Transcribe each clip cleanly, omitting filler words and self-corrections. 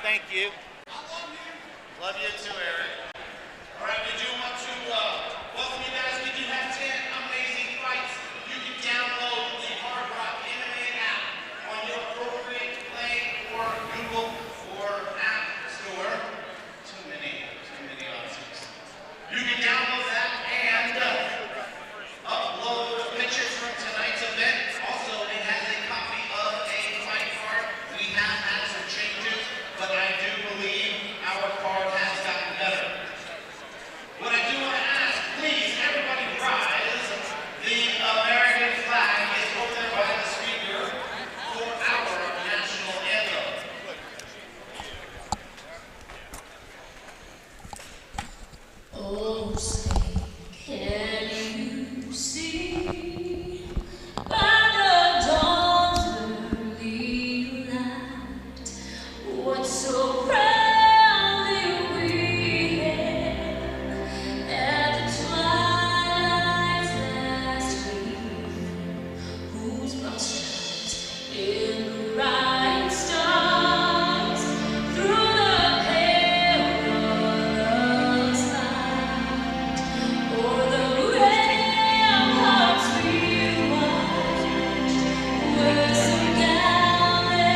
Thank you. Love you too, Eric. All right, we do want to welcome you guys. We do have 10 amazing fights. You can download the Hardrock MMA app on your appropriate Play or Google or App Store. Too many options. You can download that and upload pictures from tonight's event. Also, it has a copy of a fight card. We have had some changes, but I do believe our card has gotten better. What I do want to ask, please, everybody rise. The American flag is opened by the speaker for our national anthem. Oh, say, can you see by the dawn's early light what so proudly we hailed at the twilight's last gleam, whose broad stripes in the bright stars through the pale dawn's light, o'er the ramparts we watched, were so gallantly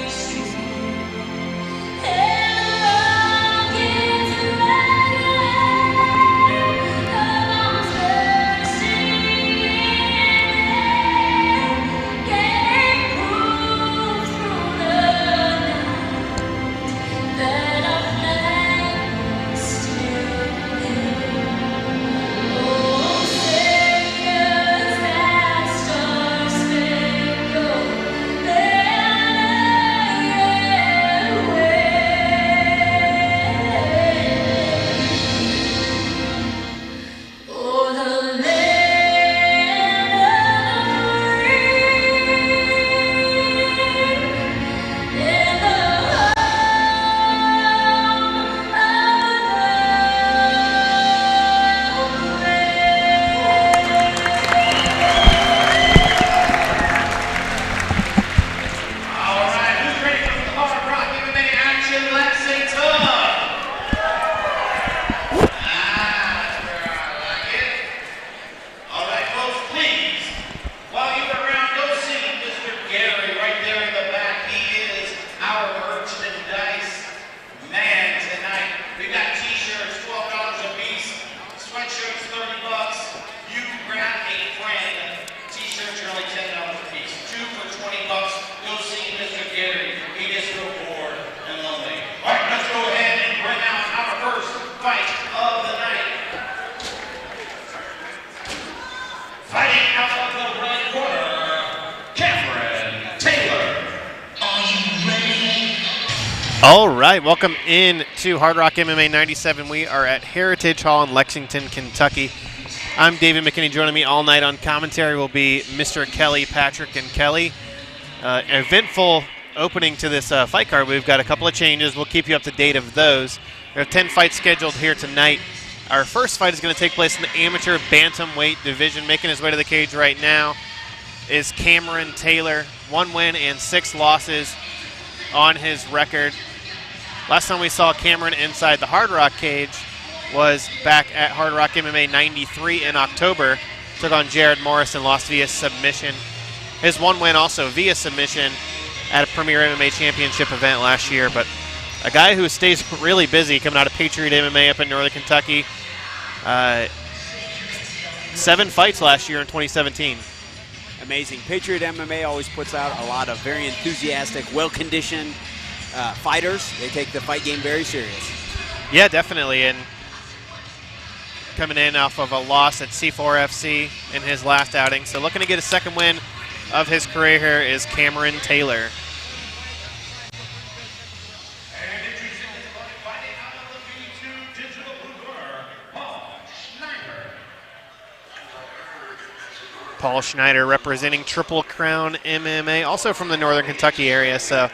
streamed, and rockets rang among bursting gave proof through the night that our flag was still there. Oh, sailors, that star-spangled banner yet wave. Oh, the land of the free and the All right, who's ready for the Hardrock MMA action, Lexington? That's where I like it. All right, folks, please, while you're around, go see Mr. Gary right there in the back. He is our merchandise man tonight. We got t-shirts, $12 a piece, sweatshirts, $30. You can grab a friend. T-shirts are only $10 a piece. 2 for $20. Go see Mr. Gary. He gets real bored and lonely. All right, let's go ahead and bring out our first fight of the night. Fighting out of the red corner, Cameron Taylor. Are you ready? All right, welcome in to Hardrock MMA 97. We are at Heritage Hall in Lexington, Kentucky. I'm David McKinney. Joining me all night on commentary will be Mr. Kelly, Patrick, and Kelly. Eventful opening to this fight card. We've got a couple of changes. We'll keep you up to date of those. We have 10 fights scheduled here tonight. Our first fight is going to take place in the amateur bantamweight division. Making his way to the cage right now is Cameron Taylor. 1 win and 6 losses on his record. Last time we saw Cameron inside the Hardrock cage was back at Hardrock MMA 93 in October. Took on Jared Morris and lost via submission. His 1 win also via submission at a Premier MMA Championship event last year. But a guy who stays really busy coming out of Patriot MMA up in Northern Kentucky. 7 fights last year in 2017. Amazing. Patriot MMA always puts out a lot of very enthusiastic, well-conditioned fighters. They take the fight game very serious. Yeah, definitely. And coming in off of a loss at C4FC in his last outing. So looking to get a second win of his career here is Cameron Taylor. And introducing his opponent, fighting out of the V2 digital blue corner, Paul Schneider. Paul Schneider representing Triple Crown MMA, also from the Northern Kentucky area. So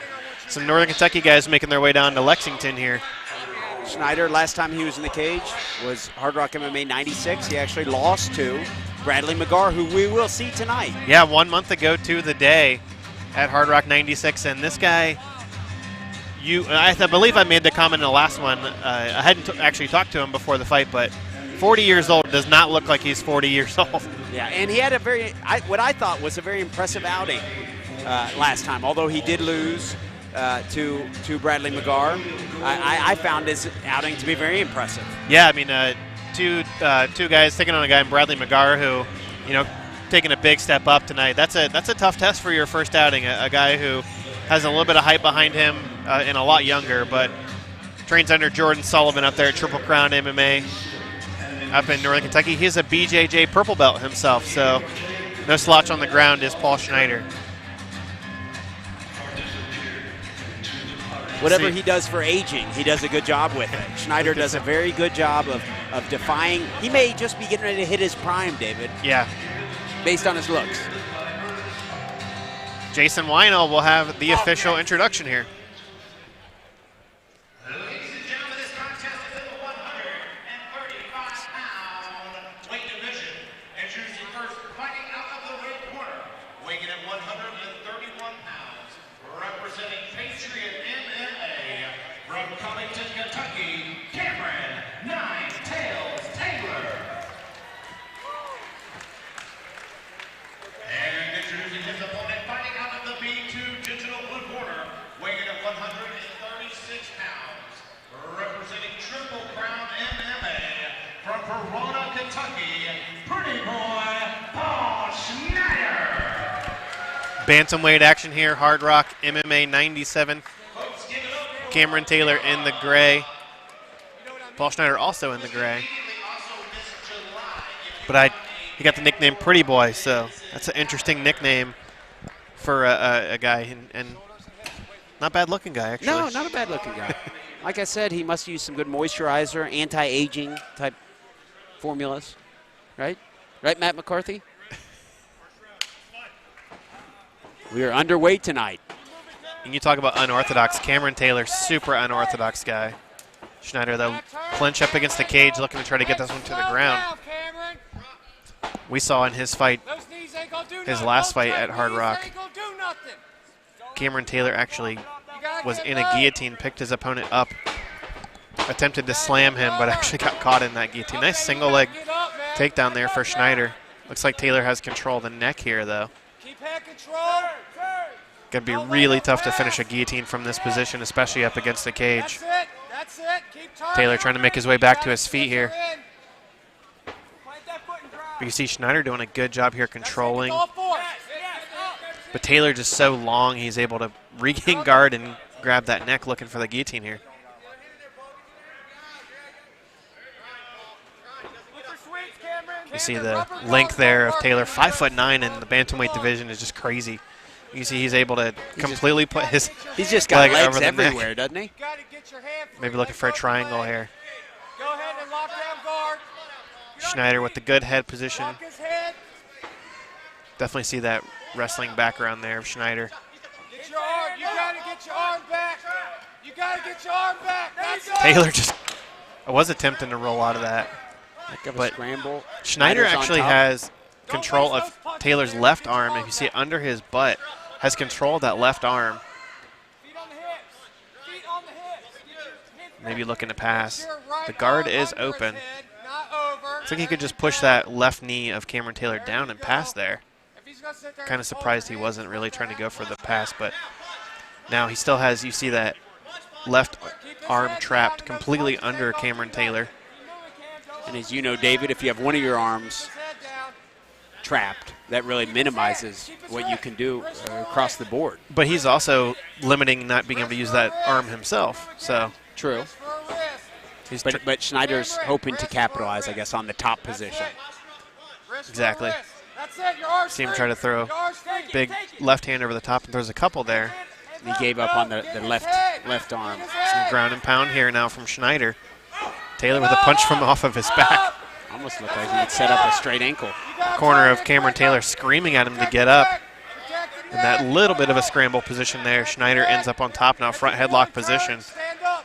some Northern Kentucky guys making their way down to Lexington here. Schneider, last time he was in the cage was Hardrock MMA 96. He actually lost to Bradley McGarr, who we will see tonight. Yeah, 1 month ago to the day at Hardrock 96. And this guy, I believe I made the comment in the last one. I hadn't actually talked to him before the fight, but 40 years old does not look like he's 40 years old. Yeah, and he had what I thought was a very impressive outing last time. Although he did lose to Bradley McGarr, I found his outing to be very impressive. Yeah, I mean, two guys taking on a guy in Bradley McGarr who, taking a big step up tonight. That's a tough test for your first outing. A guy who has a little bit of hype behind him and a lot younger, but trains under Jordan Sullivan up there at Triple Crown MMA up in Northern Kentucky. He's a BJJ purple belt himself, so no slouch on the ground is Paul Schneider. Whatever he does for aging, he does a good job with it. Schneider does a very good job of defying. He may just be getting ready to hit his prime, David. Yeah. Based on his looks. Jason Weinel will have the official introduction here. Ladies and gentlemen, this contest is in the 135-pound weight division. Introducing first, fighting out of the red corner, weighing in at 131 pounds, representing Patriot MMA from Covington, Kentucky, Cameron Nine Tails Taylor. And introducing his opponent, fighting out of the B2 digital blue corner, weighing in at 136 pounds, representing Triple Crown MMA from Verona, Kentucky, pretty boy Paul Schneider. Bantamweight action here, Hardrock MMA 97. Folks, give it up for Cameron Taylor in the gray. Paul Schneider also in the gray. also this July. But he got the nickname Pretty Boy, so that's an interesting nickname for a guy, and not bad looking guy, actually. No, not a bad looking guy. Like I said, he must use some good moisturizer, anti-aging type formulas, right? Right, Matt McCarthy? We are underweight tonight. And you talk about unorthodox. Cameron Taylor, super unorthodox guy. Schneider, though, clinch up against the cage, looking to try to get this one to the ground. We saw in his fight, his last fight at Hard Rock, Cameron Taylor actually was in a guillotine, picked his opponent up, attempted to slam him, but actually got caught in that guillotine. Nice single leg takedown there for Schneider. Looks like Taylor has control of the neck here, though. Going to be really tough to finish a guillotine from this position, especially up against the cage. Taylor trying to make his way back to his feet here. You see Schneider doing a good job here controlling. But Taylor just so long, he's able to regain guard and grab that neck looking for the guillotine here. You see the length there of Taylor, 5'9", and the bantamweight division is just crazy. You see he's able to completely put his He's just got leg legs over the everywhere, neck. doesn't he? Maybe looking for a triangle here. Go ahead and lock down guard. Schneider with the good head position. Lock his head. Definitely see that wrestling background there of Schneider. Get your arm. You gotta get your arm back. You gotta get your arm back. That's it. Taylor just was attempting to roll out of that. But Scramble. Schneider Schneider's on actually top. has control of Taylor's left arm. If you see it under his butt, has control of that left arm. Feet on the hips. Feet on the hips. Maybe looking to pass. Your right The guard arm is under his open. head, not over. Looks like he could just push that left knee of Cameron Taylor down and pass there. If he's gonna sit there Kind and of surprised he hold wasn't your really hands, trying to go for the hold pass, your but hands. now he still has, you see that left Keep his arm head trapped down and those completely punches under stay Cameron focused. Taylor. Keep moving, Cam. Don't And as you know, David, if you have one of your arms his head down. trapped, that really minimizes what you can do across the board. But he's also limiting not being able to use that arm himself. So True. For a wrist. he's But Schneider's hoping to capitalize, I guess, on the top position. Wrist for a Exactly. wrist. That's it. Your arm's See him free. try to throw Your arm's free. big left hand over the top, and throws a couple there. And he gave up on the left arm. Some ground and pound here now from Schneider. Taylor with a punch from off of his back. Almost looked like he had set up a straight ankle. Corner of Cameron Taylor screaming at him to get up. In that little bit of a scramble position there, Schneider ends up on top now, front headlock position. Stand up.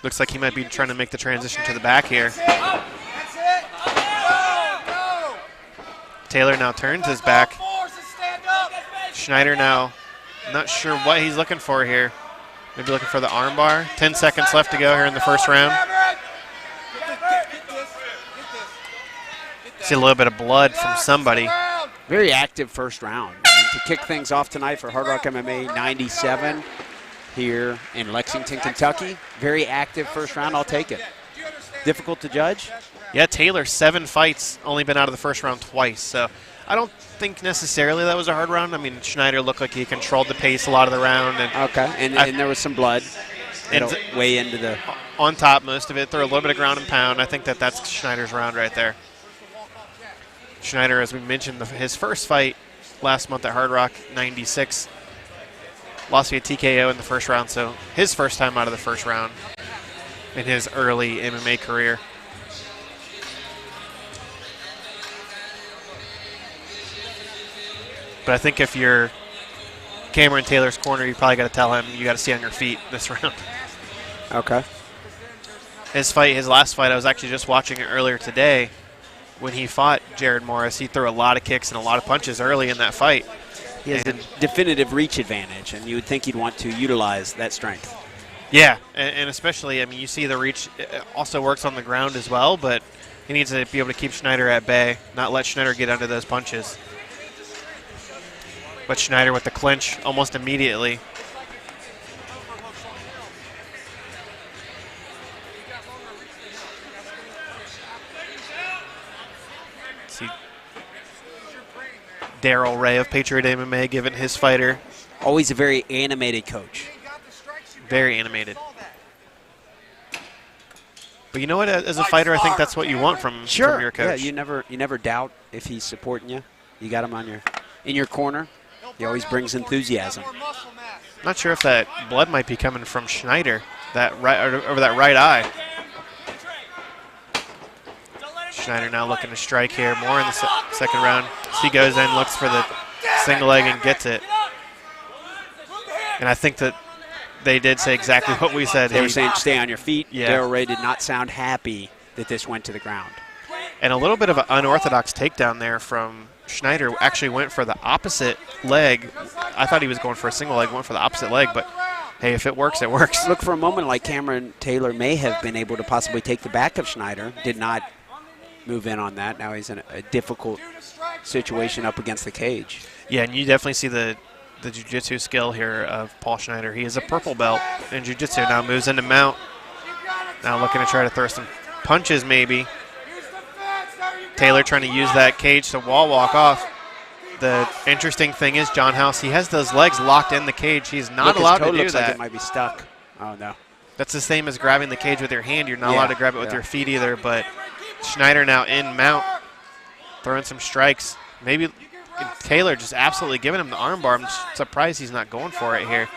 Looks like he might be trying to make the transition to the back here. That's it. Go. Taylor now turns his back. Force and stand up. Schneider now not sure what he's looking for here. Maybe looking for the arm bar. 10 seconds left to go here in the first round. See a little bit of blood from somebody. Very active first round. I mean, to kick things off tonight for Hardrock MMA 97 here in Lexington, Kentucky. Very active first round. I'll take it. Difficult to judge? Yeah, Taylor, 7 fights, only been out of the first round twice. So I don't think necessarily that was a hard round. I mean, Schneider looked like he controlled the pace a lot of the round. And okay, and there was some blood. It'll way into the... On top, most of it. Throw a little bit of ground and pound. I think that's Schneider's round right there. Schneider, as we mentioned, his first fight last month at Hard Rock 96, lost via TKO in the first round, so his first time out of the first round in his early MMA career. But I think if you're Cameron Taylor's corner, you probably got to tell him you got to stay on your feet this round. Okay. His last fight, I was actually just watching it earlier today. When he fought Jared Morris, he threw a lot of kicks and a lot of punches early in that fight. He has a definitive reach advantage, and you would think he'd want to utilize that strength. Yeah, and especially, I mean, you see the reach also works on the ground as well, but he needs to be able to keep Schneider at bay, not let Schneider get under those punches. But Schneider with the clinch almost immediately. See Daryl Ray of Patriot MMA giving his fighter. Always a very animated coach. Very animated. But you know what? As a fighter, I think that's what you want from your coach. Yeah, you never doubt if he's supporting you. You got him in your corner. He always brings enthusiasm. Not sure if that blood might be coming from Schneider, over that right eye. Schneider now looking to strike here, more in the second round. He goes in, looks for the single leg and gets it. And I think that they did say exactly what we said. They were saying stay on your feet. Yeah. Daryl Ray did not sound happy that this went to the ground. And a little bit of an unorthodox takedown there from Schneider. Actually went for the opposite leg. I thought he was going for a single leg, went for the opposite leg, but hey, if it works, it works. Look, for a moment like Cameron Taylor may have been able to possibly take the back of Schneider. Did not move in on that. Now he's in a difficult situation up against the cage. Yeah, and you definitely see the jiu-jitsu skill here of Paul Schneider. He is a purple belt in jiu-jitsu. Now moves into mount. Now looking to try to throw some punches maybe. Taylor trying to use that cage to wall walk off. The interesting thing is John House, he has those legs locked in the cage. He's not allowed to do looks that. Like it might be stuck. Oh, no. That's the same as grabbing the cage with your hand. You're not allowed to grab it with your feet either, but Schneider now in mount, throwing some strikes. Maybe Taylor just absolutely giving him the armbar. I'm surprised he's not going for it here.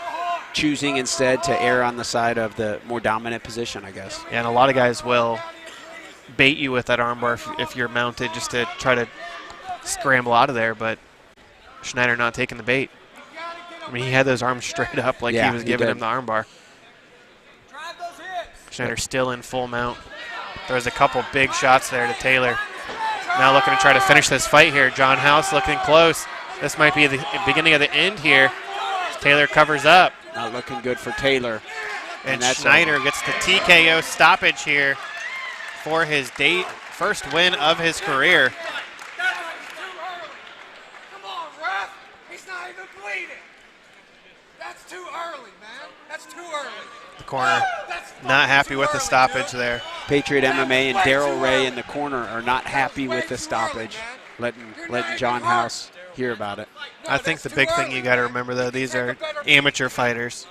Choosing instead to err on the side of the more dominant position, I guess. Yeah, and a lot of guys will bait you with that armbar if you're mounted just to try to scramble out of there, but Schneider not taking the bait. I mean, he had those arms straight up like he was giving him the armbar. Schneider still in full mount. There's a couple big shots there to Taylor. Now looking to try to finish this fight here. John House looking close. This might be the beginning of the end here. Taylor covers up. Not looking good for Taylor. And Schneider gets the TKO stoppage here for his first win of his career. Come on, ref. He's not even bleeding. That's too early, man. That's too early. The corner not happy with the stoppage there. Patriot MMA and Daryl Ray in the corner are not happy with the stoppage. Letting John House hear about it. I think the big thing you got to remember, though, these are amateur fighters.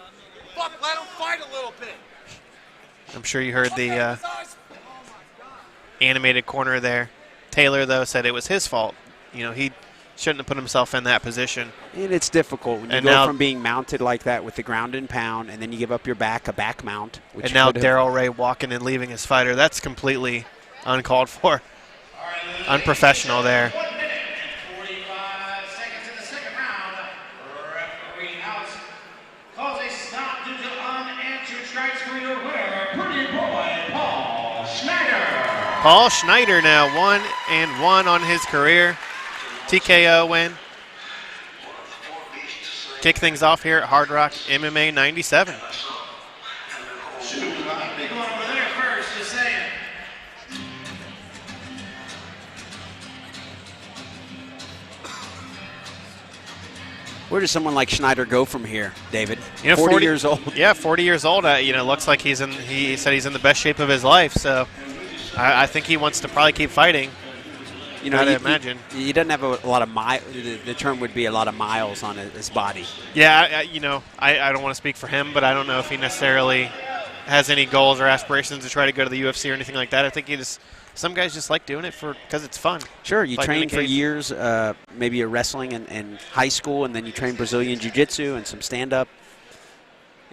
Fuck, let him fight a little bit. I'm sure you heard the animated corner there. Taylor, though, said it was his fault. You know, he shouldn't have put himself in that position. And it's difficult when you go from being mounted like that with the ground and pound, and then you give up your back, a back mount. And now Daryl Ray walking and leaving his fighter. That's completely uncalled for. Unprofessional there. 1 minute, 45 seconds in the second round. Referee House calls a stop due to unanswered strikes for your winner, pretty boy Paul Schneider. Paul Schneider now 1-1 on his career. TKO win. Kick things off here at Hard Rock MMA 97. Where does someone like Schneider go from here, David? You know, 40 years old. Yeah, 40 years old. You know, looks like he said he's in the best shape of his life. So I think he wants to probably keep fighting. You know, I'd imagine. He doesn't have a lot of miles. The term would be a lot of miles on his body. Yeah, I don't want to speak for him, but I don't know if he necessarily has any goals or aspirations to try to go to the UFC or anything like that. I think some guys just like doing it because it's fun. Sure, you Fighting in train the for cage. years, maybe you're wrestling in high school, and then you train Brazilian Jiu-Jitsu and some stand-up,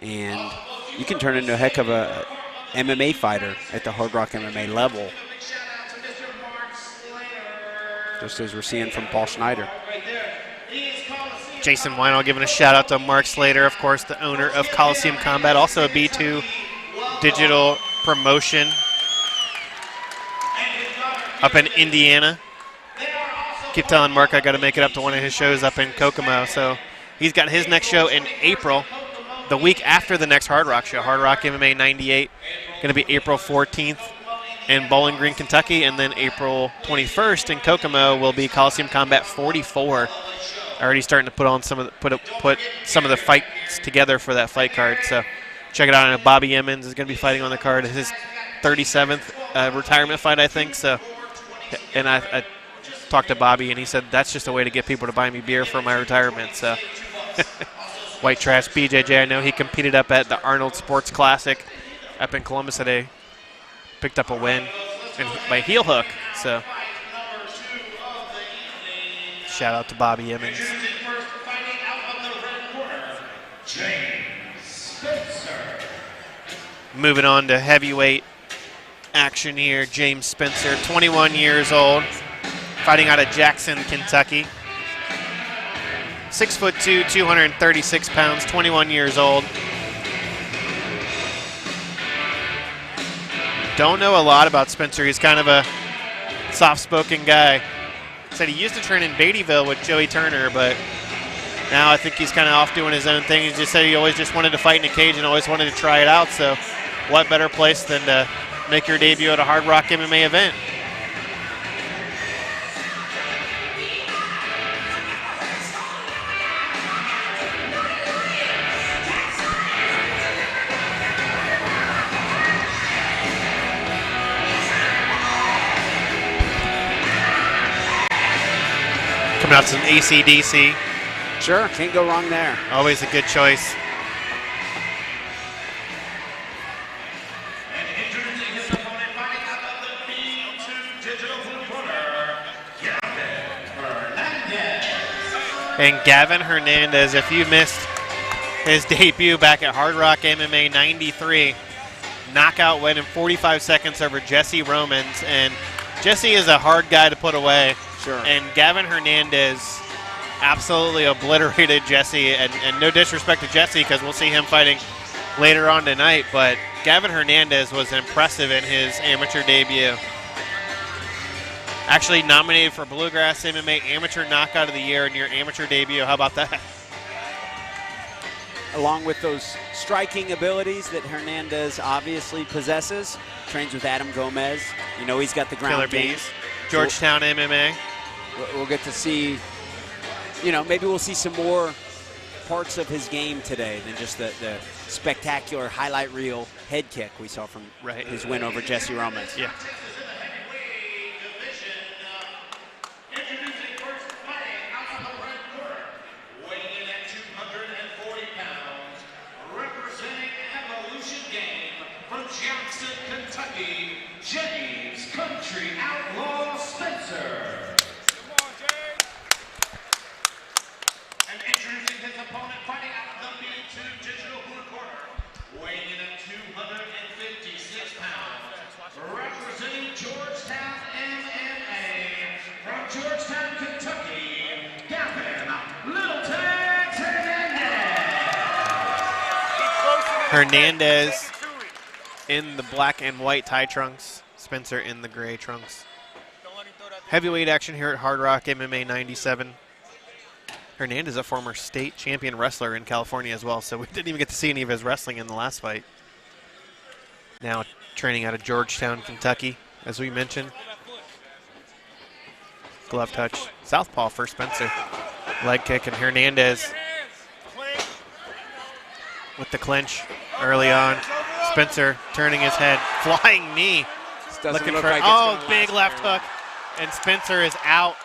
and you can turn into a heck of a MMA fighter at the Hardrock MMA level, just as we're seeing from Paul Schneider. Jason Weinall giving a shout out to Mark Slater, of course, the owner of Coliseum Combat, also a B2 digital promotion up in Indiana. Keep telling Mark I got to make it up to one of his shows up in Kokomo. So he's got his next show in April, the week after the next Hard Rock show. Hard Rock MMA 98, going to be April 14th in Bowling Green, Kentucky, and then April 21st in Kokomo will be Coliseum Combat 44. Already starting to put some of the fights together for that fight card. So check it out. And Bobby Emmons is going to be fighting on the card. His 37th retirement fight, I think. So, and I talked to Bobby, and he said that's just a way to get people to buy me beer for my retirement. So, White Trash BJJ. I know he competed up at the Arnold Sports Classic up in Columbus today. Picked up a win and by heel hook. So, shout out to Bobby Emmons. Moving on to heavyweight action here. James Spencer, 21 years old, fighting out of Jackson, Kentucky. 6'2", 236 pounds, 21 years old. Don't know a lot about Spencer. He's kind of a soft-spoken guy. Said he used to train in Beattyville with Joey Turner, but now I think he's kind of off doing his own thing. He just said he always just wanted to fight in a cage and always wanted to try it out. So what better place than to make your debut at a Hard Rock MMA event? Coming out some AC/DC. Sure, can't go wrong there. Always a good choice. And Gavin Hernandez, if you missed his debut back at Hard Rock MMA 93, knockout win in 45 seconds over Jesse Romans. And Jesse is a hard guy to put away. Sure. And Gavin Hernandez absolutely obliterated Jesse. And no disrespect to Jesse, because we'll see him fighting later on tonight. But Gavin Hernandez was impressive in his amateur debut. Actually nominated for Bluegrass MMA Amateur Knockout of the Year in your amateur debut. How about that? Along with those striking abilities that Hernandez obviously possesses, trains with Adam Gomez. You know he's got the ground Killer game. Bees. Georgetown MMA. We'll get to see, you know, maybe we'll see some more parts of his game today than just the spectacular highlight reel head kick we saw from his win over Jesse Romans. Yeah. Jackson, Kentucky, James Country Outlaw Spencer. Come on, James. And introducing his opponent, fighting out of the B2 Digital Blue Corner, weighing in at 256 pounds, representing Georgetown MMA, from Georgetown, Kentucky, Gavin Little Tags Hernandez in the black and white tie trunks. Spencer in the gray trunks. Heavyweight action here at Hard Rock MMA 97. Hernandez, a former state champion wrestler in California as well, so we didn't even get to see any of his wrestling in the last fight. Now training out of Georgetown, Kentucky, as we mentioned. Glove touch. Southpaw for Spencer. Leg kick, and Hernandez with the clinch early on. Spencer turning his head, flying knee. Doesn't Looking look for like it's gonna big last left very hook, and Spencer is out.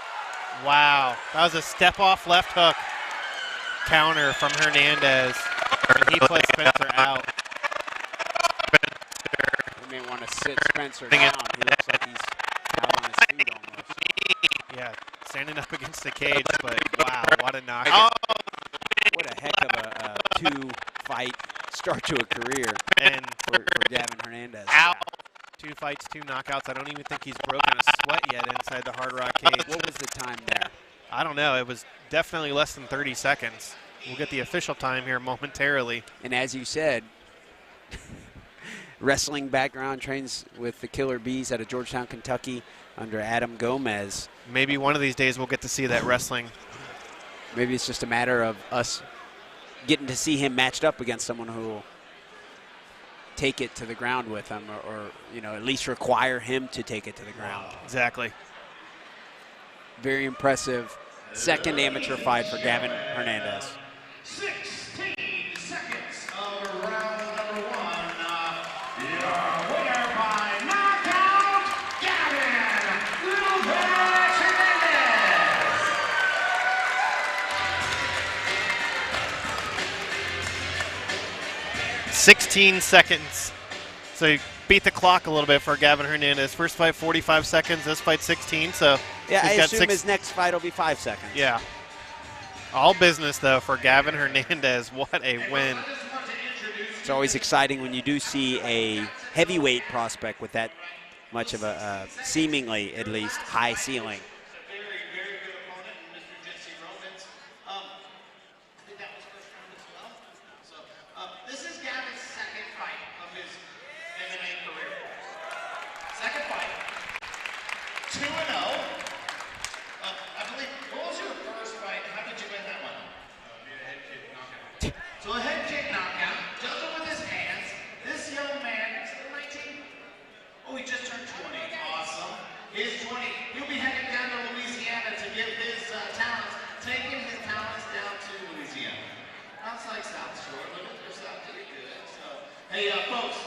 Wow, that was a step-off left hook counter from Hernandez, and he put Spencer out. long. You may want to sit Spencer down. He looks like he's out on his feet almost. Yeah, standing up against the cage, but wow, what a knockout. What a heck of a two-fight start to a career And for Gavin Hernandez. out. 2 fights, 2 knockouts. I don't even think he's broken a sweat yet inside the Hard Rock cage. What was the time there? I don't know. It was definitely less than 30 seconds. We'll get the official time here momentarily. And as you said, wrestling background, trains with the Killer Bees out of Georgetown, Kentucky under Adam Gomez. Maybe one of these days we'll get to see that wrestling. Maybe it's just a matter of us getting to see him matched up against someone who will take it to the ground with him or you know, at least require him to take it to the ground. Exactly. Very impressive second amateur fight for Gavin Hernandez. 16 seconds of round number 1. Your winner by knockout, Gavin Lopez Hernandez. 16 seconds. So you beat the clock a little bit for Gavin Hernandez. First fight 45 seconds, this fight 16. So Yeah, I he's got assume his next fight will be 5 seconds. Yeah. All business, though, for Gavin Hernandez. What a win. It's always exciting when you do see a heavyweight prospect with that much of a seemingly, at least, high ceiling. Very, very good opponent, Mr. Jesse Romans. I think that was first round as well. So this is Gavin's second fight of his MMA career. Second fight, 2-0. I believe, what was your first fight? How did you win that one? Via head kick knockout. So a head kick knockout, does it with his hands. This young man, is he 19? Oh, he just turned 20. Awesome. He's 20. He'll be heading down to Louisiana to give his talents, taking his talents down to Louisiana. Sounds like South Shore, but it works out pretty good. So, hey, folks,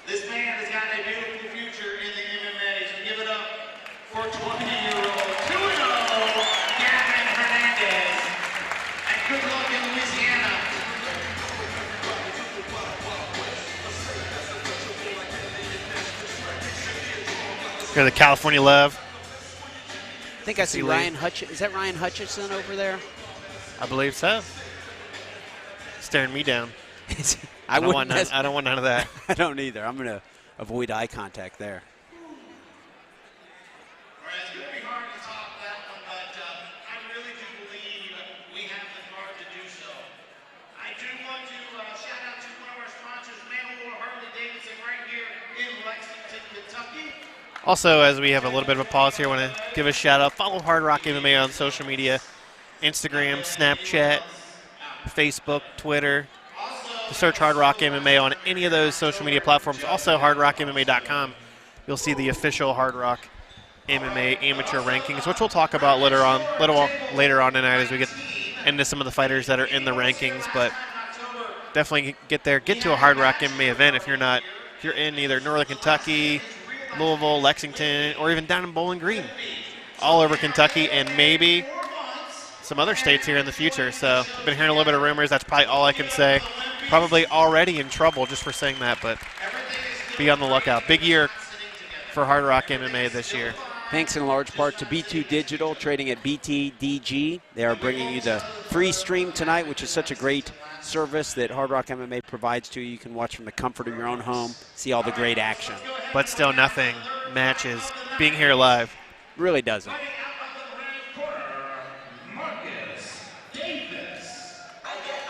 this man has got a beautiful future in the MMA. So give it up for 20-year-old 2-0 Gavin Hernandez. And good luck in Louisiana. Hear the California love. I think I see See Ryan Hutchinson. Is that Ryan Hutchinson over there? I believe so. Staring me down. I don't wouldn't. want none, I don't want none of that. I don't either. I'm going to avoid eye contact there. All right, it's going to be hard to top that one, but I really do believe we have the card to do so. I do want to shout out to one of our sponsors, Manowar Harley-Davidson, right here in Lexington, Kentucky. Also, as we have a little bit of a pause here, I want to give a shout out. Follow Hard Rock MMA on social media, Instagram, Snapchat, Facebook, Twitter. Search Hard Rock MMA on any of those social media platforms. Also, hardrockmma.com. You'll see the official Hard Rock MMA amateur rankings, which we'll talk about later on tonight as we get into some of the fighters that are in the rankings. But definitely get there. Get to a Hard Rock MMA event if you're in either Northern Kentucky, Louisville, Lexington, or even down in Bowling Green, all over Kentucky, and maybe some other states here in the future. So I've been hearing a little bit of rumors. That's probably all I can say. Probably already in trouble just for saying that, but be on the lookout. Big year for Hard Rock MMA this year. Thanks in large part to B2 Digital, trading at BTDG. They are bringing you the free stream tonight, which is such a great service that Hard Rock MMA provides to you. You can watch from the comfort of your own home, see all the great action. But still nothing matches being here live. Really doesn't.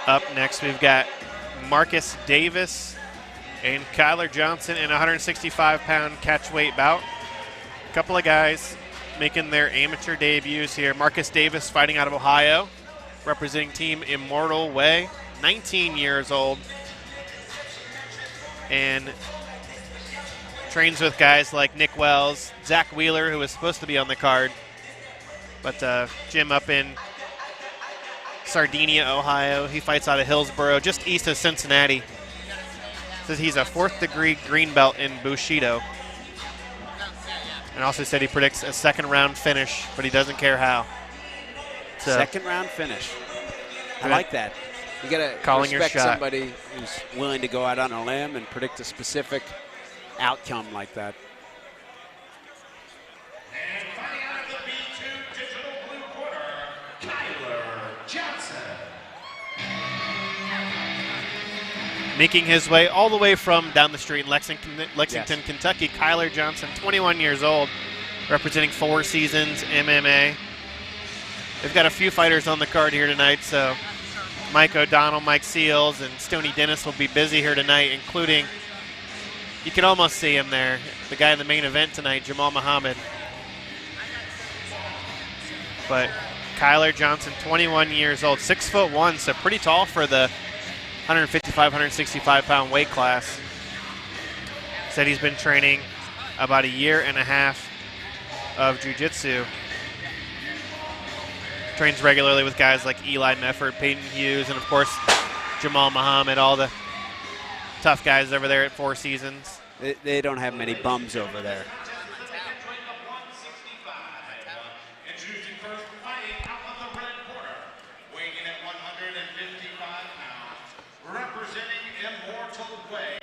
Up next, we've got Marcus Davis and Kyler Johnson in a 165-pound catchweight bout. A couple of guys making their amateur debuts here. Marcus Davis fighting out of Ohio, representing Team Immortal Way, 19 years old, and trains with guys like Nick Wells, Zach Wheeler, who was supposed to be on the card, but Jim up in Sardinia, Ohio. He fights out of Hillsboro, just east of Cincinnati. Says he's a 4th-degree green belt in Bushido. And also said he predicts a second-round finish, but he doesn't care how. So, Second-round finish. I like that. You got to Calling your respect shot. somebody who's willing to go out on a limb and predict a specific outcome like that. And fighting out of the B2 digital blue corner, Kyler Johnson. making his way all the way from down the street in Lexington, Yes. Kentucky, Kyler Johnson, 21 years old, representing 4 Seasons MMA. They've got a few fighters on the card here tonight, so Mike O'Donnell, Mike Seals, and Stoney Dennis will be busy here tonight, including, you can almost see him there, the guy in the main event tonight, Jamal Muhammad. But Kyler Johnson, 21 years old, 6'1", so pretty tall for the 155, 165-pound weight class. Said he's been training about a year and a half of jiu-jitsu. Trains regularly with guys like Eli Mefford, Peyton Hughes, and of course Jamal Muhammad, all the tough guys over there at 4 Seasons. They don't have many bums over there. Introducing first, fighting out of the red corner, weighing in at 155 pounds, representing Immortal Way,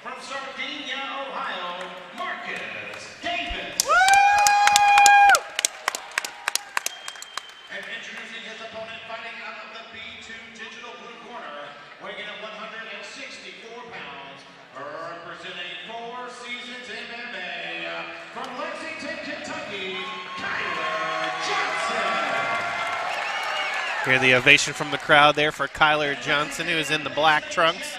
from Sardinia, Ohio, Marcus Davis. And introducing his opponent, fighting out of the B2 digital blue corner, weighing in at 164 pounds, representing 4 Seasons MMA, from Lexington, Kentucky, Kyler Johnson. Hear the ovation from the crowd there for Kyler Johnson, who is in the black trunks.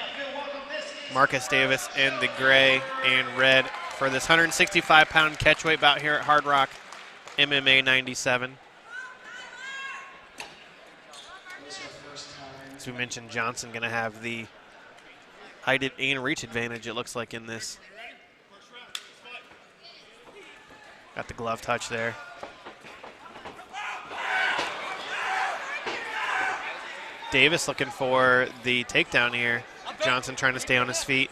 Marcus Davis in the gray and red for this 165-pound catchweight bout here at Hardrock MMA 97. As we mentioned, Johnson going to have the height and reach advantage, it looks like, in this. Got the glove touch there. Davis looking for the takedown here. Johnson trying to stay on his feet.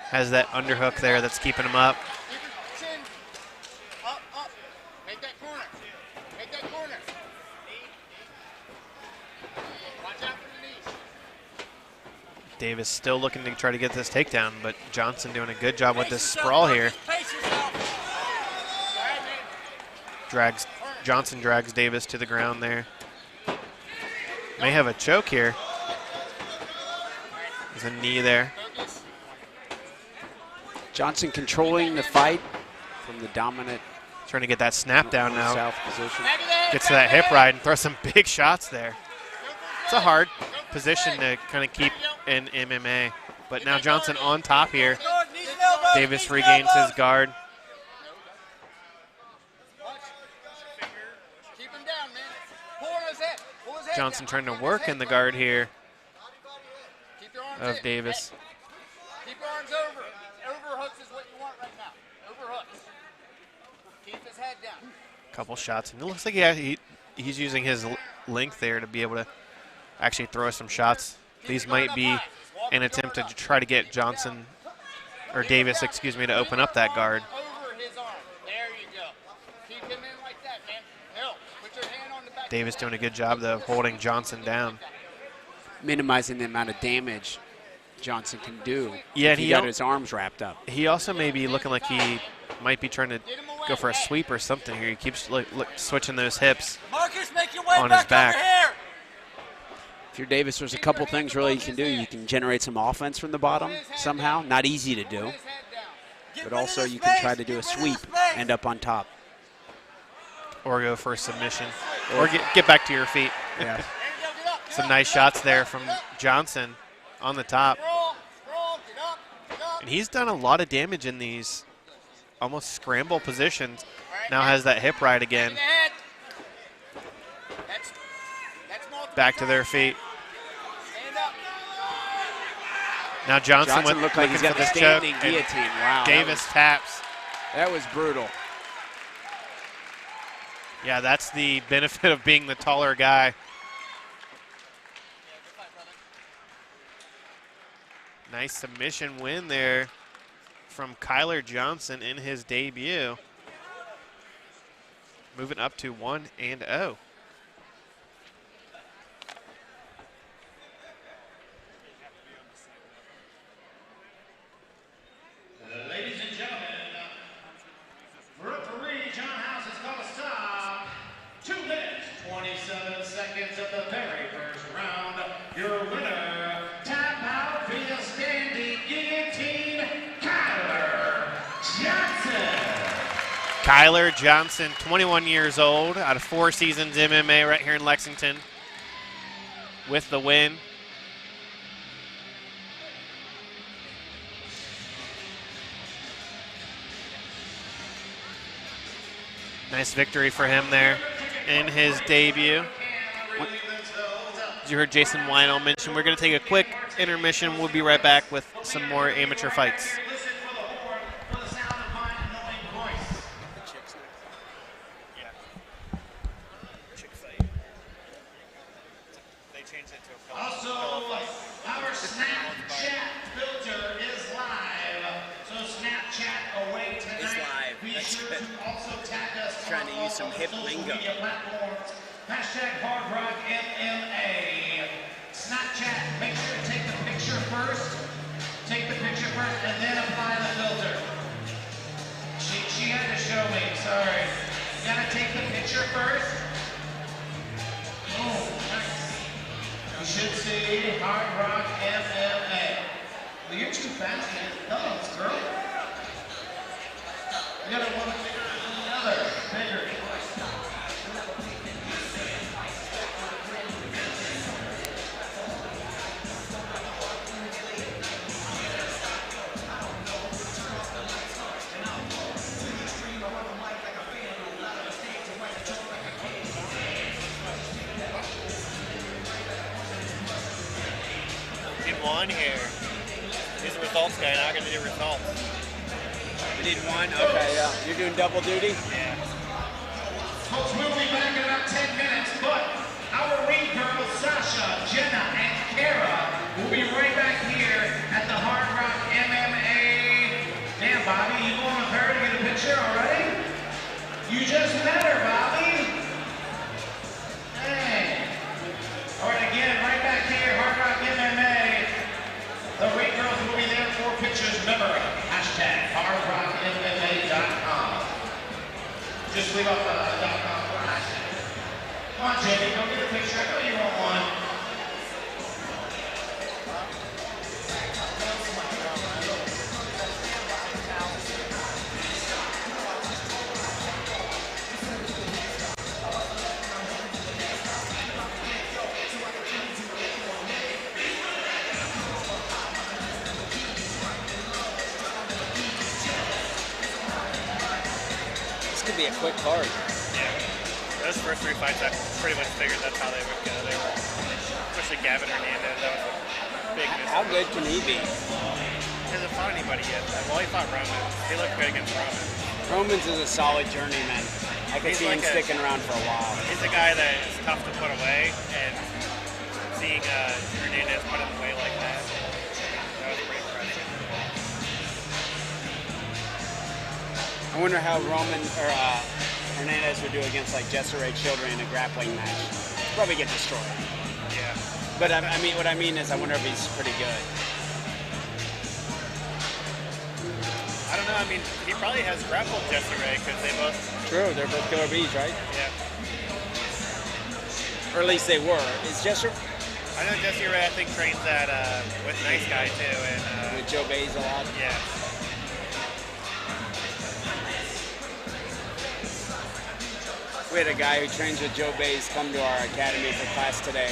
Has that underhook there that's keeping him up. Up, up. Make that corner. Make that corner. Watch out for the knees. Davis still looking to try to get this takedown, but Johnson doing a good job with this sprawl here. Pace yourself. Johnson drags Davis to the ground there. May have a choke here. There's a knee there. Johnson controlling the fight from the dominant Trying to get that snap down now. south position. Gets to that hip ride and throws some big shots there. It's a hard position to kind of keep in MMA. But now Johnson on top here. Davis regains his guard. Keep him down, man. Pull on his head. Pull his head Johnson down. trying to work in the guard here Keep your arms of in. Davis. Keep your arms over. Overhooks is what you want right now. Overhooks. Keep his head down. Couple shots. And it looks like he's using his length there to be able to actually throw some shots. These might be an attempt to try to get Johnson, or Davis, excuse me, to open up that guard. Over his arm. There you go. Keep him in like that, man. Hill, put your hand on the back. Davis doing a good job, though, of holding Johnson down. Minimizing the amount of damage Johnson can do. Yeah, if he got his arms wrapped up. He also may be looking like he might be trying to go for a sweep or something here. He keeps switching those hips Marcus, make your way on his back. over here. If you're Davis, there's a couple things really you can do. You can generate some offense from the bottom somehow. Not easy to do. But also you can try to do a sweep, end up on top. Or go for a submission. Or get back to your feet. Yeah. Some nice shots there from Johnson on the top. And he's done a lot of damage in these almost scramble positions. Now has that hip ride again. Back to their feet. Now Johnson Looked like he's looking got for the this choke. standing and guillotine. Wow. Davis taps. That was brutal. Yeah, that's the benefit of being the taller guy. Nice submission win there from Kyler Johnson in his debut. Moving up to 1-0. Ladies and gentlemen, referee John House has called a stop. 2 minutes, 27 seconds of the very first round. Your winner, tap out via standing guillotine, Kyler Johnson. Kyler Johnson, 21 years old, out of 4 seasons MMA right here in Lexington with the win. Nice victory for him there in his debut. As you heard Jason Weinel mention, we're going to take a quick intermission. We'll be right back with some more amateur fights. Listen for the horn for the sound of my annoying voice. Also, our Snapchat filter is live. So Snapchat away tonight. It's live. Be That's sure good. to also tag us Trying on to use some all hip social lingo. media platforms. #Hardrock MMA. Snapchat, make sure to take the picture first. Take the picture first and then apply the filter. She had to show me, sorry. You gotta take the picture first. Oh, nice. You should see Hardrock MMA. Well, you're too fast to get thumbs, girl. You gotta one bigger than the other. Bigger. Need one here. He's a results guy, not going to do results. You need one? Okay, yeah. You're doing double duty? Yeah. Folks, we'll be back in about 10 minutes, but our ring girls, Sasha, Jenna, and Kara will be right back here at the Hardrock MMA. Damn, Bobby, you going with her to get a picture already? You just met her, Bobby. Dang. All right, again, right back here, Hardrock MMA. The ring girls will be there for pictures. Remember, #HardrockMMA.com. Just leave off the .com for hashtag. Come on, Jamie, go get a picture. I know you want one. This could be a quick card. Yeah. Those first 3 fights, I pretty much figured that's how they would go. They were, especially Gavin Hernandez, that was a big miss. How good can he be? He hasn't fought anybody yet. Well, he fought Roman. He looked good against Roman. Romans is a solid journeyman. I could He's see him like sticking around for a while. He's a guy that is tough to put away, and seeing Hernandez put him away like that, that was pretty impressive. I wonder how Roman or Hernandez would do against like Jessere Children in a grappling match. Probably get destroyed. Yeah. But I mean, what I mean is, I wonder if he's pretty good. I don't know. I mean, he probably has grappled Jesse Ray because they both. True, they're both killer bees, right? Yeah. Or at least they were. Is Jesse I know Jesse Ray, I think, trains at with Nice Guy too, and with Joe Bays a lot? yeah. We had a guy who trains with Joe Bays come to our academy for class today.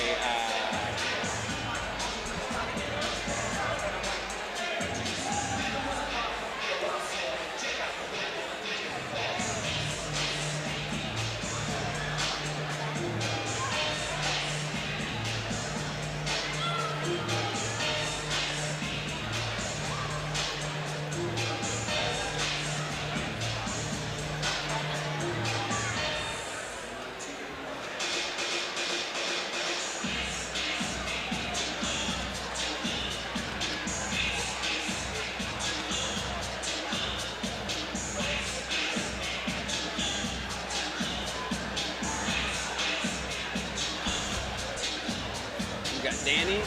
Danny.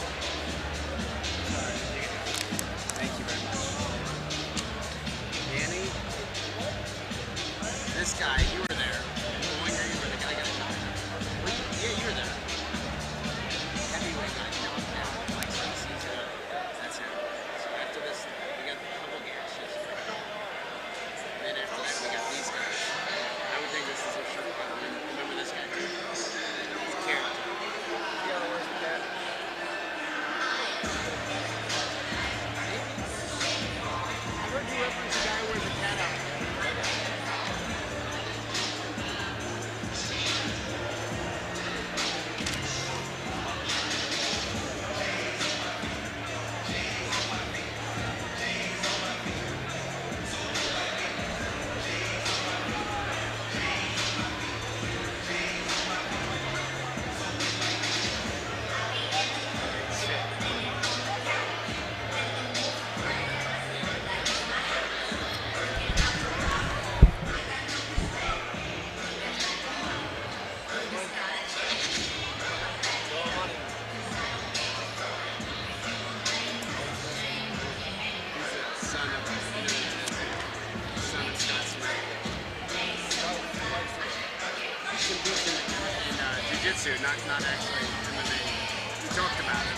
Thank you very much. Danny. This guy, you were there. The one guy, you were the guy got shot. Yeah, you were there. Heavyweight guy knocked down. Like, that's him. So after this, we got a couple gashes. And then after that, we got these guys. I would think this is a shirt. Remember this guy? It's Carrot. Yeah, where's the cat? I heard you reference the guy who wears a cat out. Jiu-jitsu, not actually MMA. We talked about it.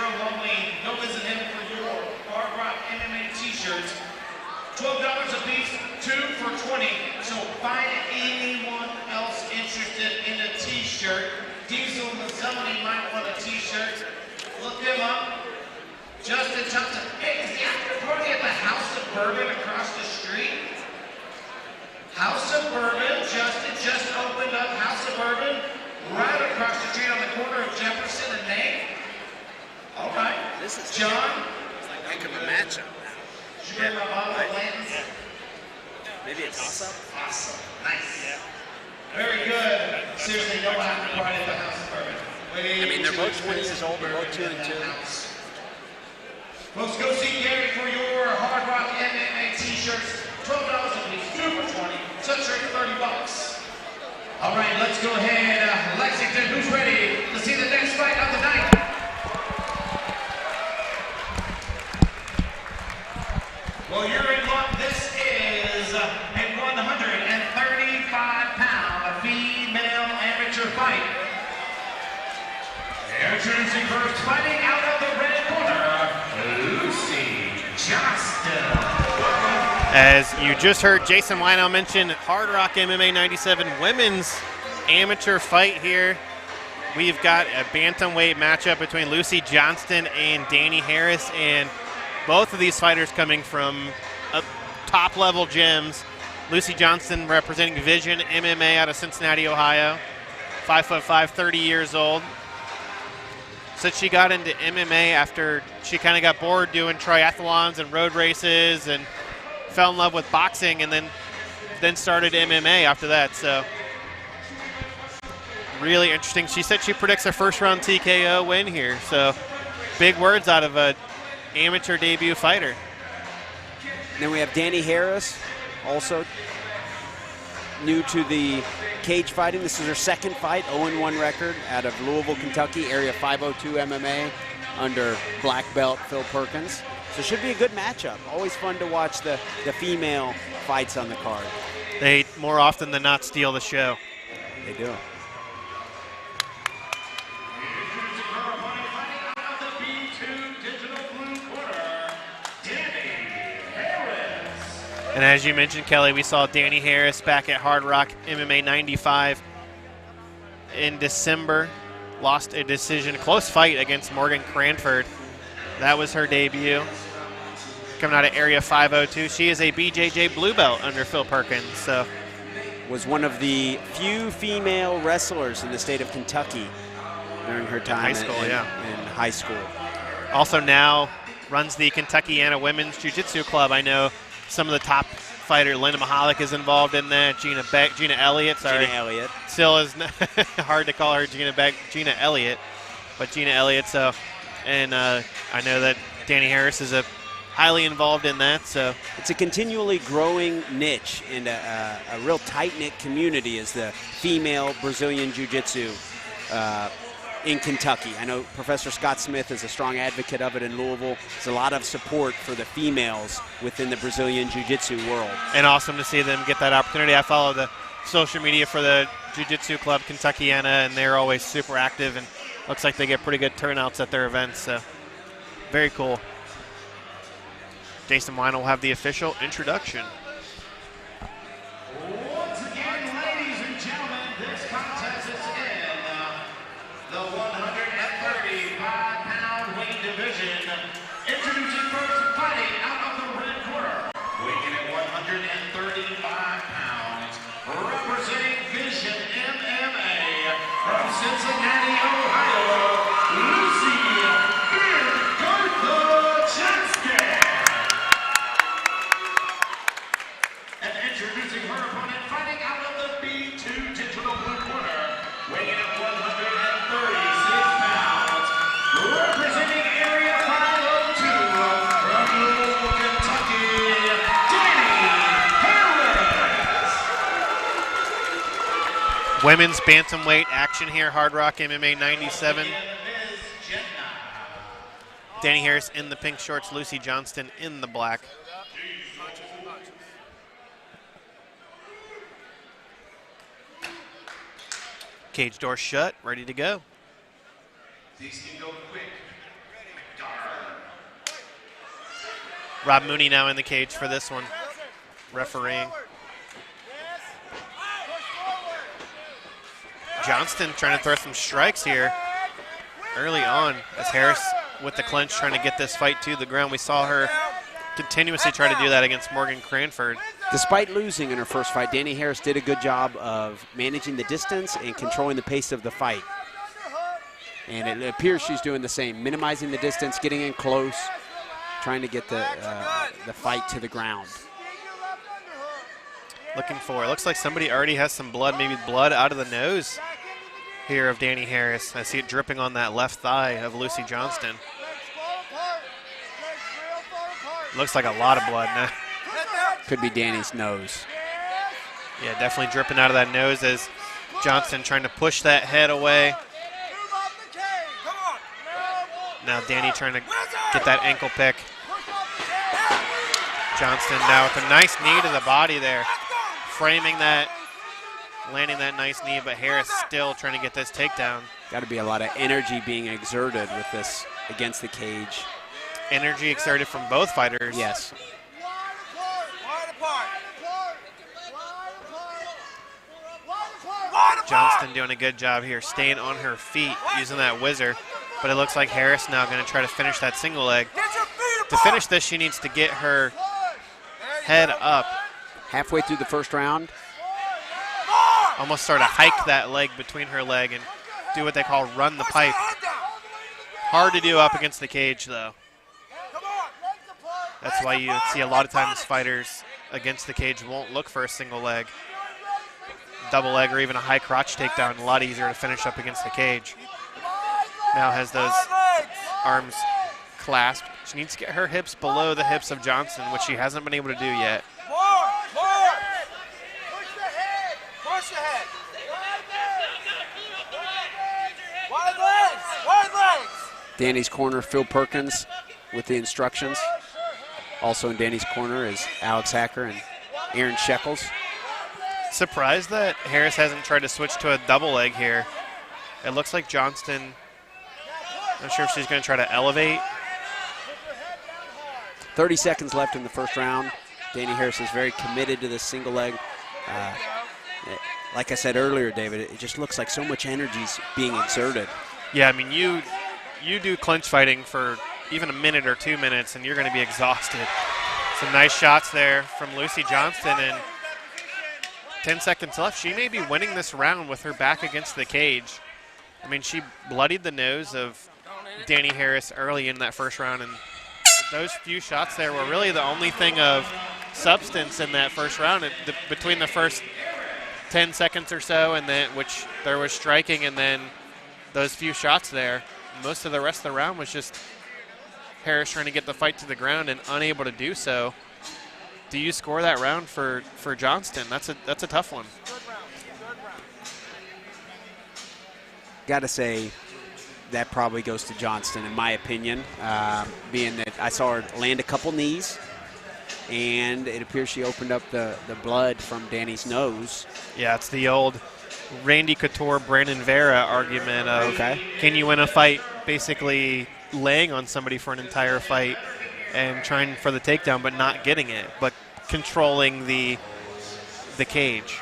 room only. Go visit him for your Hardrock MMA t-shirts. $12 a piece, 2 for $20. So find anyone else interested in a t-shirt. Diesel Mazzoni might want a t-shirt. Look him up. Justin Johnson. Hey, is the after party at the House of Bourbon across the street? House of Bourbon, Justin just opened up House of Bourbon right across the street on the corner of Jefferson and Main. All right. This is John. It's like heck of a matchup. Should we bring my bottle of Blanton's? Maybe a toss-up? Awesome. Nice. Very good. Seriously, no after party at the House of Bourbon. I mean, they're both 20 years old. They're both 2 and 2. Folks, go see Gary for your Hardrock MMA t-shirts. $12 a piece, 2 for $20. Substrate $30. All right, let's go ahead. Lexington, who's ready to see the next fight of the night? Well, you're in luck. This is a 135-pound female amateur fight. Introducing first, fighting out of the red corner, Lucy Johnston. As you just heard Jason Wino mention, Hardrock MMA 97 women's amateur fight here. We've got a bantamweight matchup between Lucy Johnston and Danny Harris, and both of these fighters coming from top-level gyms. Lucy Johnston representing Vision MMA out of Cincinnati, Ohio. 5'5", 30 years old. Said she got into MMA after she kind of got bored doing triathlons and road races and fell in love with boxing, and then started MMA after that. So really interesting. She said she predicts her first-round TKO win here. So big words out of a amateur debut fighter. And then we have Danny Harris, also new to the cage fighting. This is her second fight, 0-1 record out of Louisville, Kentucky, Area 502 MMA under black belt Phil Perkins. So it should be a good matchup. Always fun to watch the female fights on the card. They more often than not steal the show. They do. And as you mentioned, Kelly, we saw Danny Harris back at Hardrock MMA 95 in December. Lost a decision, close fight against Morgan Cranford. That was her debut. Coming out of Area 502. She is a BJJ blue belt under Phil Perkins. So was one of the few female wrestlers in the state of Kentucky during her time high school, in high school. Also now runs the Kentuckiana Women's Jiu-Jitsu Club. I know some of the top fighter, Linda Mahalik, is involved in that. Gina Elliott, sorry. Gina Elliott. Still is hard to call her Gina Elliott, but Gina Elliott. So, and I know that Danny Harris is highly involved in that. So it's a continually growing niche and a real tight-knit community is the female Brazilian Jiu-Jitsu in Kentucky. I know Professor Scott Smith is a strong advocate of it in Louisville. There's a lot of support for the females within the Brazilian Jiu-Jitsu world. And awesome to see them get that opportunity. I follow the social media for the Jiu-Jitsu Club Kentuckiana, and they're always super active, and looks like they get pretty good turnouts at their events. So very cool. Jason Wine will have the official introduction. Once again, ladies and gentlemen, this contest is in the 135-pound weight division. Introducing first, fighting out of the red corner, weighing at 135 pounds, representing Vision MMA from Cincinnati, Ohio, Lucy Johnston. And introducing her opponent, fighting out of the B2 digital blue corner, weighing at 136 pounds, representing Area 502 from Louisville, Kentucky, Danny Harris. Women's bantamweight action here, Hardrock MMA 97. Danny Harris in the pink shorts, Lucy Johnston in the black. Cage door shut, ready to go. These can go quick. Rob Mooney now in the cage for this one, refereeing. Johnston trying to throw some strikes here early on as Harris with the clinch trying to get this fight to the ground. We saw her continuously try to do that against Morgan Cranford. Despite losing in her first fight, Danny Harris did a good job of managing the distance and controlling the pace of the fight. And it appears she's doing the same, minimizing the distance, getting in close, trying to get the fight to the ground. Looking for, it looks like somebody already has some blood, maybe blood out of the nose here of Danny Harris. I see it dripping on that left thigh of Lucy Johnston. Looks like a lot of blood now. Could be Danny's nose. Yeah, definitely dripping out of that nose as Johnston trying to push that head away. Now Danny trying to get that ankle pick. Johnston now with a nice knee to the body there, framing that, landing that nice knee, but Harris still trying to get this takedown. Got to be a lot of energy being exerted with this against the cage. Energy exerted from both fighters. Yes. Johnston doing a good job here, staying on her feet, using that whizzer. But it looks like Harris now going to try to finish that single leg. To finish this, she needs to get her head up. Halfway through the first round. Almost sort of hike that leg between her leg and do what they call run the pipe. Hard to do up against the cage, though. That's why you see a lot of times fighters against the cage won't look for a single leg. Double leg or even a high crotch takedown, a lot easier to finish up against the cage. Now has those arms clasped. She needs to get her hips below the hips of Johnston, which she hasn't been able to do yet. Push the head. Push the head. Wide legs. Wide legs. Danny's corner, Phil Perkins with the instructions. Also in Danny's corner is Alex Hacker and Aaron Shekels. Surprised that Harris hasn't tried to switch to a double leg here. It looks like Johnston, not sure if she's going to try to elevate. 30 seconds left in the first round. Danny Harris is very committed to this single leg. Like I said earlier, David, it just looks like so much energy is being exerted. Yeah, I mean, you do clinch fighting for even a minute or 2 minutes, and you're going to be exhausted. Some nice shots there from Lucy Johnston, and 10 seconds left. She may be winning this round with her back against the cage. I mean, she bloodied the nose of Danny Harris early in that first round, and those few shots there were really the only thing of substance in that first round. Between the first 10 seconds or so, and then which there was striking, and then those few shots there, most of the rest of the round was just Harris trying to get the fight to the ground and unable to do so. Do you score that round for Johnston? That's a tough one. Got to say that probably goes to Johnston, in my opinion, being that I saw her land a couple knees, and it appears she opened up the blood from Danny's nose. Yeah, it's the old Randy Couture, Brandon Vera argument of can you win a fight basically laying on somebody for an entire fight and trying for the takedown but not getting it, but controlling the cage.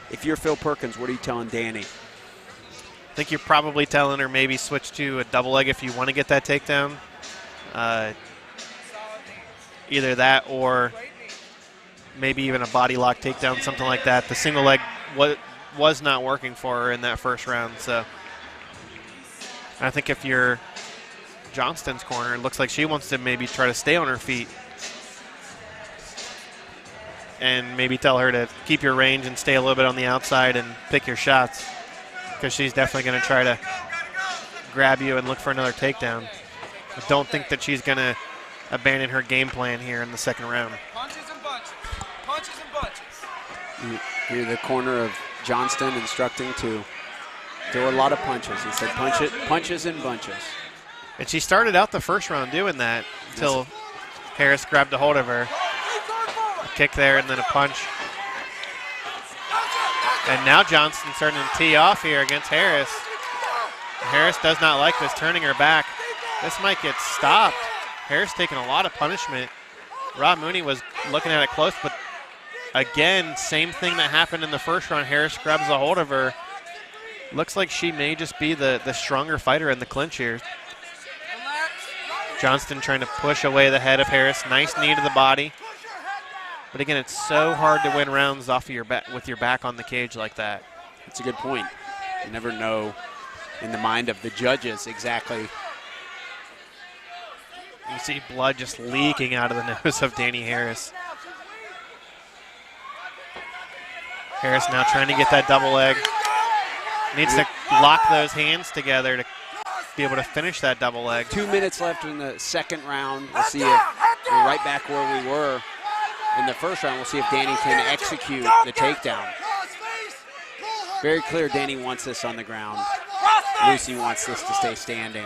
If you're Phil Perkins, what are you telling Danny? I think you're probably telling her maybe switch to a double leg if you want to get that takedown. Either that or maybe even a body lock takedown, something like that. The single leg was not working for her in that first round. So I think if you're Johnston's corner, it looks like she wants to maybe try to stay on her feet and maybe tell her to keep your range and stay a little bit on the outside and pick your shots, because she's definitely going to try to grab you and look for another takedown. I don't think that she's going to abandon her game plan here in the second round. Punches and bunches. Punches and bunches. You hear the corner of Johnston instructing to throw a lot of punches. He said punches and bunches. And she started out the first round doing that until Harris grabbed a hold of her. A kick there and then a punch. And now Johnston's starting to tee off here against Harris. Harris does not like this, turning her back. This might get stopped. Harris taking a lot of punishment. Rob Mooney was looking at it close, but again, same thing that happened in the first round. Harris grabs a hold of her. Looks like she may just be the stronger fighter in the clinch here. Johnston trying to push away the head of Harris. Nice knee to the body. But again, it's so hard to win rounds off of your back with your back on the cage like that. That's a good point. You never know in the mind of the judges exactly. You see blood just leaking out of the nose of Danny Harris. Harris now trying to get that double leg. Needs to lock those hands together to be able to finish that double leg. 2 minutes left in the second round. We'll see if we're right back where we were in the first round. We'll see if Danny can execute the takedown. Very clear Danny wants this on the ground. Lucy wants this to stay standing.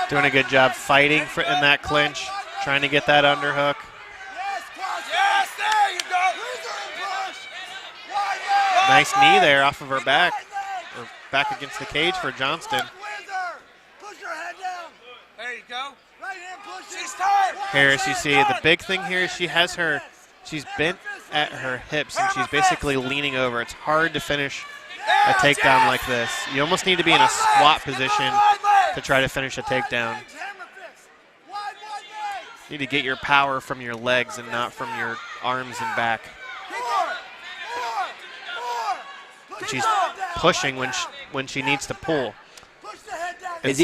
Doing a good job fighting in that clinch, trying to get that underhook. Yes, there you go. Nice knee there off of her back, or back against the cage for Johnston. Push her head down. There you go. Right hand push. She's tired. Harris, you see, the big thing here is she's bent at her hips and she's basically leaning over. It's hard to finish a takedown like this. You almost need to be in a squat position to try to finish a takedown. You need to get your power from your legs and not from your arms and back. And she's pushing when she needs to pull. As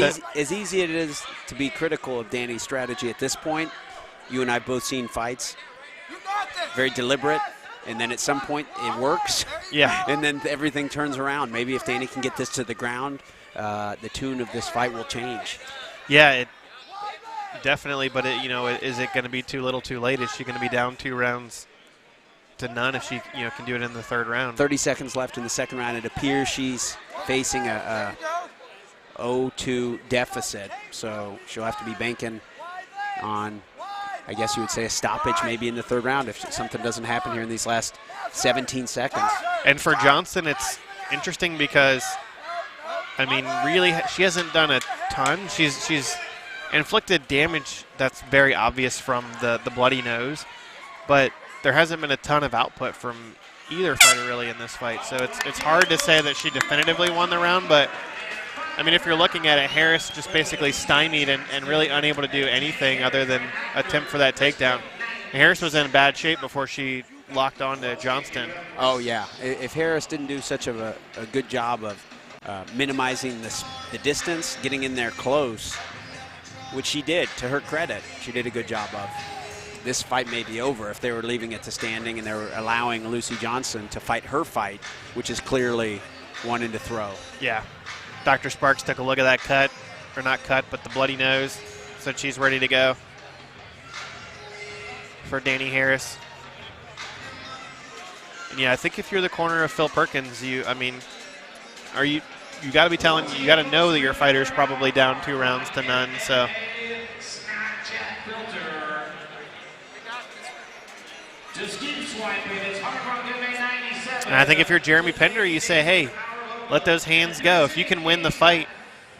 easy it is to be critical of Danny's strategy at this point, you and I have both seen fights. Very deliberate, and then at some point it works. Yeah. And then everything turns around. Maybe if Danny can get this to the ground, the tune of this fight will change. Yeah, it definitely, but is it going to be too little too late? Is she going to be down 2 rounds to none if she can do it in the third round? 30 seconds left in the second round. It appears she's facing a 0-2 deficit, so she'll have to be banking on, I guess you would say, a stoppage maybe in the third round if something doesn't happen here in these last 17 seconds. And for Johnston, it's interesting because, I mean, really, she hasn't done a ton. She's inflicted damage that's very obvious from the bloody nose, but there hasn't been a ton of output from either fighter really in this fight. So it's hard to say that she definitively won the round, but I mean, if you're looking at it, Harris just basically stymied and really unable to do anything other than attempt for that takedown. Harris was in bad shape before she locked on to Johnston. Oh, yeah. If Harris didn't do such a good job of minimizing the distance, getting in there close, which she did, to her credit, she did a good job of. This fight may be over if they were leaving it to standing and they were allowing Lucy Johnson to fight her fight, which is clearly wanting to throw. Yeah. Dr. Sparks took a look at that cut, or not cut, but the bloody nose, so she's ready to go for Danny Harris. And yeah, I think if you're the corner of Phil Perkins, you got to be you got to know that your fighter's probably down 2 rounds to none, so. And I think if you're Jeremy Pender, you say, hey, let those hands go. If you can win the fight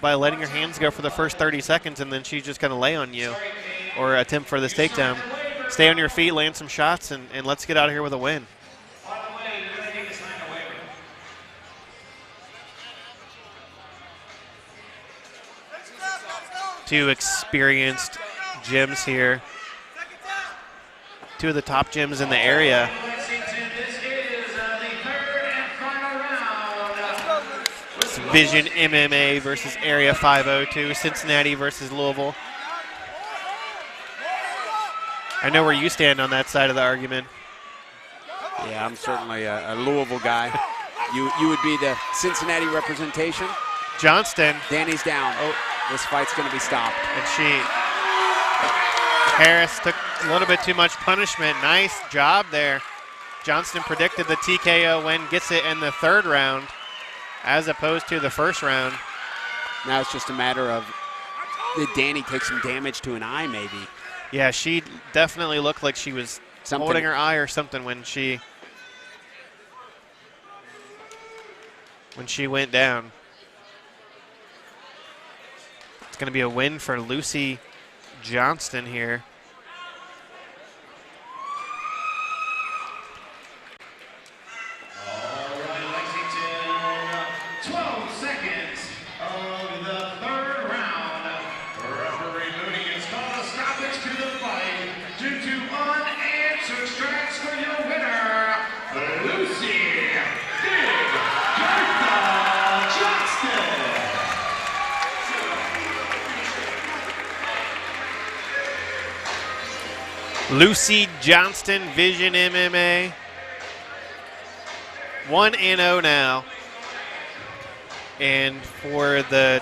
by letting your hands go for the first 30 seconds and then she's just going to lay on you or attempt for this takedown, stay on your feet, land some shots, and let's get out of here with a win. Two experienced gyms here. 2 of the top gyms in the area. It's Vision MMA versus Area 502, Cincinnati versus Louisville. I know where you stand on that side of the argument. Yeah, I'm certainly a Louisville guy. You would be the Cincinnati representation. Johnston. Danny's down. Oh, this fight's going to be stopped. And Harris took a little bit too much punishment. Nice job there. Johnston predicted the TKO win, gets it in the third round as opposed to the first round. Now it's just a matter of did Danny take some damage to an eye maybe? Yeah, she definitely looked like she was holding her eye or something when she when she went down. It's going to be a win for Lucy Johnston here. All right, Lexington, 12 seconds of the third round. Referee moving has called a stoppage to the fight due to unanswered strikes for your winner, Lucy Big Bertha Johnston. Lucy Johnston, Vision MMA. 1-0 now. And for the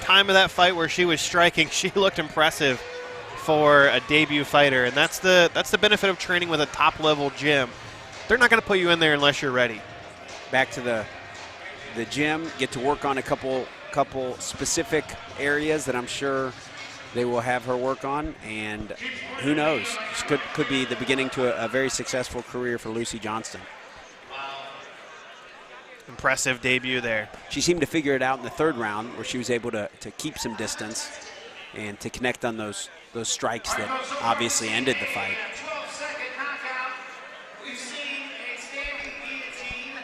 time of that fight where she was striking, she looked impressive for a debut fighter. And that's the benefit of training with a top-level gym. They're not going to put you in there unless you're ready. Back to the gym, get to work on a couple specific areas that I'm sure they will have her work on, and who knows, this could be the beginning to a very successful career for Lucy Johnston. Impressive debut there. She seemed to figure it out in the third round, where she was able to keep some distance and to connect on those strikes that obviously ended the fight. 12-second knockout. We've seen a standing guillotine.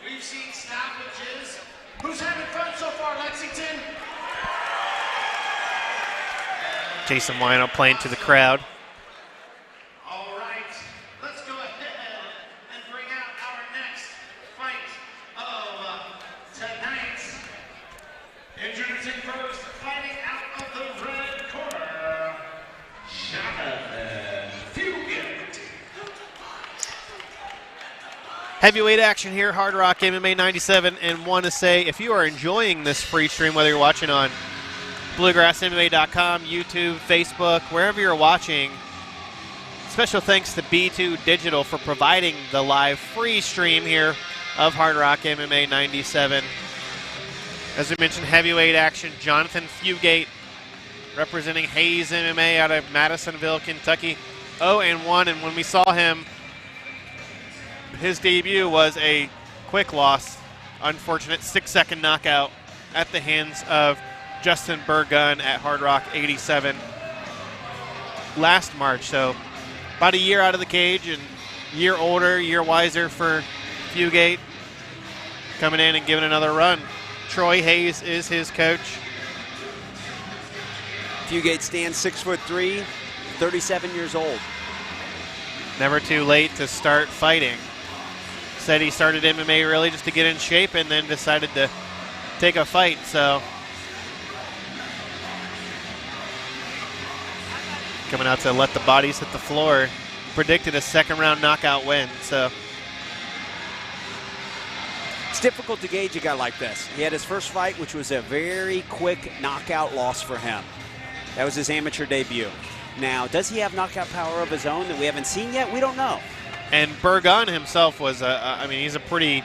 We've seen stoppages. Who's having fun so far, Lexington? Jason Wino playing to the crowd. All right, let's go ahead and bring out our next fight of tonight. Introducing first, fighting out of the red corner, Jonathan Fugate. Heavyweight action here, Hard Rock MMA 97, and want to say if you are enjoying this free stream, whether you're watching on BluegrassMMA.com, YouTube, Facebook, wherever you're watching, special thanks to B2 Digital for providing the live free stream here of Hard Rock MMA 97. As we mentioned, heavyweight action, Jonathan Fugate representing Hayes MMA out of Madisonville, Kentucky, 0-1, and when we saw him, his debut was a quick loss, unfortunate 6-second knockout at the hands of Justin Burgun at Hard Rock 87 last March. So about a year out of the cage and year older, year wiser for Fugate, coming in and giving another run. Troy Hayes is his coach. Fugate stands 6'3", 37 years old. Never too late to start fighting. Said he started MMA really just to get in shape and then decided to take a fight. So coming out to let the bodies hit the floor. Predicted a second-round knockout win. So It's difficult to gauge a guy like this. He had his first fight, which was a very quick knockout loss for him. That was his amateur debut. Now, does he have knockout power of his own that we haven't seen yet? We don't know. And Burgun himself was I mean, he's a pretty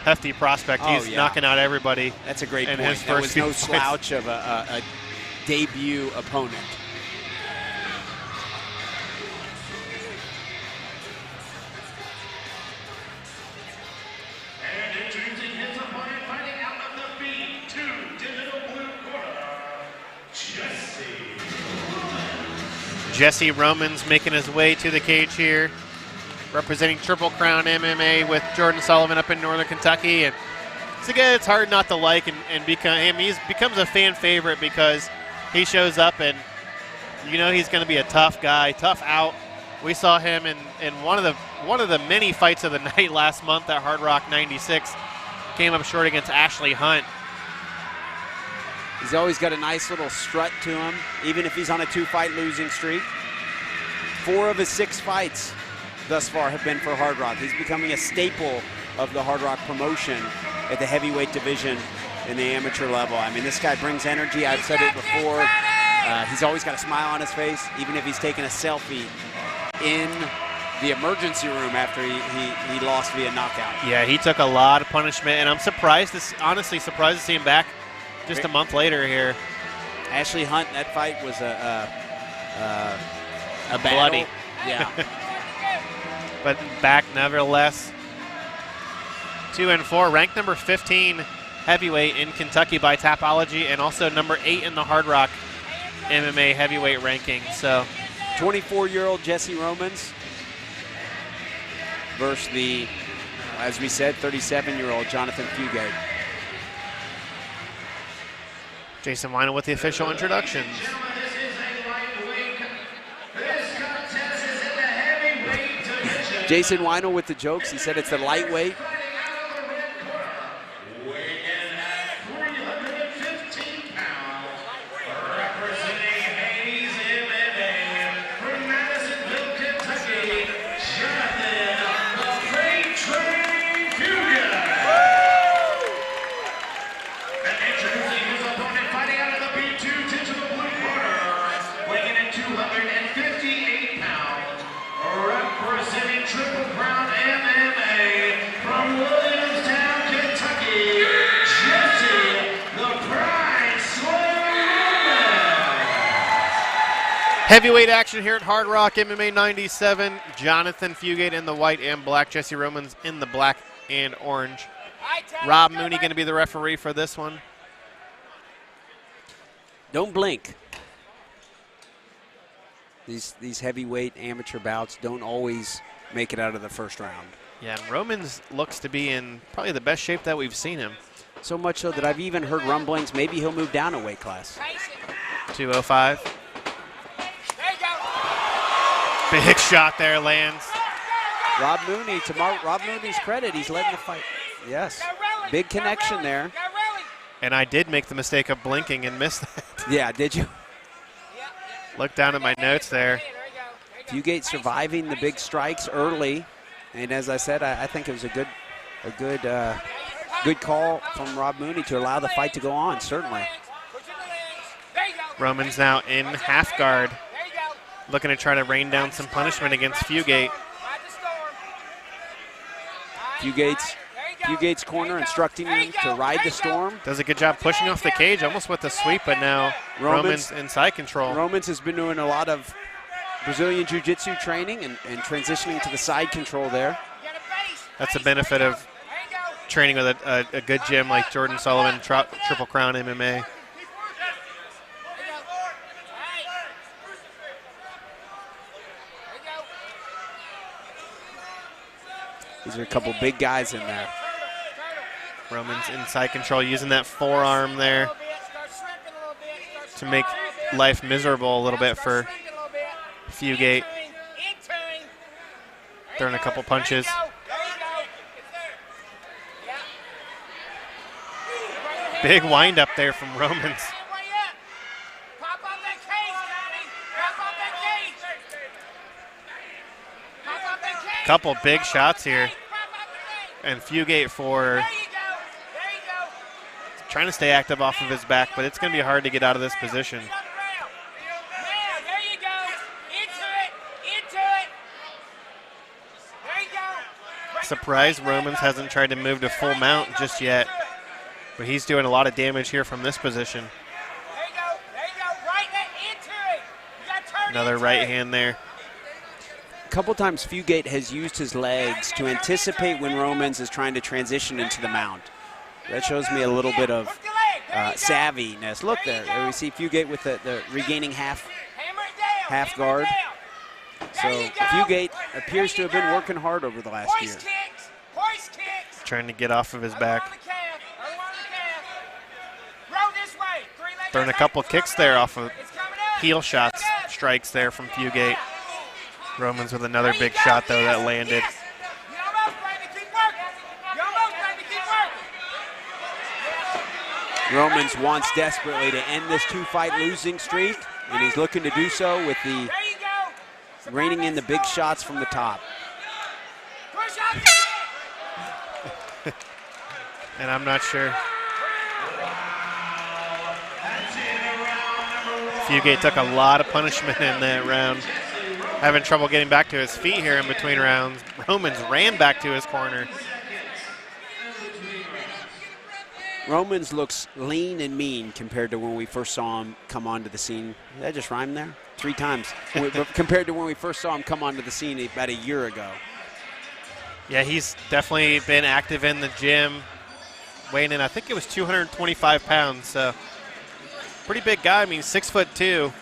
hefty prospect. He's knocking out everybody. That's a great in point. his That first was no few fights. slouch of a debut opponent. And introducing his opponent, fighting out of the B2 Digital Blue corner, Jesse Romans making his way to the cage here, representing Triple Crown MMA with Jordan Sullivan up in Northern Kentucky. And it's a guy it's hard not to like and become him. He becomes a fan favorite because he shows up and you know he's going to be a tough guy, tough out. We saw him in one of the many fights of the night last month at Hard Rock 96. Came up short against Ashley Hunt. He's always got a nice little strut to him, even if he's on a 2-fight losing streak. 4 of his 6 fights thus far have been for Hard Rock. He's becoming a staple of the Hard Rock promotion at the heavyweight division in the amateur level. I mean, this guy brings energy. I've said it before. He's always got a smile on his face, even if he's taking a selfie in the emergency room after he lost via knockout. Yeah, he took a lot of punishment, and I'm honestly surprised to see him back just a month later here. Ashley Hunt, that fight was a Bloody. Yeah. But back nevertheless. 2 and 4, ranked number 15 heavyweight in Kentucky by Tapology, and also number 8 in the Hard Rock MMA heavyweight ranking. So 24-year-old Jesse Romans versus the, as we said, 37-year-old Jonathan Fugate. Jason Weinel with the official introductions. Jason Weinel with the jokes. He said it's the lightweight. Heavyweight action here at Hard Rock MMA 97. Jonathan Fugate in the white and black. Jesse Romans in the black and orange. Rob Mooney going to be the referee for this one. Don't blink. These heavyweight amateur bouts don't always make it out of the first round. Yeah, and Romans looks to be in probably the best shape that we've seen him. So much so that I've even heard rumblings maybe he'll move down a weight class. 205. Big shot there lands. Rob Mooney, to Rob Mooney's credit, he's letting the fight. Yes, big connection there. And I did make the mistake of blinking and missed that. Yeah, did you? Look down at my notes there. Fugate surviving the big strikes early, and as I said, I think it was a good call from Rob Mooney to allow the fight to go on. Certainly. Romans now in half guard, looking to try to rain down some punishment against Fugate. Fugate's corner instructing him to ride the storm. Does a good job pushing off the cage, almost with the sweep, but now Romans in side control. Romans has been doing a lot of Brazilian Jiu-Jitsu training and transitioning to the side control there. That's the benefit of training with a good gym like Jordan Sullivan, Triple Crown MMA. These are a couple big guys in there. Romans in side control, using that forearm there to make life miserable a little bit for Fugate. Throwing a couple punches. Big wind up there from Romans. Couple big shots here. And Fugate for trying to stay active off of his back, but it's going to be hard to get out of this position. Surprised Romans hasn't tried to move to full mount just yet, but he's doing a lot of damage here from this position. Another right hand there. A couple times Fugate has used his legs to anticipate when Romans is trying to transition into the mount. That shows me a little bit of savviness. Look there, we see Fugate with the regaining half guard. So Fugate appears to have been working hard over the last year. Trying to get off of his back. Throwing a couple kicks there off of heel shots, strikes there from Fugate. Romans with another big shot though that landed. Romans wants desperately to end this two-fight losing streak, and he's looking to do so with the reining in the big shots from the top. And I'm not sure. Fugate took a lot of punishment in that round. Having trouble getting back to his feet here in between rounds. Romans ran back to his corner. Romans looks lean and mean compared to when we first saw him come onto the scene. Did that just rhyme there? 3 times. Compared to when we first saw him come onto the scene about a year ago. Yeah, he's definitely been active in the gym, weighing in, I think it was 225 pounds, so pretty big guy. I mean, 6'2".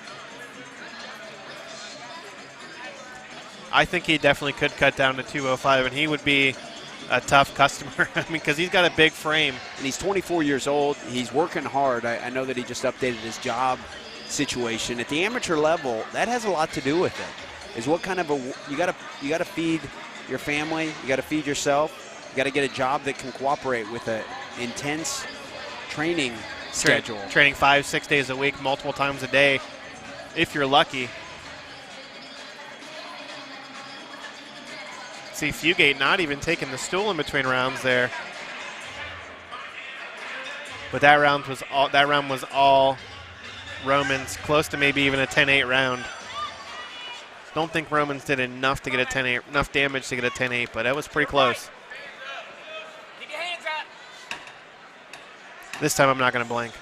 I think he definitely could cut down to 205, and he would be a tough customer. I mean, because he's got a big frame. And he's 24 years old. He's working hard. I know that he just updated his job situation. At the amateur level, that has a lot to do with it. Is what kind of you gotta feed your family, you gotta feed yourself, you gotta get a job that can cooperate with an intense training schedule. Training 5-6 days a week, multiple times a day, if you're lucky. See Fugate not even taking the stool in between rounds there. But that round was all Romans, close to maybe even a 10-8 round. Don't think Romans did enough to get a 10-8, enough damage to get a 10-8, but that was pretty close. Keep your hands up. This time I'm not going to blink.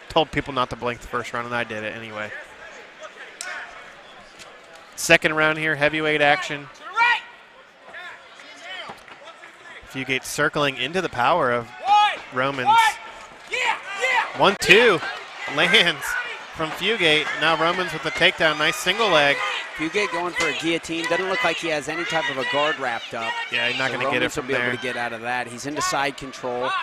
Told people not to blink the first round, and I did it anyway. Second round here, heavyweight action. To the right. Fugate circling into the power of Romans. Yeah. 1-2 lands from Fugate. Now Romans with the takedown, nice single leg. Fugate going for a guillotine. Doesn't look like he has any type of a guard wrapped up. Yeah, he's not going to get it from will be there. able to get out of that. He's into side control. Box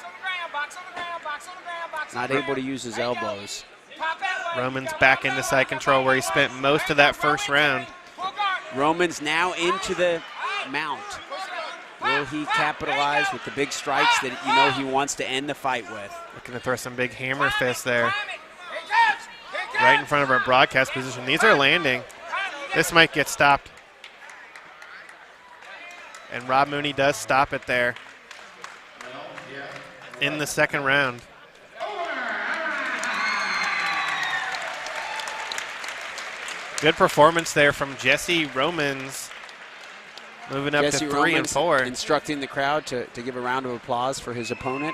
on the ground. Box on the ground. Box on the ground. Box on Not the ground. able to use his elbows. Pop that way. Romans back into side control where he spent most of that first round. Full guard. Romans now into the mount. Will he capitalize with the big strikes that you know he wants to end the fight with? Looking to throw some big hammer fists there. Time it. Here it comes. Here it comes. Right in front of our broadcast position. These are landing. This might get stopped. And Rob Mooney does stop it there in the second round. Good performance there from Jesse Romans, moving up Jesse to 3 and Romans 4. instructing the crowd to give a round of applause for his opponent.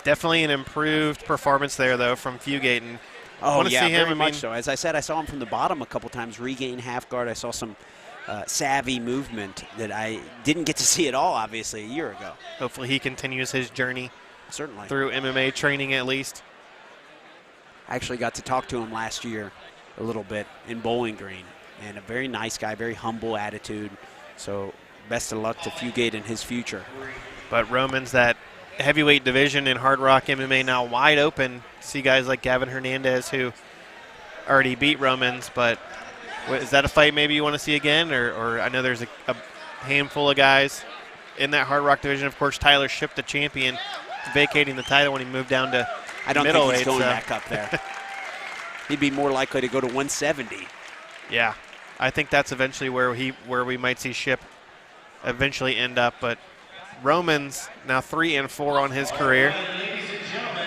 Definitely an improved performance there, though, from Fugate. And Oh, want to yeah, see him. very much so. As I said, I saw him from the bottom a couple times, regain half guard. I saw some savvy movement that I didn't get to see at all, obviously, a year ago. Hopefully he continues his journey Certainly. through MMA training at least. I actually got to talk to him last year a little bit in Bowling Green, and a very nice guy, very humble attitude. So best of luck to Fugate in his future. But Romans, that heavyweight division in Hard Rock MMA now wide open. See guys like Gavin Hernandez who already beat Romans, but is that a fight maybe you want to see again? Or I know there's a handful of guys in that Hard Rock division. Of course, Tyler Shipp, the champion, vacating the title when he moved down to I don't think middleweight. he's going so. back up there. He'd be more likely to go to 170. Yeah, I think that's eventually where we might see Shipp eventually end up. But Romans now 3 and 4 on his career. Ladies and gentlemen,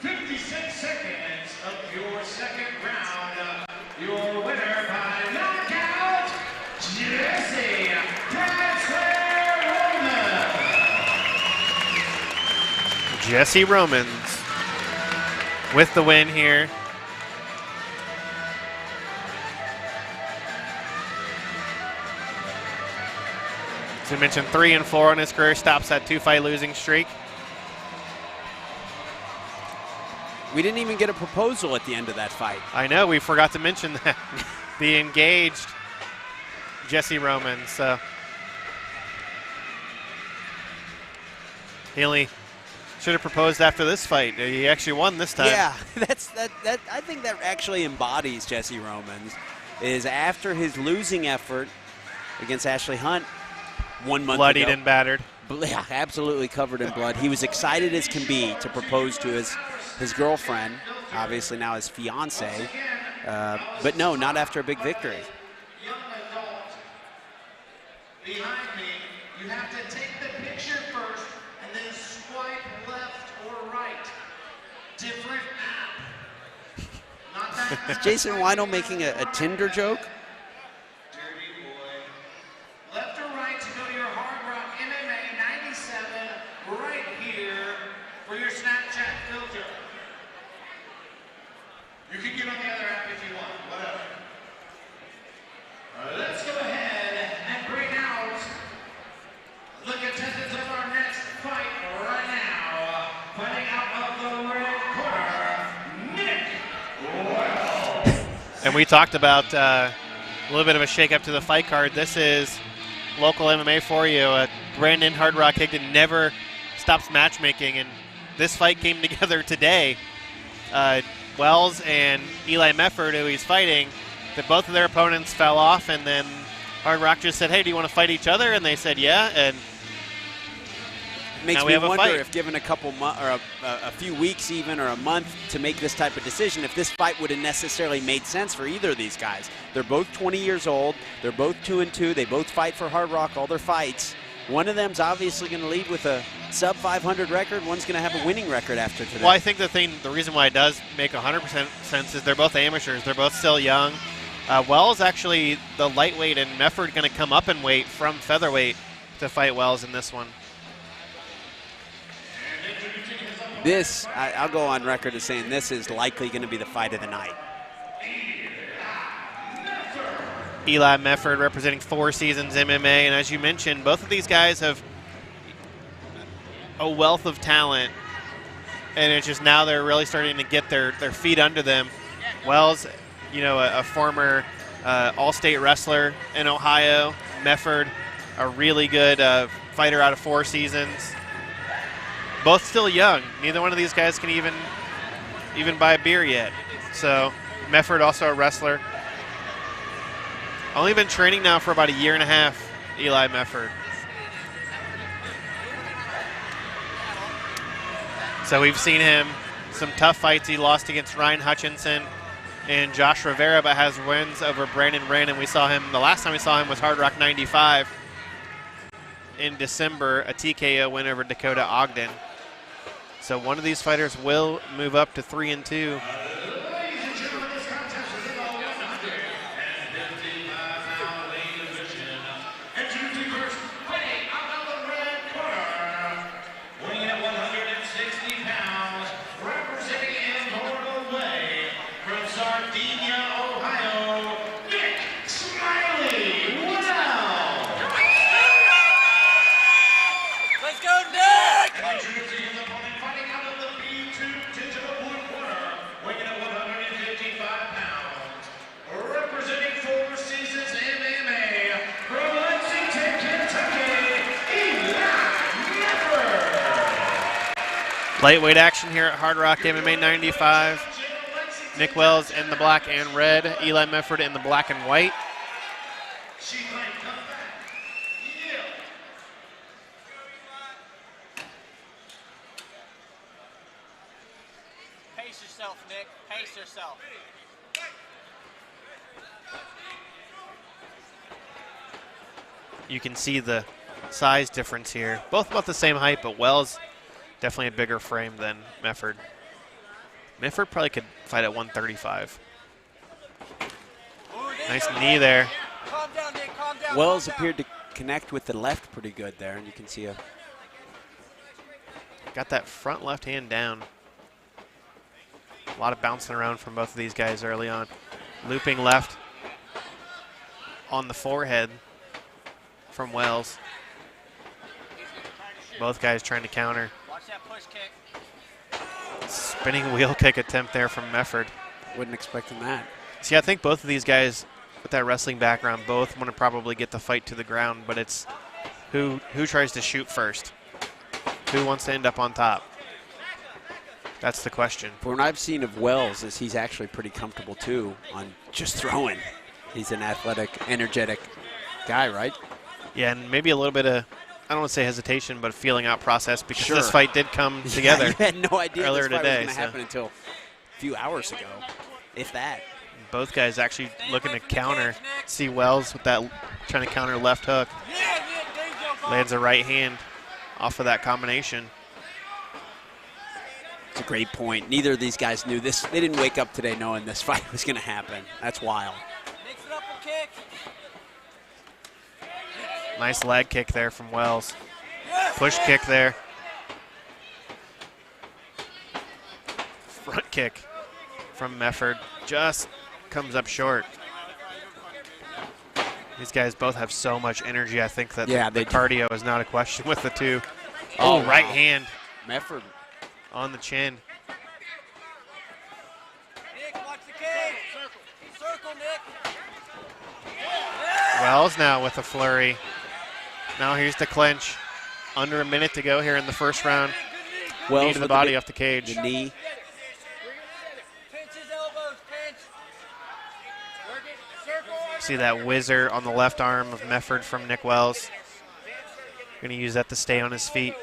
56 seconds of your second round. Your winner by knockout, Jesse Roman. Jesse Romans with the win here. As we mentioned, 3 and 4 on his career, stops that 2-fight losing streak. We didn't even get a proposal at the end of that fight. I know, we forgot to mention that. The engaged Jesse Romans. So he only should have proposed after this fight. He actually won this time. Yeah, that. I think that actually embodies Jesse Romans. Is after his losing effort against Ashley Hunt 1 month Bloodied ago, and battered. yeah, absolutely covered in blood. He was excited as can be to propose to his girlfriend, obviously now his fiance, but no, not after a big victory. Young adult, behind me, you have to take the picture first and then swipe left or right. Different app. Not that Is Jason Weinel making a Tinder joke? dirty boy. Left or right to go to your Hard Rock MMA 97 right here And we talked about a little bit of a shake-up to the fight card. This is local MMA for you. Brandon Hardrock Higdon never stops matchmaking, and this fight came together today. Wells and Eli Mefford, who he's fighting, that both of their opponents fell off, and then Hardrock just said, hey, do you want to fight each other? And they said, yeah, and makes now me we have a wonder fight. if given a couple or a few weeks even or a month to make this type of decision, if this fight would have necessarily made sense for either of these guys. They're both 20 years old. They're both 2-2. They both fight for Hardrock all their fights. One of them's obviously going to lead with a sub 500 record. One's going to have a winning record after today. Well, I think the reason why it does make 100% sense is they're both amateurs. They're both still young. Wells actually the lightweight, and Mefford going to come up in weight from featherweight to fight Wells in this one. This, I'll go on record as saying this is likely going to be the fight of the night. Eli Mefford representing 4 seasons MMA, and as you mentioned, both of these guys have a wealth of talent, and it's just now they're really starting to get their feet under them. Wells, you know, a former all-state wrestler in Ohio. Mefford, a really good fighter out of 4 seasons. Both still young. Neither one of these guys can even buy a beer yet. So Mefford also a wrestler. Only been training now for about a year and a half, Eli Mefford. So we've seen him some tough fights. He lost against Ryan Hutchinson and Josh Rivera, but has wins over Brandon Brandon. We saw him, the last time we saw him was Hardrock 95 in December, a TKO win over Dakota Ogden. So one of these fighters will move up to 3-2. Lightweight action here at Hardrock MMA 95. Nick Wells in the black and red. Eli Mefford in the black and white. Pace yourself, Nick. Pace yourself. You can see the size difference here. Both about the same height, but Wells definitely a bigger frame than Mefford. Mefford probably could fight at 135. Nice knee there. Calm down, Nick. Calm down. Wells appeared to connect with the left pretty good there, and you can see Got that front left hand down. A lot of bouncing around from both of these guys early on. Looping left on the forehead from Wells. Both guys trying to counter. Watch that push kick. Spinning wheel kick attempt there from Mefford. Wasn't expecting that. See, I think both of these guys with that wrestling background both want to probably get the fight to the ground, but it's who tries to shoot first? Who wants to end up on top? That's the question. For what I've seen of Wells is he's actually pretty comfortable too on just throwing. He's an athletic, energetic guy, right? Yeah, and maybe a little bit of, I don't want to say hesitation, but feeling out process because Sure. this fight did come together. You had no idea earlier this fight today, was going to so. happen until a few hours ago, if that. Both guys actually looking to counter. See Wells with that, trying to counter left hook. Lands a right hand off of that combination. It's a great point. Neither of these guys knew this. They didn't wake up today knowing this fight was going to happen. That's wild. Mix it up and kick. Nice leg kick there from Wells. Push kick there. Front kick from Mefford. Just comes up short. These guys both have so much energy. I think that the cardio is not a question with the two. Oh, right hand Mefford. on the chin. Nick, watch the kick. Circle. circle, Nick. Wells now with a flurry. Now here's the clinch. Under a minute to go here in the first round. Wells Knee to the with body off the cage. The knee. Pinch his elbows, pinch. Work it, circle. See that whizzer on the left arm of Mefford from Nick Wells. Going to use that to stay on his feet.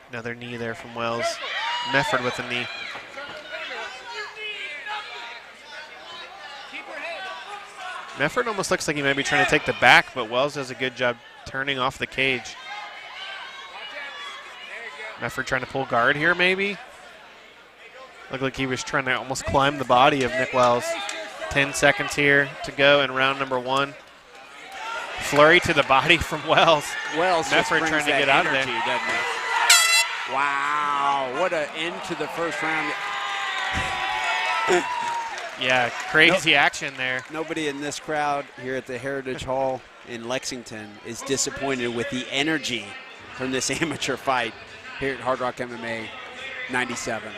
Another knee there from Wells. Mefford with a knee. Mefford almost looks like he might be trying to take the back, but Wells does a good job turning off the cage. Mefford trying to pull guard here, maybe. Looked like he was trying to almost climb the body of Nick Wells. 10 seconds here to go in round number 1. Flurry to the body from Wells. Wells just Mefford brings trying to that get out of energy, there. doesn't he? Wow, what an end to the first round. Yeah, crazy action there. Nobody in this crowd here at the Heritage Hall in Lexington is disappointed with the energy from this amateur fight here at Hardrock MMA 97.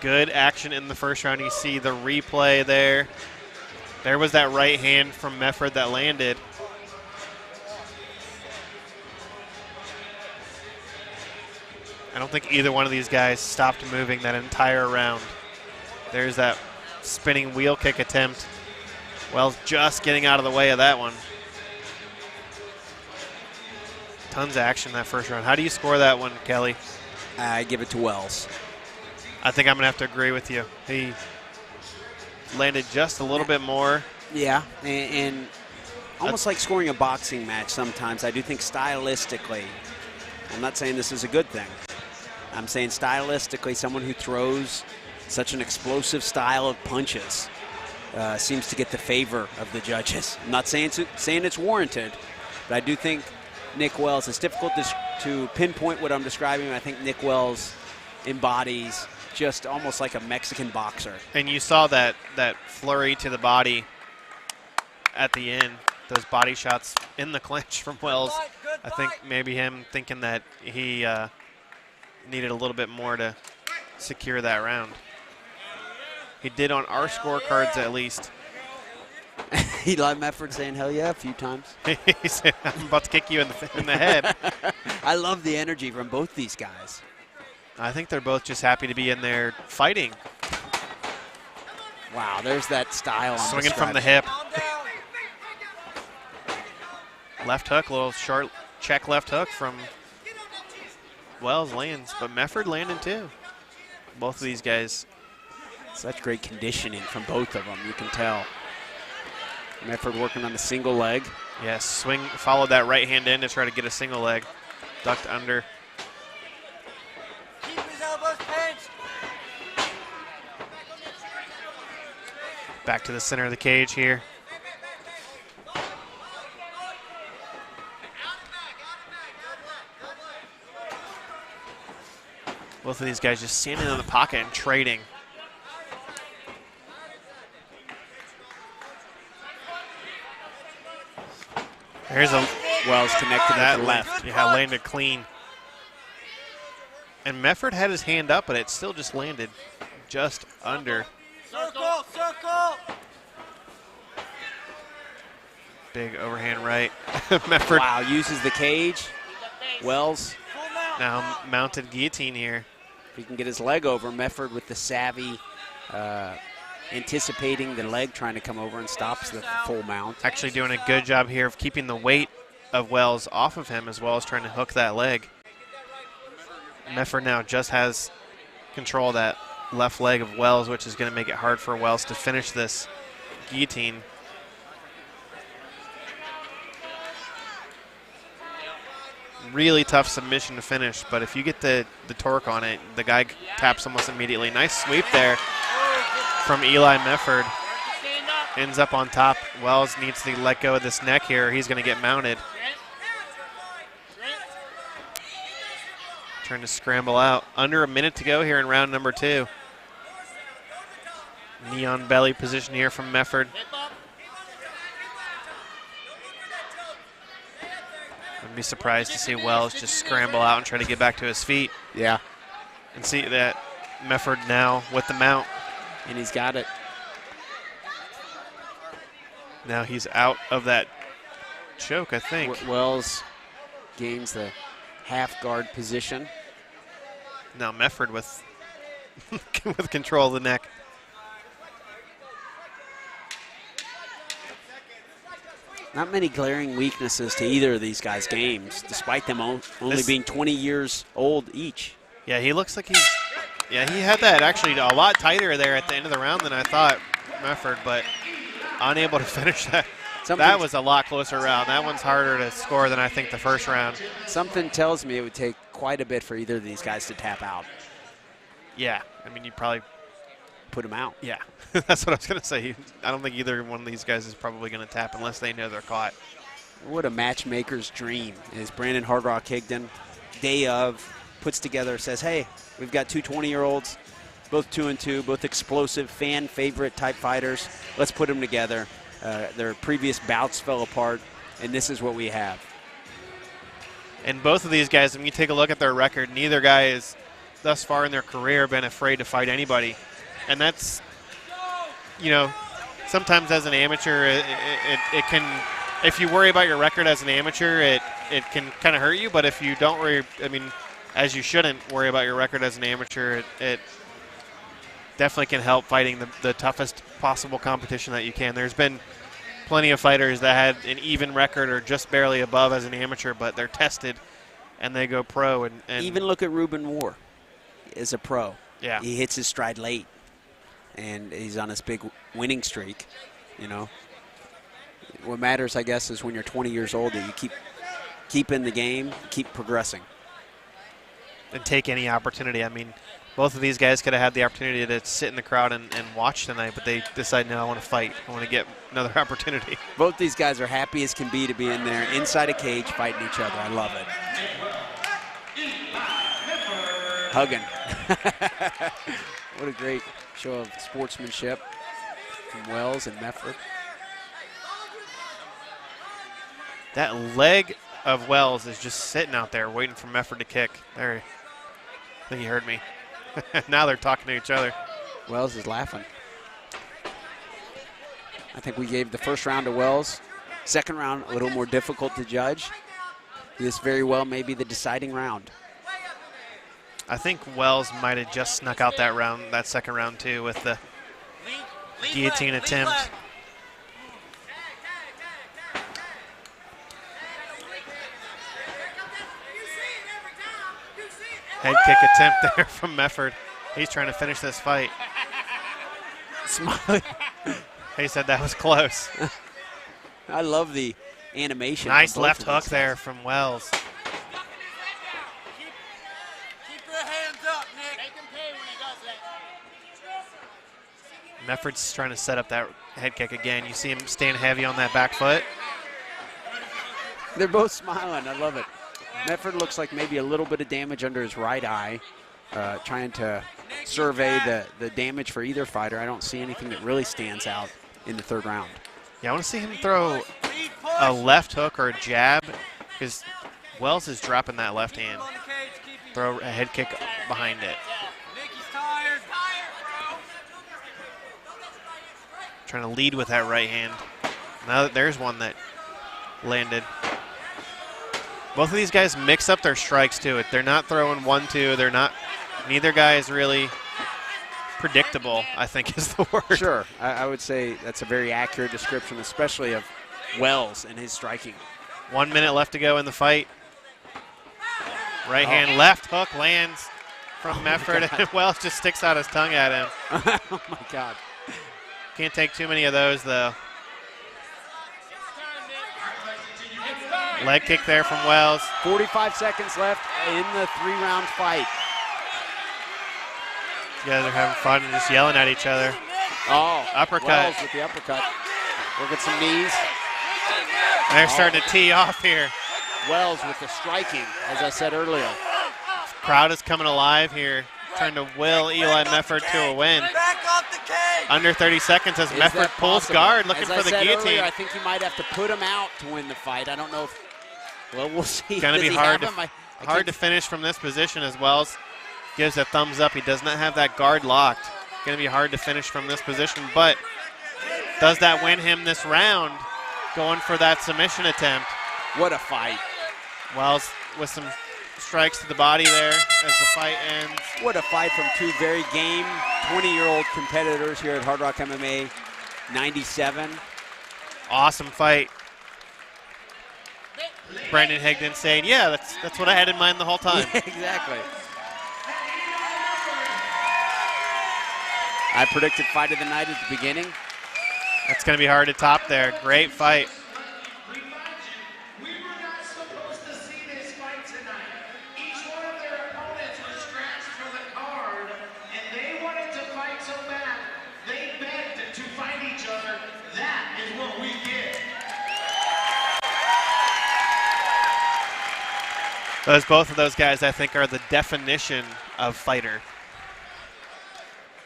Good action in the first round. You see the replay there. There was that right hand from Mefford that landed. I don't think either one of these guys stopped moving that entire round. There's that spinning wheel kick attempt. Wells just getting out of the way of that one. Tons of action that first round. How do you score that one, Kelly? I give it to Wells. I think I'm going to have to agree with you. He landed just a little bit more. Yeah, and almost like scoring a boxing match sometimes. I do think stylistically, I'm not saying this is a good thing. I'm saying stylistically, someone who throws such an explosive style of punches seems to get the favor of the judges. I'm not saying it's warranted, but I do think Nick Wells, it's difficult to pinpoint what I'm describing. I think Nick Wells embodies just almost like a Mexican boxer. And you saw that flurry to the body at the end, those body shots in the clinch from Wells. I think maybe him thinking that he needed a little bit more to secure that round. He did on our scorecards at least. Eli Mefford saying hell yeah a few times. He said, I'm about to kick you in the head. I love the energy from both these guys. I think they're both just happy to be in there fighting. Wow, there's that style. Swinging from the hip. Left hook, little short check left hook from Wells lands, but Mefford landed too. Both of these guys. Such great conditioning from both of them, you can tell. Mefford working on the single leg. Yes, swing, followed that right hand in to try to get a single leg. Ducked under. Keep his elbows pinched. Back to the center of the cage here. Both of these guys just standing in the pocket and trading. Here's a Wells connected that with the left. Yeah, landed clean. And Mefford had his hand up, but it still just landed just under. Circle, circle. Big overhand right. Mefford Wow, uses the cage. Wells, Full mount. now mounted guillotine here. if he can get his leg over, Mefford with the savvy, anticipating the leg trying to come over and stops the full mount. Actually doing a good job here of keeping the weight of Wells off of him as well as trying to hook that leg. Mefford now just has control of that left leg of Wells, which is going to make it hard for Wells to finish this guillotine. Really tough submission to finish, but if you get the torque on it, the guy taps almost immediately. Nice sweep there from Eli Mefford. Stand up. Ends up on top. Wells needs to let go of this neck here. He's going to get mounted. Trying to scramble out. Under a minute to go here in round number 2. Knee on belly position here from Mefford. Hip up. I'd be surprised to see Wells just scramble out and try to get back to his feet. Yeah. And see that Mefford now with the mount. And he's got it. Now he's out of that choke, I think. Wells gains the half guard position. Now Mefford with with control of the neck. Not many glaring weaknesses to either of these guys' games, despite them only being 20 years old each. Yeah, he looks like he's, yeah, he had that actually a lot tighter there at the end of the round than I thought, Mefford, but unable to finish that. That was a lot closer round. That one's harder to score than I think the first round. Something tells me it would take quite a bit for either of these guys to tap out. Yeah, I mean, you'd probably put them out. Yeah, that's what I was going to say. I don't think either one of these guys is probably going to tap unless they know they're caught. What a matchmaker's dream is Brandon Hardrock Higdon, day of, puts together, says, hey, we've got two 20-year-olds, both 2-2, both explosive, fan favorite type fighters. Let's put them together. Their previous bouts fell apart, and this is what we have. And both of these guys, when you take a look at their record, neither guy has thus far in their career been afraid to fight anybody. And that's, you know, sometimes as an amateur, it can, if you worry about your record as an amateur, it can kind of hurt you. But if you don't worry, I mean, as you shouldn't worry about your record as an amateur, it definitely can help fighting the toughest possible competition that you can. There's been plenty of fighters that had an even record or just barely above as an amateur, but they're tested and they go pro. And even look at Ruben Moore as a pro. Yeah. He hits his stride late, and he's on this big winning streak, you know. What matters, I guess, is when you're 20 years old that you keep in the game, keep progressing. And take any opportunity. I mean, both of these guys could have had the opportunity to sit in the crowd and watch tonight, but they decide, no, I want to fight. I want to get another opportunity. Both these guys are happy as can be to be in there inside a cage fighting each other. I love it. Hugging. What a great show of sportsmanship from Wells and Mefford. That leg of Wells is just sitting out there waiting for Mefford to kick. There, I think he heard me. Now they're talking to each other. Wells is laughing. I think we gave the first round to Wells. Second round, a little more difficult to judge. This very well may be the deciding round. I think Wells might have just snuck out that round, that second round too, with the guillotine attempt. Head kick attempt there from Mefford. He's trying to finish this fight. Smiling. He said that was close. I love the animation. Nice left hook there from Wells. Keep your hands up, Nick. Make him pay when he does that. Mefford's trying to set up that head kick again. You see him staying heavy on that back foot. They're both smiling. I love it. Mefford looks like maybe a little bit of damage under his right eye, trying to survey the damage for either fighter. I don't see anything that really stands out in the third round. Yeah, I want to see him throw a left hook or a jab, because Wells is dropping that left hand. Throw a head kick behind it. Trying to lead with that right hand. Now there's one that landed. Both of these guys mix up their strikes too. They're not throwing 1-2. They're not. Neither guy is really predictable, I think is the word. Sure, I would say that's a very accurate description, especially of Wells and his striking. 1 minute left to go in the fight. Right hand, left hook lands from Mefford, and Wells just sticks out his tongue at him. Oh my God. Can't take too many of those though. Leg kick there from Wells. 45 seconds left in the three-round fight. You guys are having fun and just yelling at each other. Oh, uppercut. Wells with the uppercut. Look at some knees. They're starting to tee off here. Wells with the striking, as I said earlier. Crowd is coming alive here, trying to will Eli Mefford to a win. Back off the cage. Under 30 seconds as Is Mefford that pulls possible? guard, looking As for I the said guillotine. earlier, I think you might have to put him out to win the fight. I don't know if Well, we'll see. Going to Does be he hard, have him? hard to finish from this position as Wells gives a thumbs up. He does not have that guard locked. Going to be hard to finish from this position, but does that win him this round? Going for that submission attempt. What a fight. Wells with some strikes to the body there as the fight ends. What a fight from two very game 20-year-old competitors here at Hardrock MMA 97. Awesome fight. Brandon Higdon saying, yeah, that's what I had in mind the whole time. Yeah, exactly. I predicted fight of the night at the beginning. That's going to be hard to top there. Great fight. We were not supposed to see this fight tonight. Each one of their opponents was scratched from the card, and they wanted to fight so bad, they begged to fight each other. That is what we get. Both of those guys, I think, are the definition of fighter.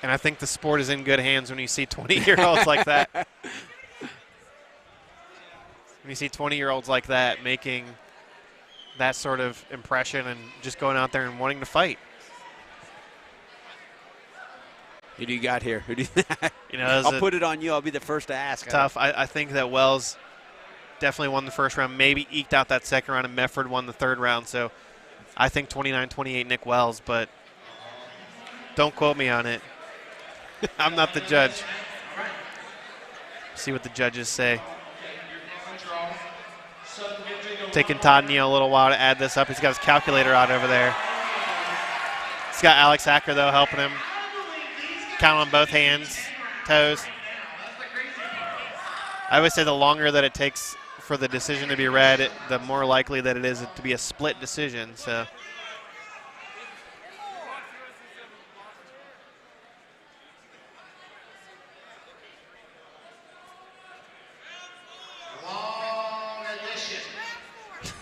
And I think the sport is in good hands when you see 20-year-olds like that. When you see 20-year-olds like that making that sort of impression and just going out there and wanting to fight. Who do you got here? Who do you I'll put it on you. I'll be the first to ask. Tough. I think that Wells definitely won the first round, maybe eked out that second round, and Mefford won the third round. So I think 29-28 Nick Wells, but don't quote me on it. I'm not the judge. See what the judges say. Taking Todd Neal a little while to add this up. He's got his calculator out over there. He's got Alex Hacker, though, helping him. Count on both hands, toes. I always say the longer that it takes for the decision to be read, the more likely that it is to be a split decision. So.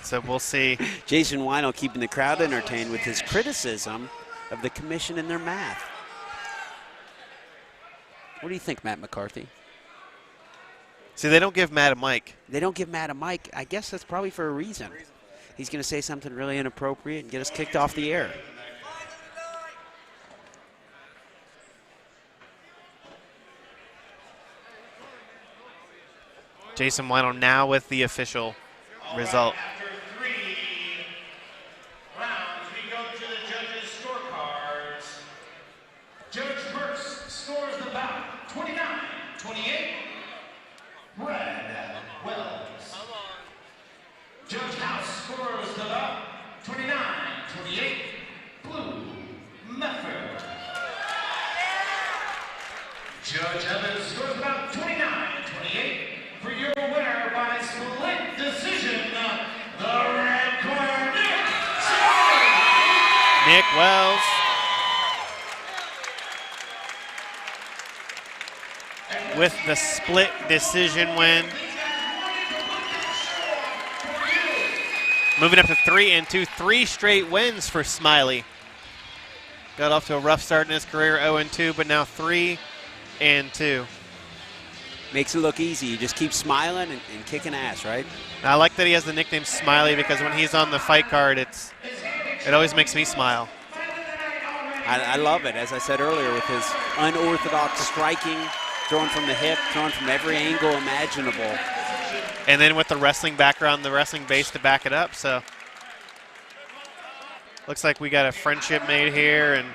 So we'll see. Jason Weinel keeping the crowd entertained with his criticism of the commission and their math. What do you think, Matt McCarthy? See, they don't give Matt a mic. They don't give Matt a mic. I guess that's probably for a reason. He's going to say something really inappropriate and get us kicked off the air. Jason Weinel now with the official result. After 3 rounds, we go to the judges' scorecards. Judge Burks scores the bout 29-28. Red Wells. Judge House scores the bout 29-28. Blue Mefford. Judge Evans scores the bout 29-28. For your winner by split decision, the red corner, Nick Wells. With the split decision win. Moving up to 3-2, 3 straight wins for Smiley. Got off to a rough start in his career, 0-2, but now 3-2. Makes it look easy. You just keep smiling and kicking ass, right? Now, I like that he has the nickname Smiley because when he's on the fight card, it always makes me smile. I love it, as I said earlier, with his unorthodox striking, throwing from the hip, throwing from every angle imaginable. And then with the wrestling background, the wrestling base to back it up. So looks like we got a friendship made here. And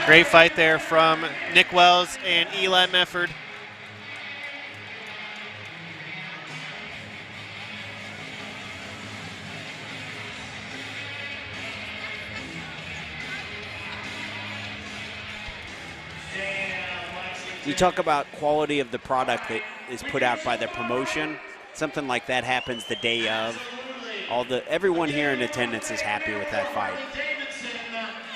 great fight there from Nick Wells and Eli Mefford. You talk about quality of the product that is put out by the promotion. Something like that happens the day of. Everyone here in attendance is happy with that fight.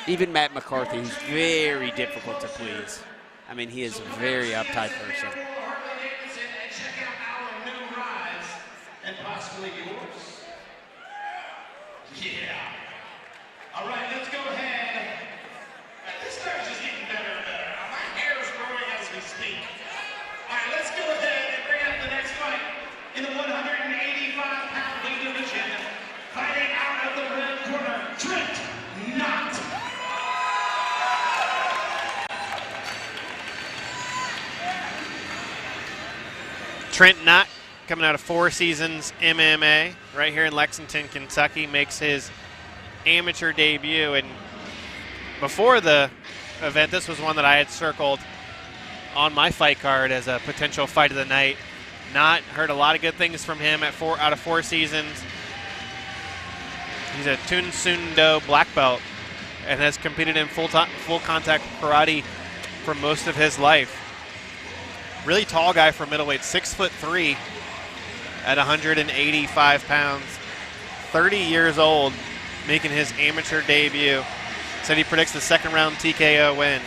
Even Matt McCarthy, who's very difficult to please. I mean, he is a very uptight person. Absolutely yours. Yeah. All right, let's go ahead. This star's just getting better and better. My hair is growing as we speak. All right, let's go ahead and bring out the next fight in the 185-pound weight division. Fighting out of the red corner, Trent Knott. Trent Knott, coming out of 4 Seasons MMA, right here in Lexington, Kentucky, makes his amateur debut. And before the event, this was one that I had circled on my fight card as a potential fight of the night. Knott, heard a lot of good things from him out of 4 Seasons. He's a Tun Sun Do black belt and has competed in full contact karate for most of his life. Really tall guy for middleweight, 6'3" at 185 pounds. 30 years old, making his amateur debut. Said he predicts the second round TKO win.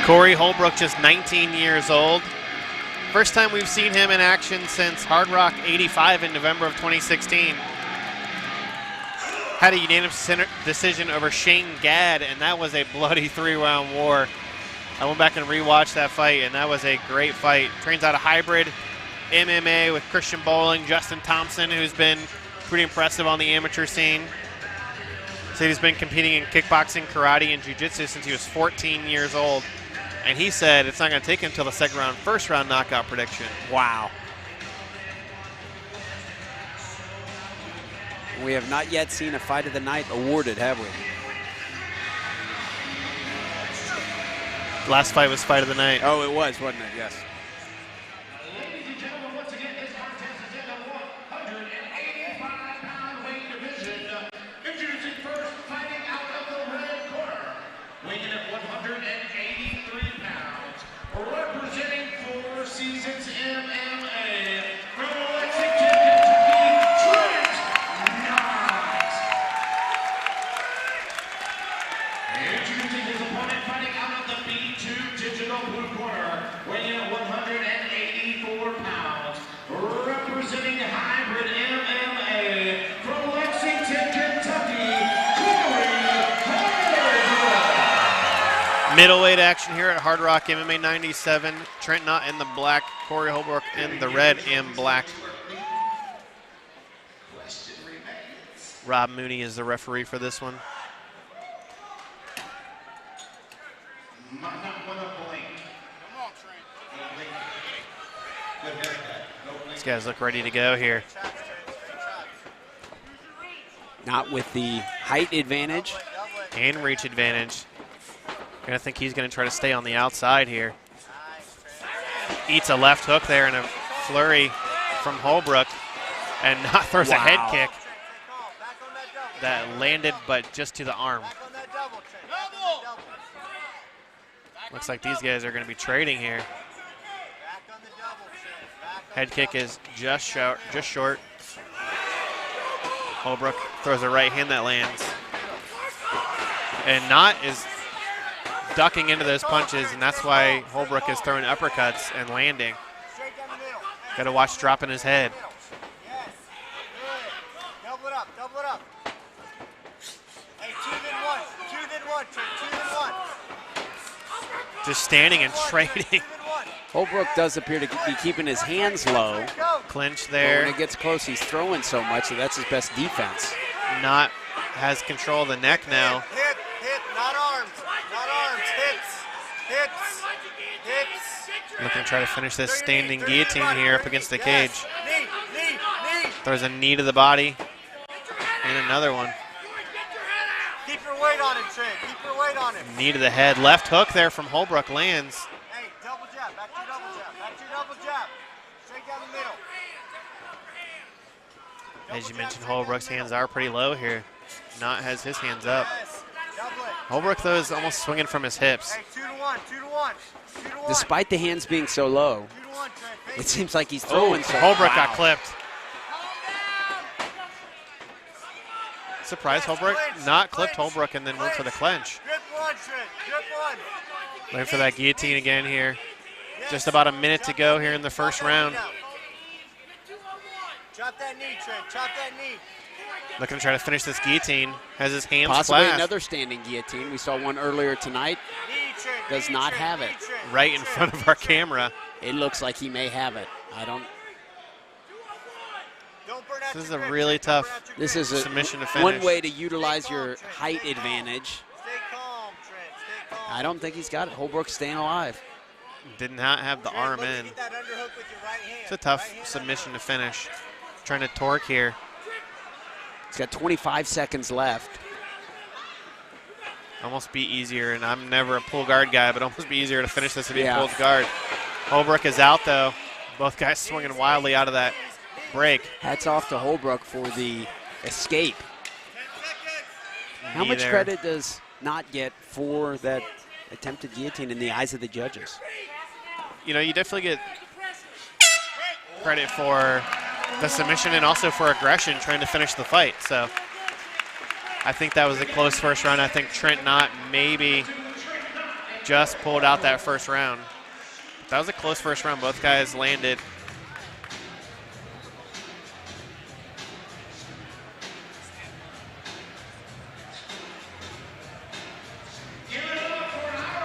Corey Holbrook, just 19 years old. First time we've seen him in action since Hardrock 85 in November of 2016. Had a unanimous decision over Shane Gadd, and that was a bloody 3-round war. I went back and rewatched that fight, and that was a great fight. Trains out of Hybrid MMA with Christian Bowling, Justin Thompson, who's been pretty impressive on the amateur scene. Said he's been competing in kickboxing, karate, and jiu-jitsu since he was 14 years old. And he said it's not going to take him until the second round, first round knockout prediction. Wow. We have not yet seen a fight of the night awarded, have we? Last fight was fight of the night. Oh, it was, wasn't it? Yes. Ladies and gentlemen, once again, this contest is in the 185-pound weight division. Introducing first, fighting out of the red corner, weighing in at 183 pounds, representing 4 Seasons MMA from Lexington, Kentucky, Trent Knott. Introducing his opponent, fighting out of the B2 Digital blue corner, weighing in at 184 pounds, representing Hybrid MMA from Lexington, Kentucky, Corey Holbrook. Middleweight action here at Hardrock MMA 97. Trent Knott in the black, Corey Holbrook in the red and black. Question remains. Rob Mooney is the referee for this one. Might not want to blink. Come on, Trent. No blink. Good haircut. No blink. These guys look ready to go here. Not with the height advantage. And reach advantage. I think he's going to try to stay on the outside here. Eats a left hook there and a flurry from Holbrook. And Knott throws a head kick that landed but just to the arm. Looks like these guys are going to be trading here. Head kick is just short. Holbrook throws a right hand that lands. And Knott is ducking into those punches, and that's why Holbrook is throwing uppercuts and landing. Got to watch dropping his head. Double it up, double it up. Hey, 2 then 1, 2 then 1, Trent, 2 then 1. Just standing and trading. Holbrook does appear to be keeping his hands low. Clinch But there. when it gets close, he's throwing so much that that's his best defense. Knott has control of the neck now. Hip, not arms, hips. Looking to try to finish this standing guillotine here up against the cage. Knee. Throws a knee to the body. And another one. Keep your weight on him, Trent, keep your weight on him. Knee to the head. Left hook there from Holbrook lands. Hey, double jab. jab. Back to your double jab. Back to your double jab. Straight down the middle. As you mentioned, Holbrook's hands are pretty low here. Knott has his hands up. Yes. Double it. Holbrook, though, is almost swinging from his hips. Hey, 2 to 1. 2 to 1. 2 to 1. Despite the hands being so low, 2 to 1, Trent. Face it seems like he's Oh, throwing so Holbrook wow. got clipped. Surprise, Holbrook. Not clipped Holbrook and then went for the clinch. Grip 1, Trent. Grip 1. Waiting for that guillotine again here. Just about a minute to go here in the first round. Chop that knee, Trent. Chop that knee. Looking to try to finish this guillotine. Has his hands Possibly clasped another standing guillotine. We saw one earlier tonight. Knee, Trent. Does knee, not Trent. have Knee, it. Trent. right in front of our camera. It looks like he may have it. I don't. Don't burn out This is your a grip, really Trent. Don't tough burn out your This grip. is a submission to one finish. way to utilize your height advantage. Stay calm, Trent. Stay calm. I don't think he's got it. Holbrook's staying alive. Did not have the Trent, arm look to in. get that underhook with your right hand. It's a tough Right hand submission to underhook. finish. Trying to torque here. He's got 25 seconds left. Almost be easier, and I'm never a pull guard guy, but almost be easier to finish this if he Yeah. pulls guard. Holbrook is out, though. Both guys swinging wildly out of that break. Hats off to Holbrook for the escape. How Knee much there. credit does Knott get for that attempted guillotine in the eyes of the judges? You know, you definitely get credit for the submission and also for aggression trying to finish the fight. So I think that was a close first round. I think Trent Knott maybe just pulled out that first round. That was a close first round. Both guys landed.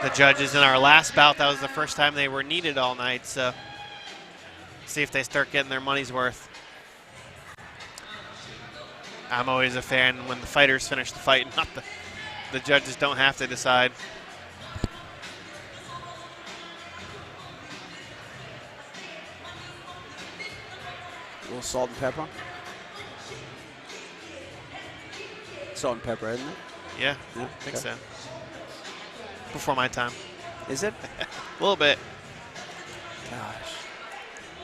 The judges in our last bout, that was the first time they were needed all night, so see if they start getting their money's worth. I'm always a fan when the fighters finish the fight, not the judges don't have to decide. A little salt and pepper. Salt and pepper, isn't it? Yeah, Yeah, I think okay. so. Before my time. Is it? A little bit. Gosh.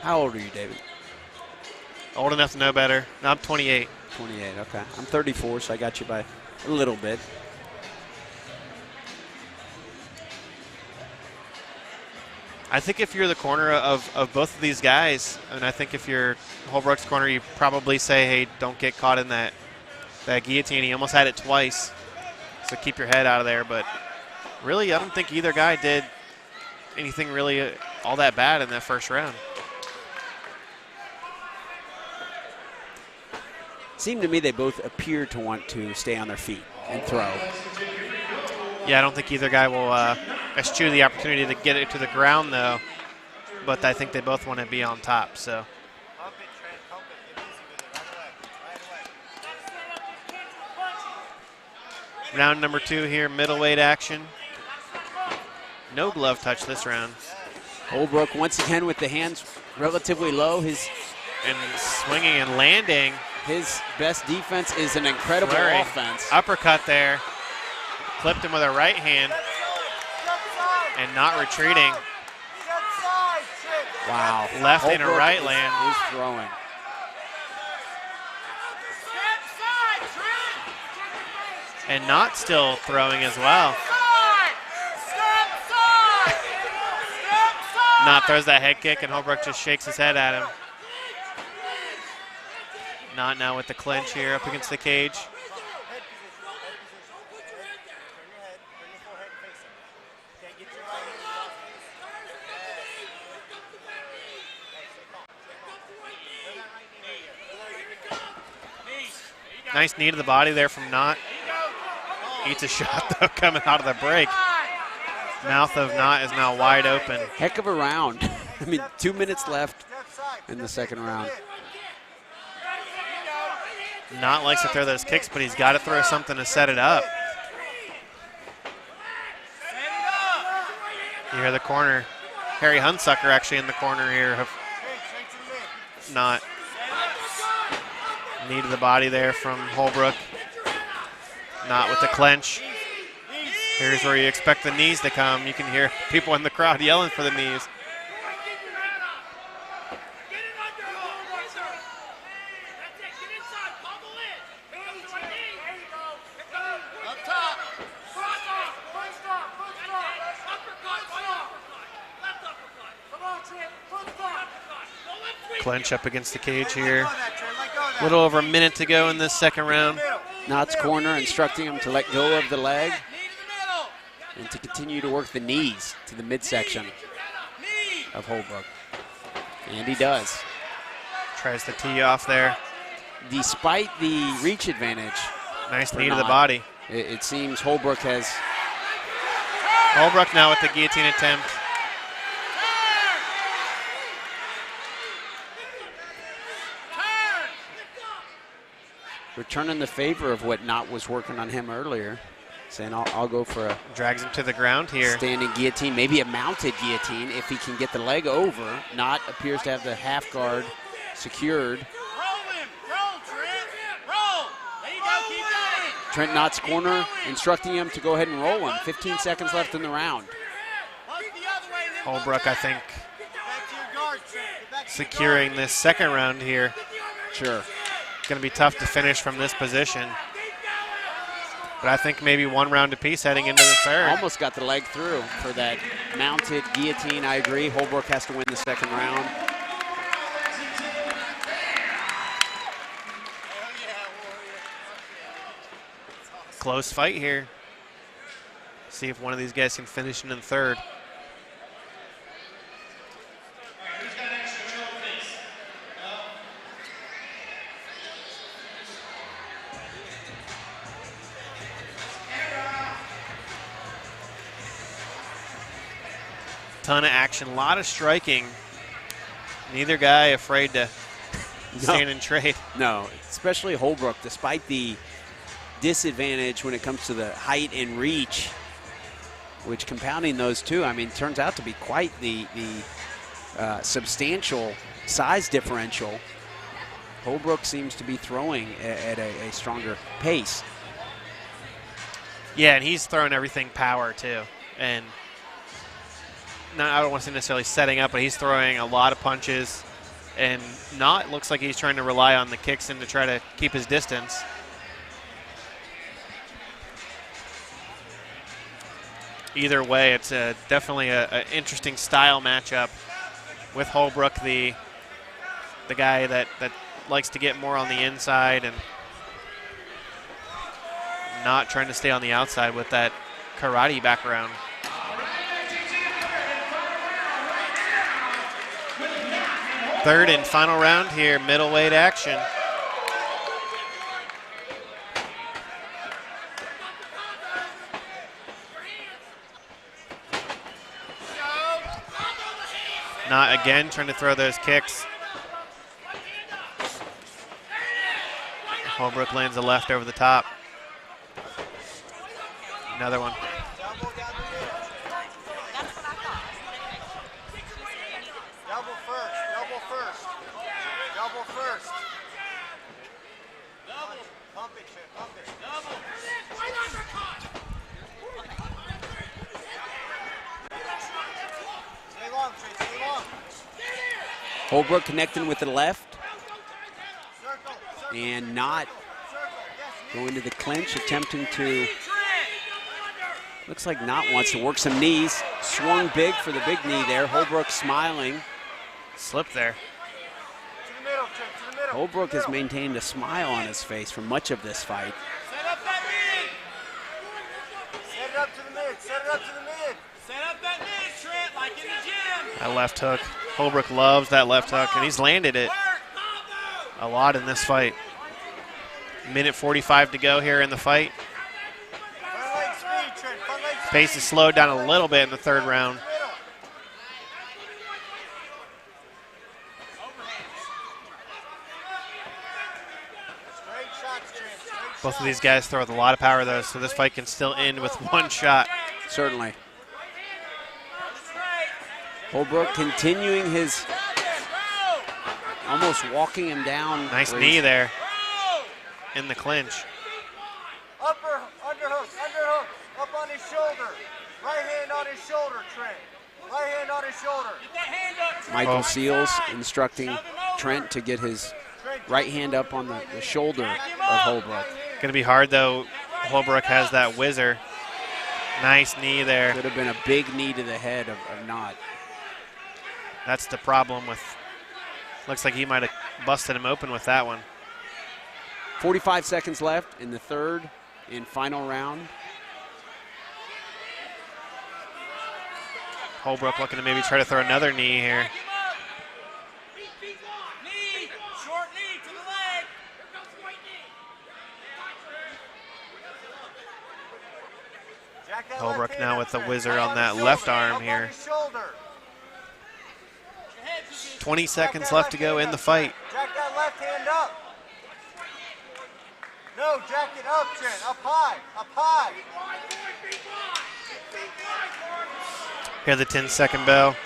How old are you, David? Old enough to know better. No, I'm 28. 28, okay. I'm 34, so I got you by a little bit. I think if you're the corner of both of these guys, and I think if you're Holbrook's corner, you probably say, hey, don't get caught in that guillotine. He almost had it twice, so keep your head out of there. But really, I don't think either guy did anything really all that bad in that first round. Seemed to me they both appear to want to stay on their feet and throw. Yeah, I don't think either guy will eschew the opportunity to get it to the ground, though. But I think they both want to be on top, so. Pump it, Trent. Pump it. Get easy with it. Right away. Round number 2 here, middleweight action. No glove touch this round. Holbrook once again with the hands relatively low. His Swinging and landing. best defense is an incredible Flurry. offense. Uppercut there. Clipped him with a right hand Step side. and not retreating. Step side, Trent. Wow. Left and a Holbrook right is- land. is throwing. Step side, Trent. And not still throwing as well. Side. Step side. Step side. Not throws that head kick and Holbrook just shakes his head at him. Not now with the clinch here up against the cage. Head position. Head position. Turn your head. Turn your forehead and face him. Okay, get your right hand across face. Nice knee to the body there from Knott. Eats a shot though coming out of the break. Mouth of Knott is now wide open. Heck of a round. I mean, 2 minutes left Step side. in the second round. Knott likes to throw those kicks, but he's got to throw something to set it up. You hear the corner. Harry Hunsucker actually in the corner here of Knott. Knee to the body there from Holbrook. Knott with the clench. Here's where you expect the knees to come. You can hear people in the crowd yelling for the knees. Clinch up against the cage here. A little over a minute to go in this second round. Knott's corner instructing him to let go of the leg and to continue to work the knees to the midsection of Holbrook. And he does. Tries to tee off there. Despite the reach advantage. Nice knee to the body. It seems Holbrook has. Holbrook now with the guillotine attempt. Returning the favor of what Knott was working on him earlier. Saying, I'll go for a drags him to the ground here. Standing guillotine, maybe a mounted guillotine if he can get the leg over. Knott appears to have the half guard secured. Roll him. Roll, Trent. Roll. There you go. Keep going. Trent Knott's corner instructing him to go ahead and roll him. 15 seconds left in the round. Holbrook, I think, Back to your guard, Trent. Get back to your securing guard. this second round here. Sure. Going to be tough to finish from this position. But I think maybe one round apiece heading into the third. Almost got the leg through for that mounted guillotine. I agree. Holbrook has to win the second round. Close fight here. See if one of these guys can finish in the third. Ton of action, a lot of striking. Neither guy afraid to stand and trade. No, especially Holbrook, despite the disadvantage when it comes to the height and reach, which compounding those two, I mean, turns out to be quite the substantial size differential. Holbrook seems to be throwing at a stronger pace. Yeah, and he's throwing everything power too. And I don't want to say necessarily setting up, but he's throwing a lot of punches. And Knott looks like he's trying to rely on the kicks and to try to keep his distance. Either way, it's definitely an interesting style matchup with Holbrook, the guy that likes to get more on the inside and not trying to stay on the outside with that karate background. Third and final round here, middleweight action. Knott again trying to throw those kicks. Holbrook lands a left over the top. Another one. Double first, double first. Double first. Double. Pump it, Trent, pump it. Double. Stay long, Trent, stay long. Holbrook connecting with the left Circle, circle, and Knott circle. Yes, going to the clinch, attempting to. Looks like Knott wants to work some knees. Swung big for the big knee there. Holbrook smiling. Slipped there. to the middle, Trent, to the middle. Holbrook to the has middle. maintained a smile on his face for much of this fight. Set up that mid. Set it up to the mid, set it up to the mid. Set up that mid, Trent, like in the gym. That left hook. Holbrook loves that left hook, and he's landed it Work, combo. a lot in this fight. Minute 45 to go here in the fight. Front leg speed, Trent, front leg speed. Pace is slowed down a little bit in the third round. Middle. Straight shots, Trent, straight shots. Both of these guys throw with a lot of power, though, so this fight can still end with one shot. Certainly. Holbrook continuing his, almost walking him down. Nice where knee he's- there in the clinch. Upper, underhook, up on his shoulder. Right hand on his shoulder, Trent. Right hand on his shoulder. Get that hand up, Trent. Michael Oh. Seals instructing Trent to get his right hand up on the shoulder of Holbrook. Going to be hard, though. Holbrook has that whizzer. Nice knee there. Could have been a big knee to the head of Knott. That's the problem with Looks like he might have busted him open with that one. 45 seconds left in the third and final round. Holbrook looking to maybe try to throw another knee here. Knee, short knee to the leg. Jack that Holbrook left now hand with the up, whizzer Trent. on that Up his left shoulder, arm up here. on his shoulder. 20 Jack seconds that left to go hand in the up, fight. Trent. Jack that left hand up. No, jack it up, Trent. Up high. Up high. Hear the 10-second bell.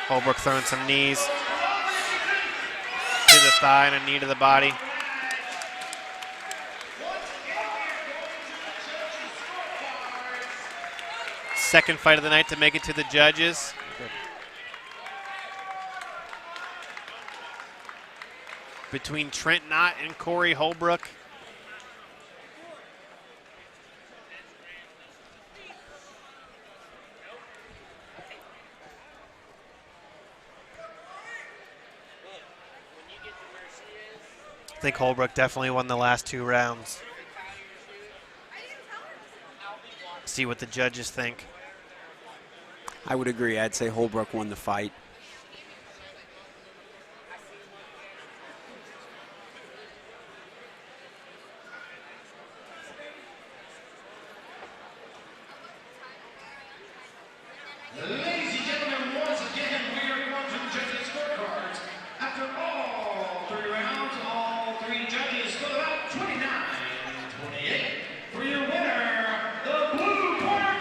Holbrook throwing some knees to the thigh and a knee to the body. Second fight of the night to make it to the judges. Between Trent Knott and Corey Holbrook. I think Holbrook definitely won the last 2 rounds. See what the judges think. I would agree. I'd say Holbrook won the fight. Ladies and gentlemen, once again, we are going to the judges' scorecards. After all 3 rounds, all 3 judges scored out 29-28. For your winner, the blue corner,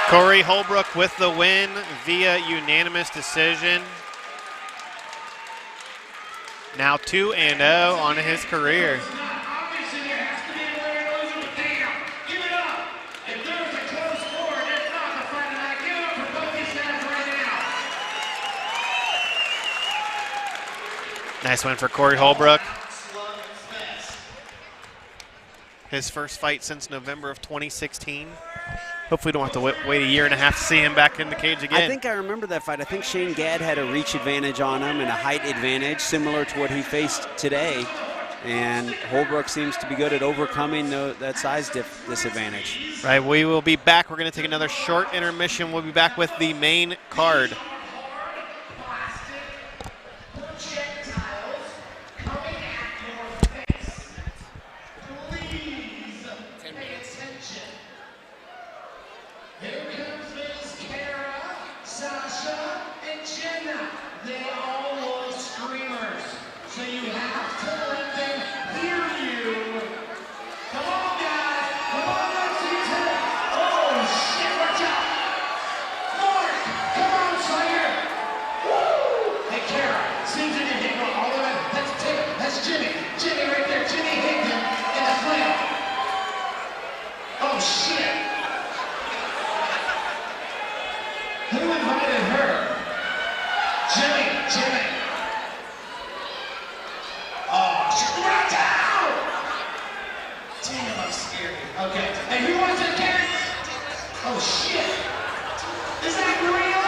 Corey Holbrook with the win via unanimous decision. Now 2-0 on his career. Obviously, there has to be a winner and loser, but damn, give it up. If there's a close score and it's not the fight tonight, give it up for both these guys right now. Nice win for Corey Holbrook. His first fight since November of 2016. Hopefully don't have to wait a year and a half to see him back in the cage again. I think I remember that fight. I think Shane Gadd had a reach advantage on him and a height advantage, similar to what he faced today. And Holbrook seems to be good at overcoming that size disadvantage. Right, we will be back. We're going to take another short intermission. We'll be back with the main card. Here comes Miss Kara, Sasha, and Jenna. They all love screamers, so you have to let them hear you. Come on, guys. Come on, Lexington. Oh, shit, watch out. Mark, come on, Slayer. Woo! Hey, Kara, seems in your hit all the way. That's Jimmy. Jimmy right there. Jimmy hit him in the flail. Oh, shit. Who invited her? Jimmy. Oh, shit, right down! Damn, I'm scared. Okay, and who wants a cat? Oh, shit. Is that real?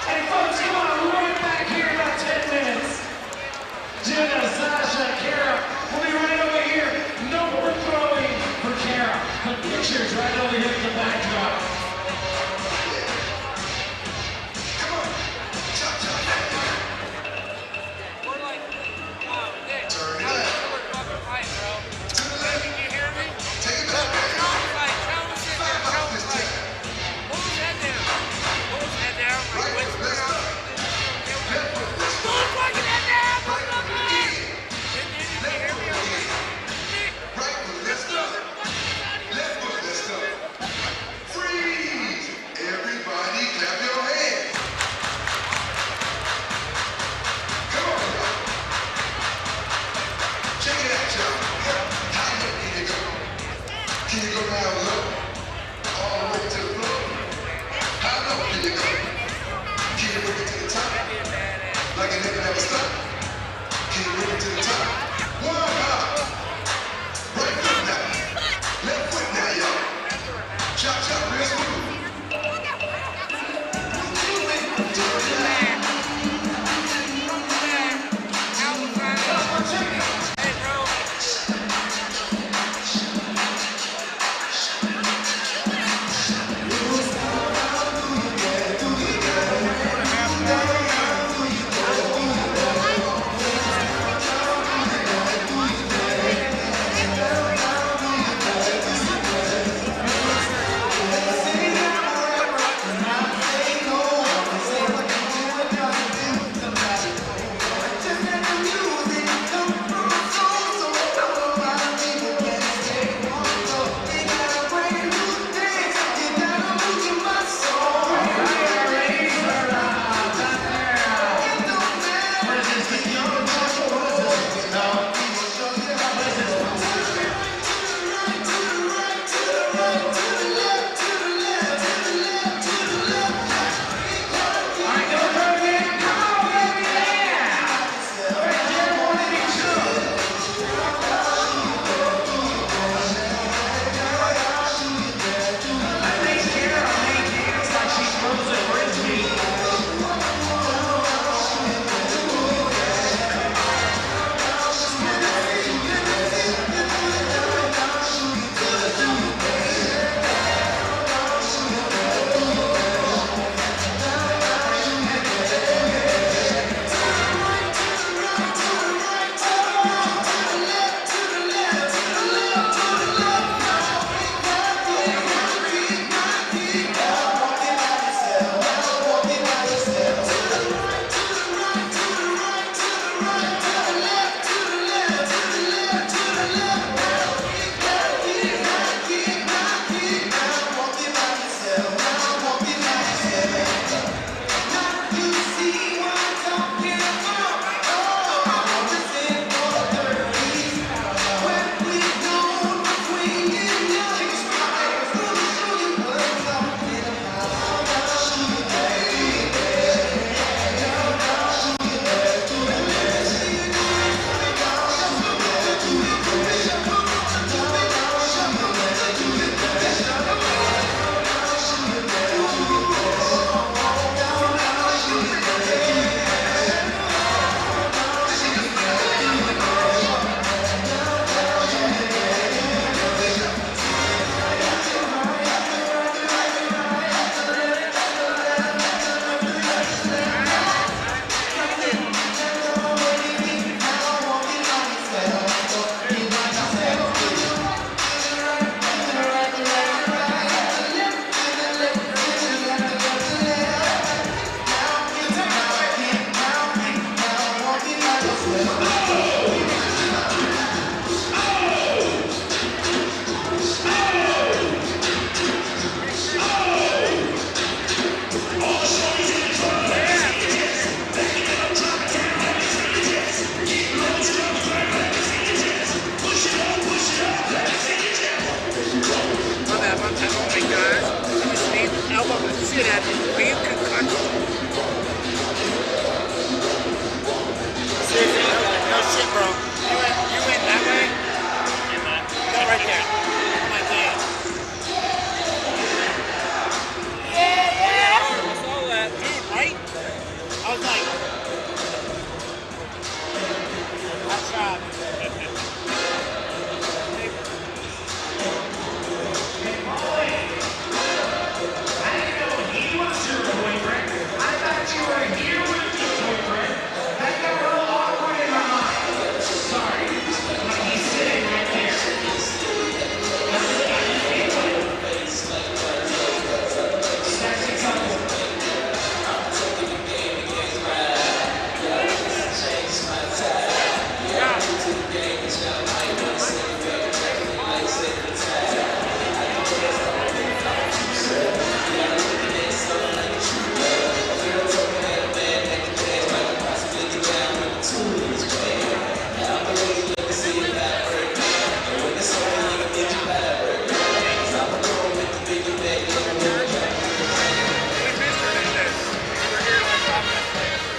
Hey, folks, come on, we'll be right back here in about 10 minutes. Jenna, Sasha, Kara, we'll be right over here. No more throwing for Kara. But pictures right over here in the backdrop.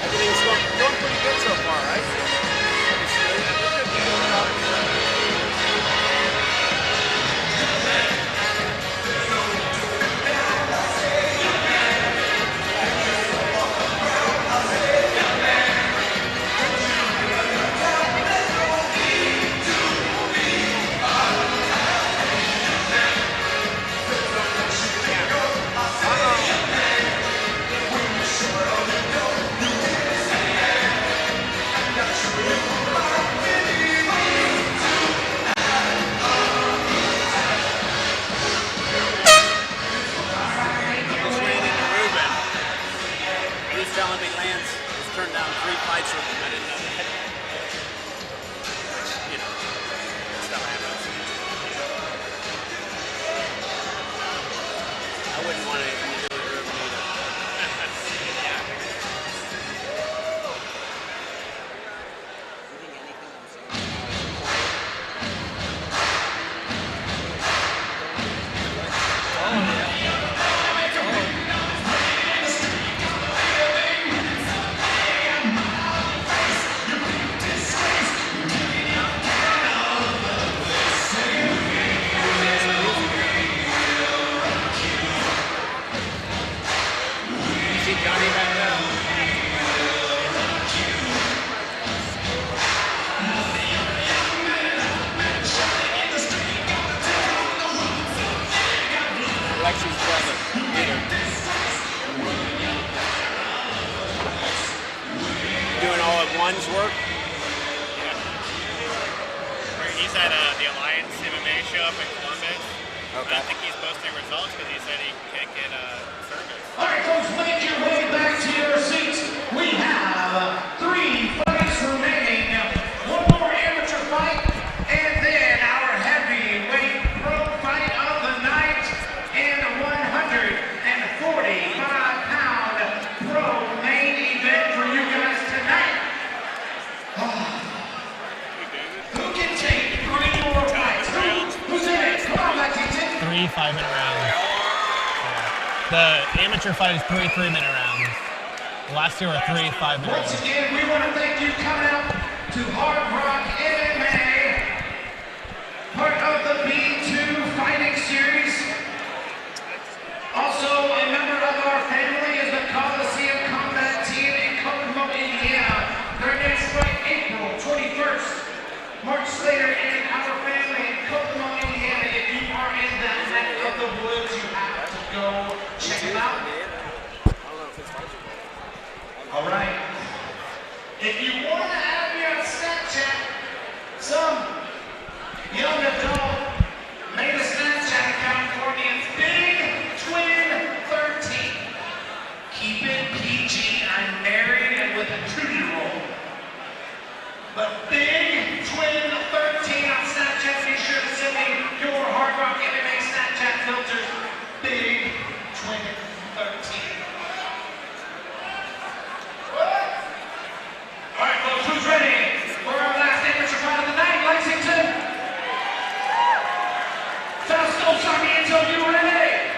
Everything's going pretty good so far, right? Telling me Lance has turned down 3 fights with him. I didn't know that. You know, stuff happens. I wouldn't want anything to do with Ruben either. You think anything I'm Lexi's brother, Peter. Doing all at one's work? He's at the Alliance MMA show up in Columbus. Okay. I think he's posting results because he said he can't get service. All right, folks, make your way back to your seats. We have 3 fights remaining. One more amateur fight, and then our heavyweight pro fight of the night, and a 145-pound pro main event for you guys tonight. Who can take 3 more fights? Who's in it? Come on, Lexington. 3 5-minute rounds. The amateur fight is 3 3-minute rounds. The last 2 are 3 5-minute Once rounds. again, we want to thank you coming out to Hardrock MMA, part of the B2 Fighting Series. Also, a member of our family is the Coliseum Combat Team in Kokomo, Indiana. Their next fight, April 21st. Mark Slater and our family in Kokomo, Indiana. If you are in that neck of the woods, you have to go check them out. All right. If you want to add me on Snapchat, some young adult made a Snapchat account for me. It's Big Twin 13. Keep it PG. I'm married and with a 2-year-old. But Big Twin 13 on Snapchat. Be sure to send me your Hardrock MMA Snapchat filters. Big Twin 13. All right, folks, who's ready for our last amateur fight of the night, Lexington? Fausto Sarmiento, you ready?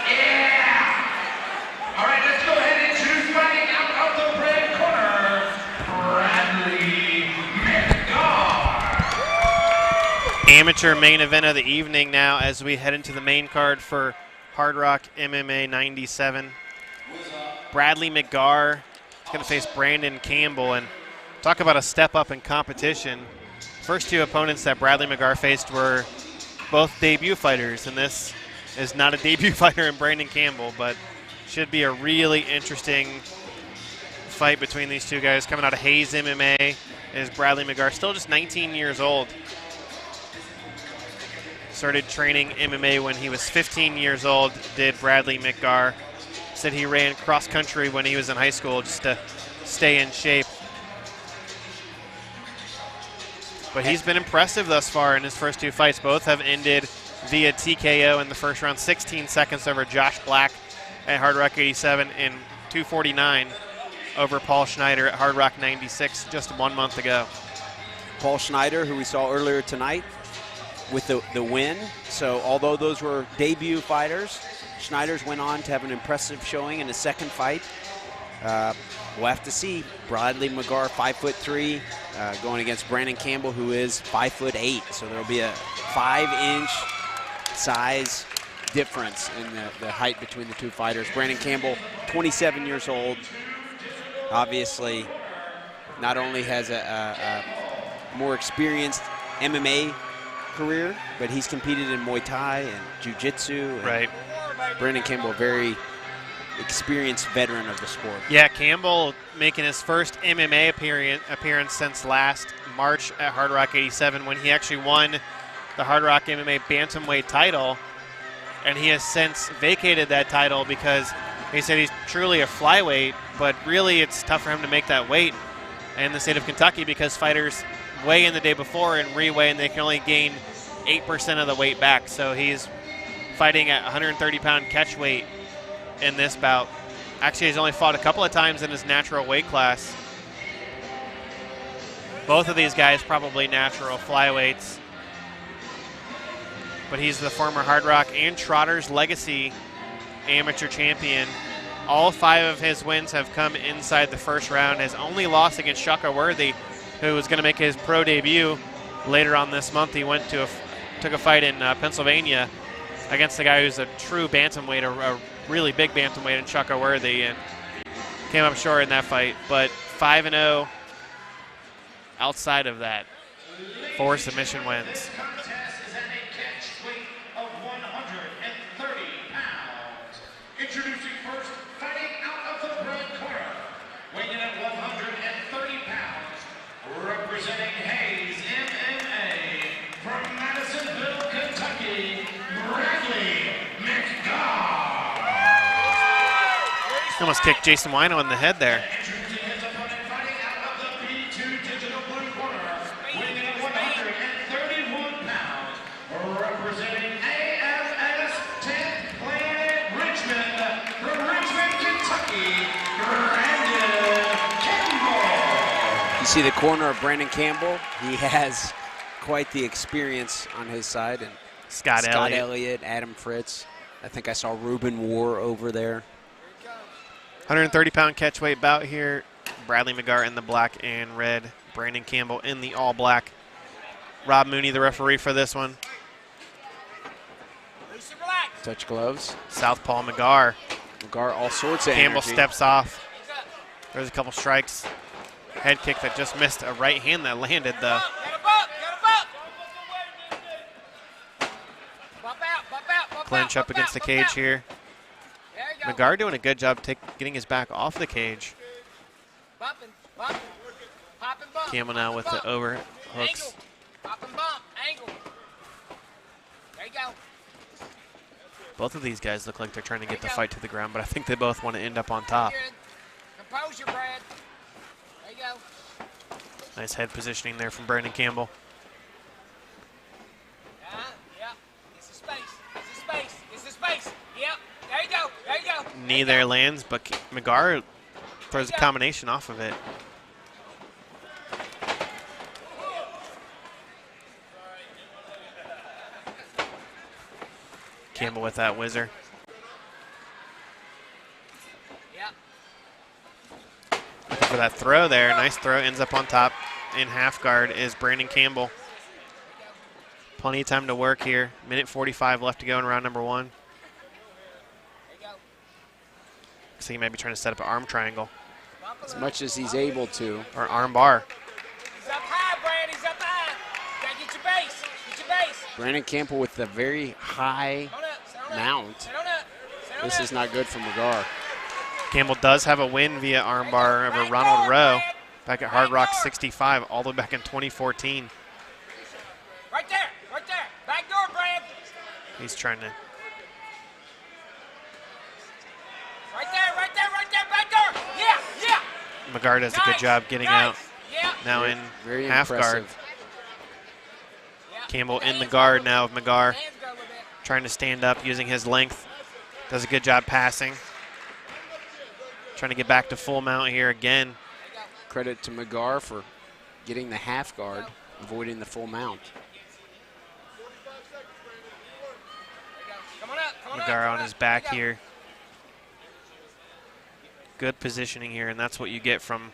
Yeah! All right, let's go ahead and introduce fighting out of the red corner, Bradley McGar. Amateur main event of the evening now as we head into the main card for Hardrock MMA 97. Bradley McGar is going to face Brandon Campbell, and talk about a step up in competition. First two opponents that Bradley McGar faced were both debut fighters, and this is not a debut fighter in Brandon Campbell, but should be a really interesting fight between these two guys. Coming out of Hayes MMA is Bradley McGar, still just 19 years old. Started training MMA when he was 15 years old, did Bradley McGar. Said he ran cross country when he was in high school just to stay in shape. But he's been impressive thus far in his first two fights. Both have ended via TKO in the first round. 16 seconds over Josh Black at Hardrock 87 and 249 over Paul Schneider at Hardrock 96 just 1 month ago. Paul Schneider, who we saw earlier tonight, with the win. So although those were debut fighters, Schneider's went on to have an impressive showing in his second fight. We'll have to see. Bradley McGar, 5'3", going against Brandon Campbell, who is 5'8". So there'll be a 5-inch size difference in the height between the two fighters. Brandon Campbell, 27 years old, obviously not only has a more experienced MMA career, but he's competed in Muay Thai and Jiu-Jitsu. Right. Brandon Campbell, very experienced veteran of the sport. Yeah, Campbell making his first MMA appearance since last March at Hardrock 87 when he actually won the Hardrock MMA bantamweight title, and he has since vacated that title because he said he's truly a flyweight, but really it's tough for him to make that weight in the state of Kentucky because fighters weigh in the day before and re-weigh, and they can only gain 8% of the weight back. So he's fighting at 130-pound catch weight in this bout. Actually, he's only fought a couple of times in his natural weight class. Both of these guys probably natural flyweights. But he's the former Hard Rock and Trotters Legacy amateur champion. All 5 of his wins have come inside the first round. His only loss against Shaka Worthy, who was going to make his pro debut later on this month. He went to took a fight in Pennsylvania against the guy who's a true bantamweight, a really big bantamweight in Shaka Worthy, and came up short in that fight. But 5-0 outside of that. 4 submission wins. Introducing first, fighting out of the red corner, weighing in at 130 pounds, representing Hayes MMA from Madisonville, Kentucky, Bradley McGar. Almost kicked Jason Wino in the head there. Introducing his opponent, fighting out of the P2 Digital Blue corner, weighing in at 131 pounds, representing AFS 10th Planet Richmond, from Richmond, Kentucky, Brandon Campbell. You see the corner of Brandon Campbell. He has quite the experience on his side. And Scott Elliott, Adam Fritz. I think I saw Ruben War over there. 130-pound catchweight bout here. Bradley McGar in the black and red. Brandon Campbell in the all black. Rob Mooney, the referee for this one. Touch gloves. Southpaw McGar. McGar, all sorts of Campbell energy. steps off. There's a couple strikes. Head kick that just missed a right hand that landed, though. Clinch up against the cage here. McGar doing a good job getting his back off the cage. Campbell now with the overhooks. Both of these guys look like they're trying to get the fight to the ground, but I think they both want to end up on top. Composure, Brad. There you go. Nice head positioning there from Brandon Campbell. Yeah. It's the space. It's the space. It's the space. Yep. There you go. There you go. Knee there lands, but McGar throws a combination off of it. Campbell with that whizzer. Looking for that throw there. Nice throw. Ends up on top. In half guard is Brandon Campbell. Plenty of time to work here. Minute 45 left to go in round number 1. So he might be trying to set up an arm triangle. as much as he's able to. Or arm bar. He's up high, Brad. He's up high. Gotta get your base. Get your base. Brandon Campbell with the very high Sit on up. Sit on up. mount. Sit on up. Sit on This up. is not good for McGar. Campbell does have a win via armbar over Ronald Rowe back at Hard Rock 65 all the way back in 2014. Right there. Right there. Back door, Brad. He's trying to. Right there. Right there. Right there. Back door. Yeah. Yeah. McGar does a good job getting out. Yeah. Now in Very half guard. impressive. Campbell in the guard now of McGar, Hands go a little bit. trying to stand up using his length. Does a good job passing. Trying to get back to full mount here again. Credit to McGar for getting the half guard, avoiding the full mount. Come on up. Come on up. McGar come on up. his back There you go. here. Good positioning here, and that's what you get from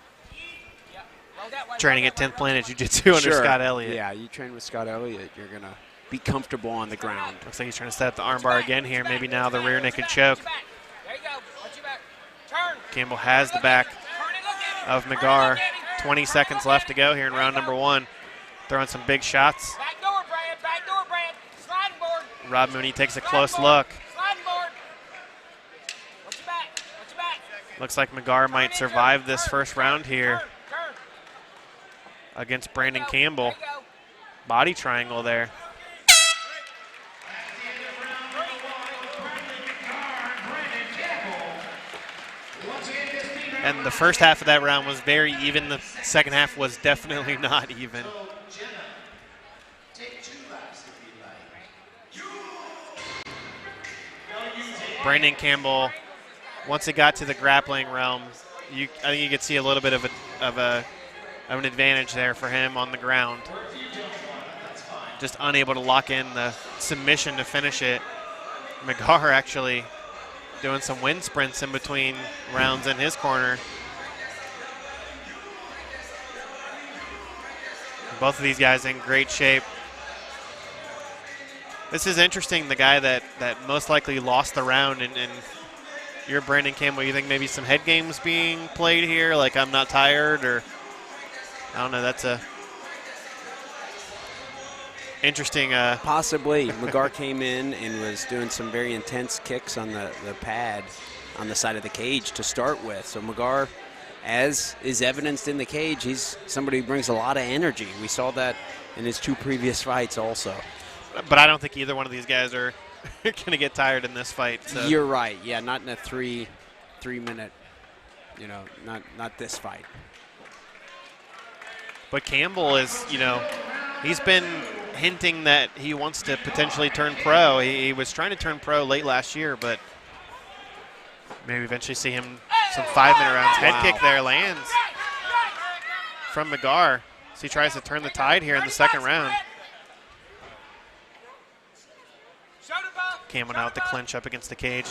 Yeah. Roll that way, trying to roll get that way, 10th Planet Jiu-Jitsu under Sure. Scott Elliott. Yeah, you train with Scott Elliott, you're going to be comfortable on the ground. Looks like he's trying to set up the armbar again here. Maybe now the rear naked choke. There you go. Watch your back. Turn. Campbell has the back Turn and look at him. of McGar. 20 seconds left to go here in round number 1. Throwing some big shots. Back door, Brad. Back door, Brad. Sliding board. Rob Mooney takes a Sliding close board. look. Sliding board. Watch your back. Watch your back. Looks like McGar might survive this first round here Turn. Turn. against Brandon There you go. Campbell. There you go. Body triangle there. And the first half of that round was very even. The second half was definitely not even. Brandon Campbell, once it got to the grappling realm, I think you could see a little bit of an advantage there for him on the ground. Just unable to lock in the submission to finish it. McGar actually doing some wind sprints in between rounds in his corner. Both of these guys in great shape. This is interesting, the guy that most likely lost the round, and you're Brandon Campbell. You think maybe some head games being played here, like I'm not tired, or I don't know, that's a interesting. Possibly. McGar came in and was doing some very intense kicks on the pad on the side of the cage to start with. So McGar, as is evidenced in the cage, he's somebody who brings a lot of energy. We saw that in his 2 previous fights also. But I don't think either one of these guys are going to get tired in this fight. So. You're right. Yeah, not in a three minute, not this fight. But Campbell is, he's been hinting that he wants to potentially turn pro. He was trying to turn pro late last year, but maybe eventually see him some 5-minute rounds. Head kick there lands from McGar. So he tries to turn the tide here in the second round. Campbell now with the clinch up against the cage.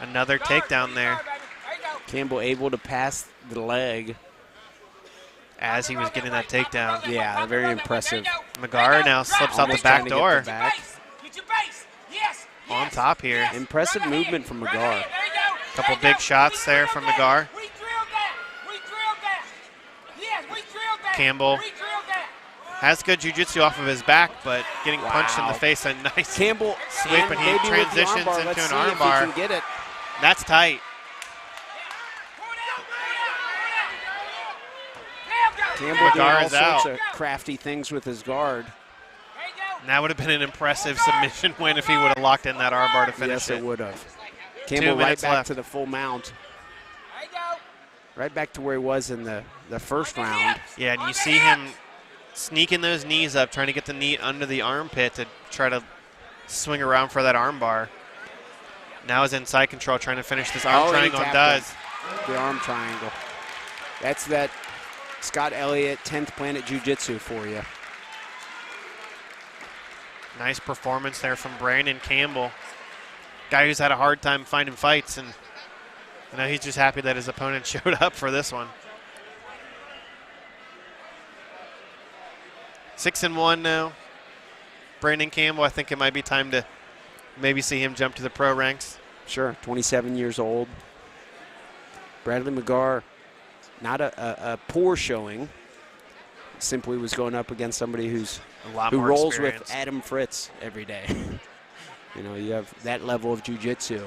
Another takedown there. Campbell able to pass the leg as he was getting that takedown. Yeah, very impressive. McGar now slips out the Almost back trying to get door. the back. On top here. Impressive movement from McGar. Couple big shots there from McGar. Campbell has good jiu-jitsu off of his back, but getting punched in the face, a nice Campbell sweep, and he transitions into an armbar. Get it. That's tight. Campbell doing McGar all is out. sorts of crafty things with his guard. And that would have been an impressive submission win if he would have locked in that armbar to finish Yes, it would have. 2 Campbell right minutes back left. to the full mount. Right back to where he was in the first round. Yeah, and you see him sneaking those knees up, trying to get the knee under the armpit to try to swing around for that armbar. Now he's in side control, trying to finish this arm triangle, and does. The arm triangle. That's that Scott Elliott 10th Planet Jiu-Jitsu for you. Nice performance there from Brandon Campbell. Guy who's had a hard time finding fights, and he's just happy that his opponent showed up for this one. 6-1 now. Brandon Campbell, I think it might be time to maybe see him jump to the pro ranks. Sure, 27 years old. Bradley McGar not a poor showing. Simply was going up against somebody who more rolls experience. with Adam Fritz every day. You know, you have that level of jiu-jitsu.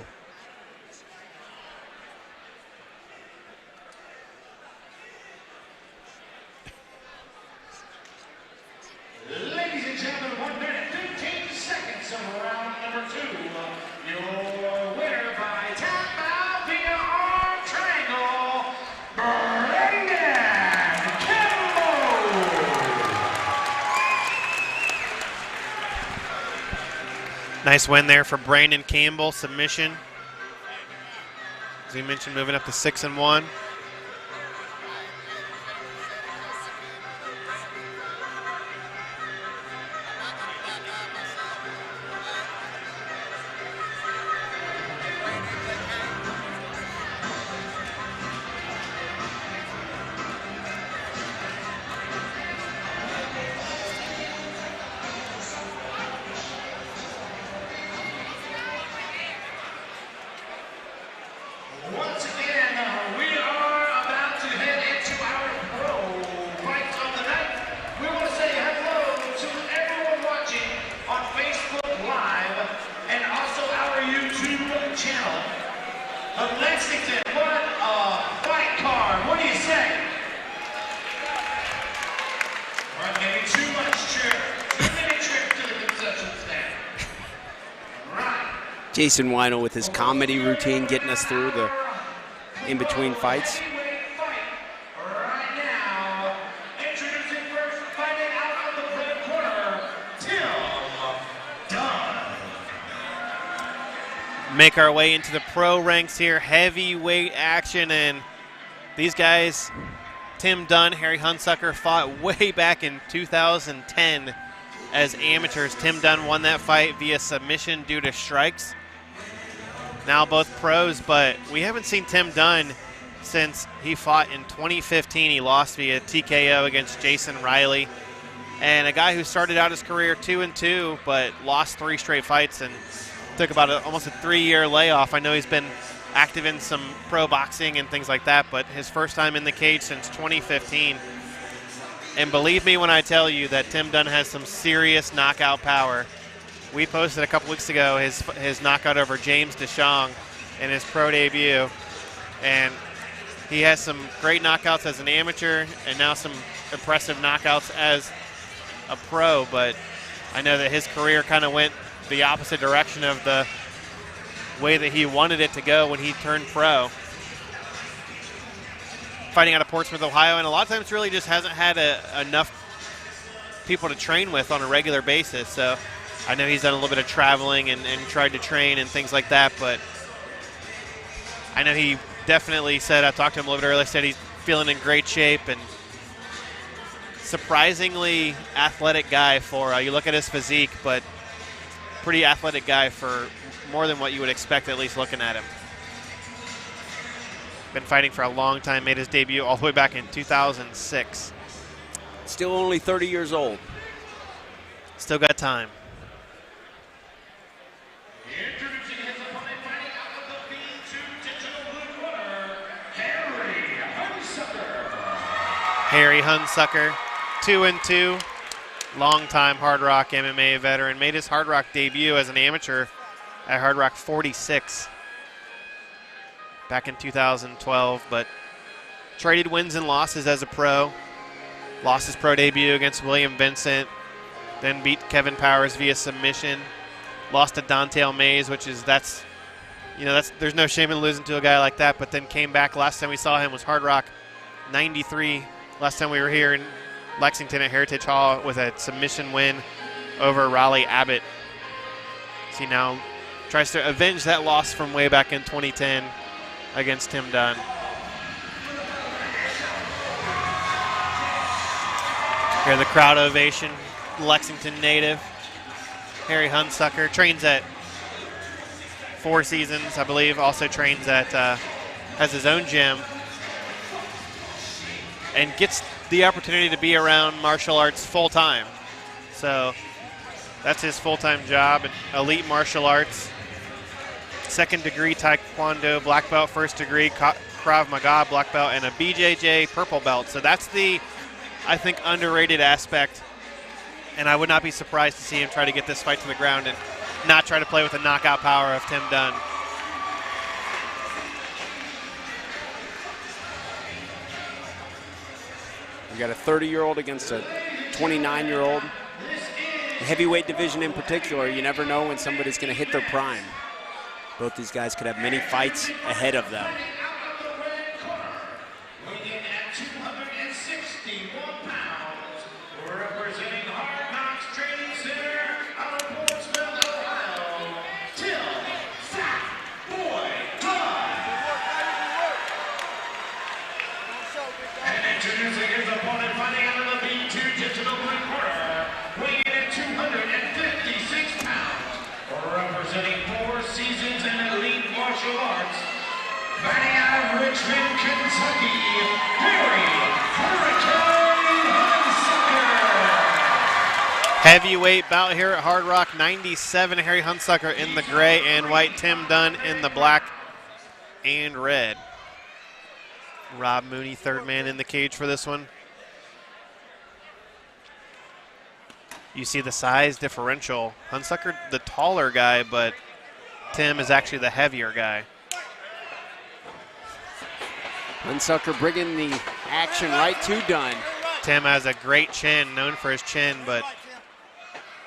Ladies and gentlemen, 1 minute 15 seconds of round number 2. Your winner by tap out via arm triangle, Brendan Campbell. Nice win there for Brandon Campbell, submission. As we mentioned, moving up to 6-1. Once again, we are about to head into our pro fights of the night. We want to say hello to everyone watching on Facebook Live and also our YouTube channel. Lexington, what a fight card. What do you say? All right, maybe too much trip. Too many trips to the concession stand. All right. Jason Weinel with his comedy routine getting us through the in-between fights. Heavyweight fight right now. Introducing first, fighting out of the red corner, Tim Dunn. Make our way into the pro ranks here. Heavyweight action, and these guys, Tim Dunn, Harry Hunsucker, fought way back in 2010 as amateurs. Tim Dunn won that fight via submission due to strikes. Now both pros, but we haven't seen Tim Dunn since he fought in 2015. He lost via TKO against Jason Riley, and a guy who started out his career 2-2 but lost 3 straight fights and took about almost a 3-year layoff. I know he's been active in some pro boxing and things like that, but his first time in the cage since 2015. And believe me when I tell you that Tim Dunn has some serious knockout power. We posted a couple weeks ago his knockout over James DeShong in his pro debut, and he has some great knockouts as an amateur and now some impressive knockouts as a pro, but I know that his career kind of went the opposite direction of the way that he wanted it to go when he turned pro. Fighting out of Portsmouth, Ohio, and a lot of times really just hasn't had enough people to train with on a regular basis. So I know he's done a little bit of traveling and tried to train and things like that, but I know he definitely said, I talked to him a little bit earlier, said he's feeling in great shape and surprisingly athletic guy for, you look at his physique, but pretty athletic guy for more than what you would expect, at least looking at him. Been fighting for a long time, made his debut all the way back in 2006. Still only 30 years old. Still got time. Introducing his opponent, fighting out of the B2 digital blue corner, Harry Hunsucker. Harry Hunsucker, 2-2, longtime Hard Rock MMA veteran, made his Hard Rock debut as an amateur at Hard Rock 46 back in 2012, but traded wins and losses as a pro. Lost his pro debut against William Vincent, then beat Kevin Powers via submission. Lost to Dante Mays, there's no shame in losing to a guy like that, but then came back. Last time we saw him was Hard Rock 93. Last time we were here in Lexington at Heritage Hall with a submission win over Raleigh Abbott. So he now tries to avenge that loss from way back in 2010 against Tim Dunn. Here the crowd ovation, Lexington native. Harry Hunsucker trains at Four Seasons, I believe, also trains at, has his own gym, and gets the opportunity to be around martial arts full time. So that's his full-time job, elite martial arts. Second degree Taekwondo, black belt, first degree Krav Maga black belt and a BJJ purple belt. So that's the, I think, underrated aspect. And I would not be surprised to see him try to get this fight to the ground and not try to play with the knockout power of Tim Dunn. You got a 30-year-old against a 29-year-old. The heavyweight division in particular, you never know when somebody's going to hit their prime. Both these guys could have many fights ahead of them. Weighing at 261 pounds, representing Hard Knocks Training Center out of Portsmouth, Ohio, Tim Fat Boy Dunn. And introducing his opponent fighting out of the B2 Digital Blue Corner, weighing in at 256 pounds, representing 4 seasons in elite martial arts, fighting out of Richmond, Kentucky, Harry Hurricane Hunsucker. Heavyweight bout here at Hard Rock 97. Harry Hunsucker in the gray and white. Tim Dunn in the black and red. Rob Mooney, third man in the cage for this one. You see the size differential. Hunsucker, the taller guy, but Tim is actually the heavier guy. Hunsucker bringing the action right to Dunn. Tim has a great chin, known for his chin, but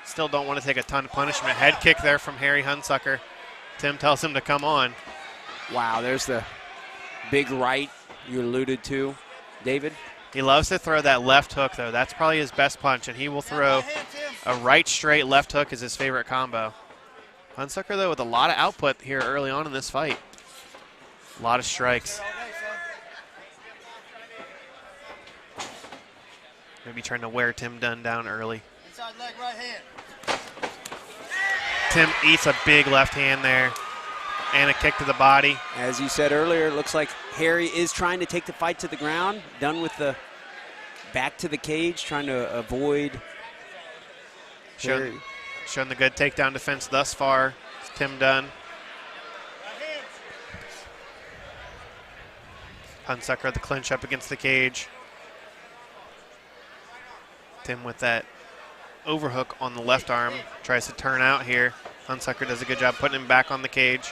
still don't want to take a ton of punishment. Head kick there from Harry Hunsucker. Tim tells him to come on. Wow, there's the big right you alluded to, David. He loves to throw that left hook, though. That's probably his best punch, and he will throw a right straight left hook is his favorite combo. Hunsucker, though, with a lot of output here early on in this fight. A lot of strikes. Maybe trying to wear Tim Dunn down early. Inside leg, right hand. Tim eats a big left hand there and a kick to the body. As you said earlier, it looks like Harry is trying to take the fight to the ground. Dunn with the back to the cage, trying to avoid Harry. Showing the good takedown defense thus far. It's Tim Dunn. Hunsucker at the clinch up against the cage. Tim with that overhook on the left arm. Tries to turn out here. Hunsucker does a good job putting him back on the cage.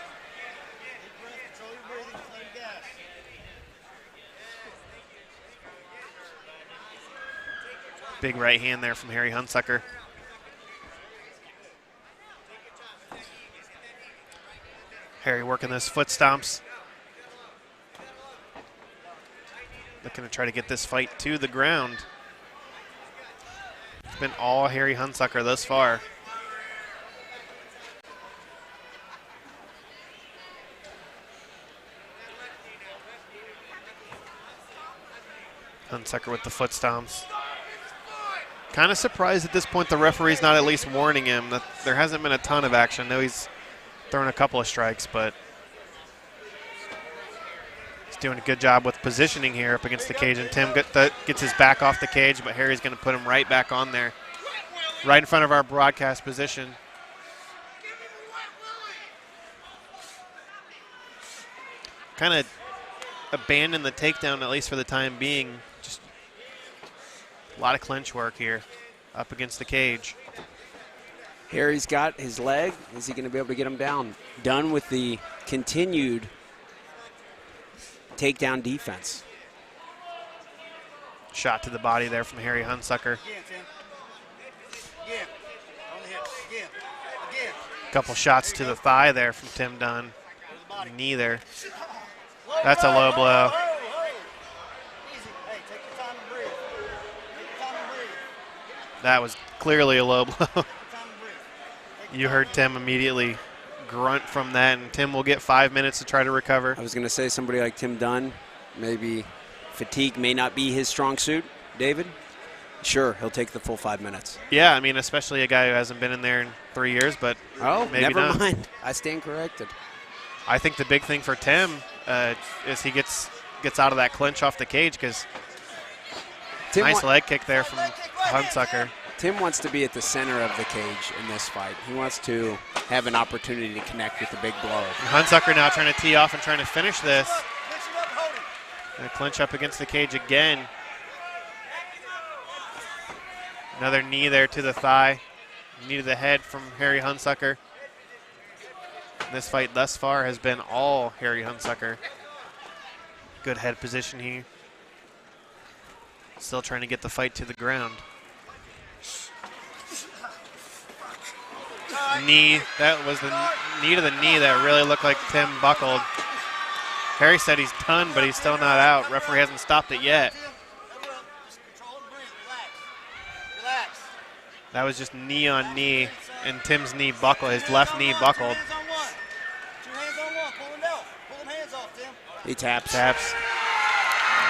Big right hand there from Harry Hunsucker. Harry working those foot stomps. Looking to try to get this fight to the ground. It's been all Harry Hunsucker thus far. Hunsucker with the foot stomps. Kind of surprised at this point the referee's not at least warning him that there hasn't been a ton of action. I know he's thrown a couple of strikes, but he's doing a good job with positioning here up against the cage. And Tim gets his back off the cage, but Harry's going to put him right back on there, right in front of our broadcast position. Kind of abandoned the takedown, at least for the time being. Just a lot of clinch work here up against the cage. Harry's got his leg. Is he going to be able to get him down? Dunn with the continued takedown defense. Shot to the body there from Harry Hunsucker. Couple shots to the thigh there from Tim Dunn. Knee there. That's a low blow. That was clearly a low blow. You heard Tim immediately grunt from that, and Tim will get 5 minutes to try to recover. I was going to say somebody like Tim Dunn, maybe fatigue may not be his strong suit. David? Sure, he'll take the full 5 minutes. Yeah, I mean, especially a guy who hasn't been in there in 3 years, but maybe never not. mind. I stand corrected. I think the big thing for Tim is he gets out of that clinch off the cage, because nice leg kick there from Hunsucker. Tim wants to be at the center of the cage in this fight. He wants to have an opportunity to connect with the big blow. And Hunsucker now trying to tee off and trying to finish this. Gonna clinch up against the cage again. Another knee there to the thigh. Knee to the head from Harry Hunsucker. This fight thus far has been all Harry Hunsucker. Good head position here. Still trying to get the fight to the ground. Knee, that was the knee to the knee that really looked like Tim buckled. Harry said he's done, but he's still not out. Referee hasn't stopped it yet. That was just knee on knee, and Tim's knee buckled, his left knee buckled. He taps. Taps.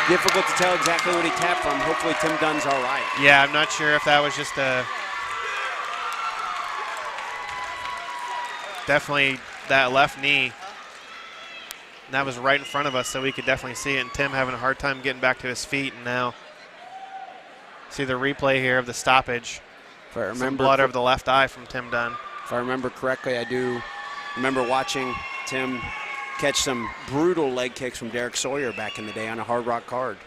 Difficult to tell exactly what he tapped from. Hopefully Tim Dunn's all right. Yeah, I'm not sure if that was just a... Definitely that left knee. And that was right in front of us, so we could definitely see it. And Tim having a hard time getting back to his feet. And now see the replay here of the stoppage. If I remember, some blood over the left eye from Tim Dunn. If I remember correctly, I do remember watching Tim catch some brutal leg kicks from Derek Sawyer back in the day on a Hard Rock card.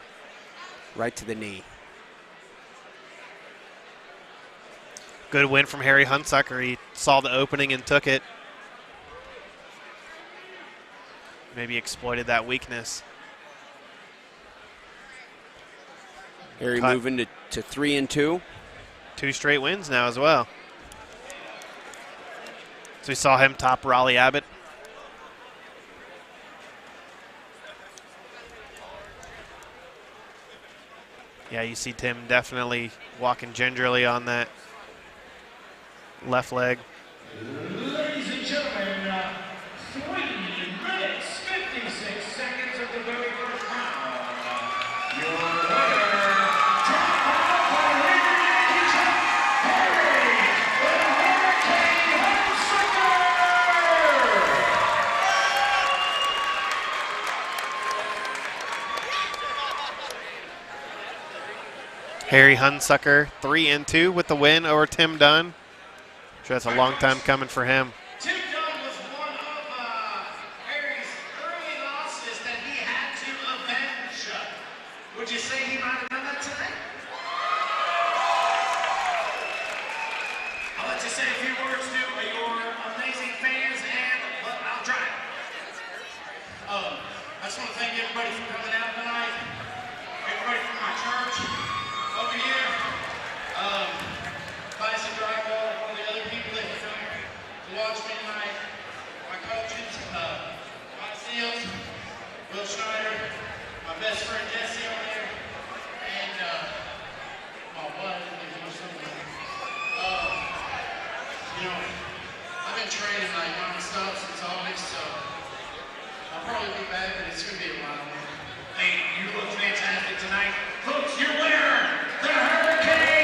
Right to the knee. Good win from Harry Hunsucker. He saw the opening and took it. Maybe exploited that weakness. Harry moving to 3-2. 2 straight wins now as well. So we saw him top Raleigh Abbott. Yeah, you see Tim definitely walking gingerly on that left leg. Ladies and gentlemen, 3 minutes, 56 seconds of the very first round. Your winner, top out by Harry Harry Hunsucker, 3-2 with the win over Tim Dunn. Sure, that's a long time coming for him. Tim Dunn was one of Harry's early losses that he had to avenge. Would you say he might have done that tonight? I'll let you say a few words to your amazing fans, and I'll try. I just want to thank everybody for coming out tonight. Everybody from my church over here. Bison Driver, one of the other people that have come to watch me tonight. My coaches, Mike Seals, Will Schneider, my best friend Jesse over there, and my wife, you know, I've been training like non-stop since August, so I'll probably be back, but it's going to be a while. Hey, you look fantastic tonight. Folks, your winner, the Hurricane!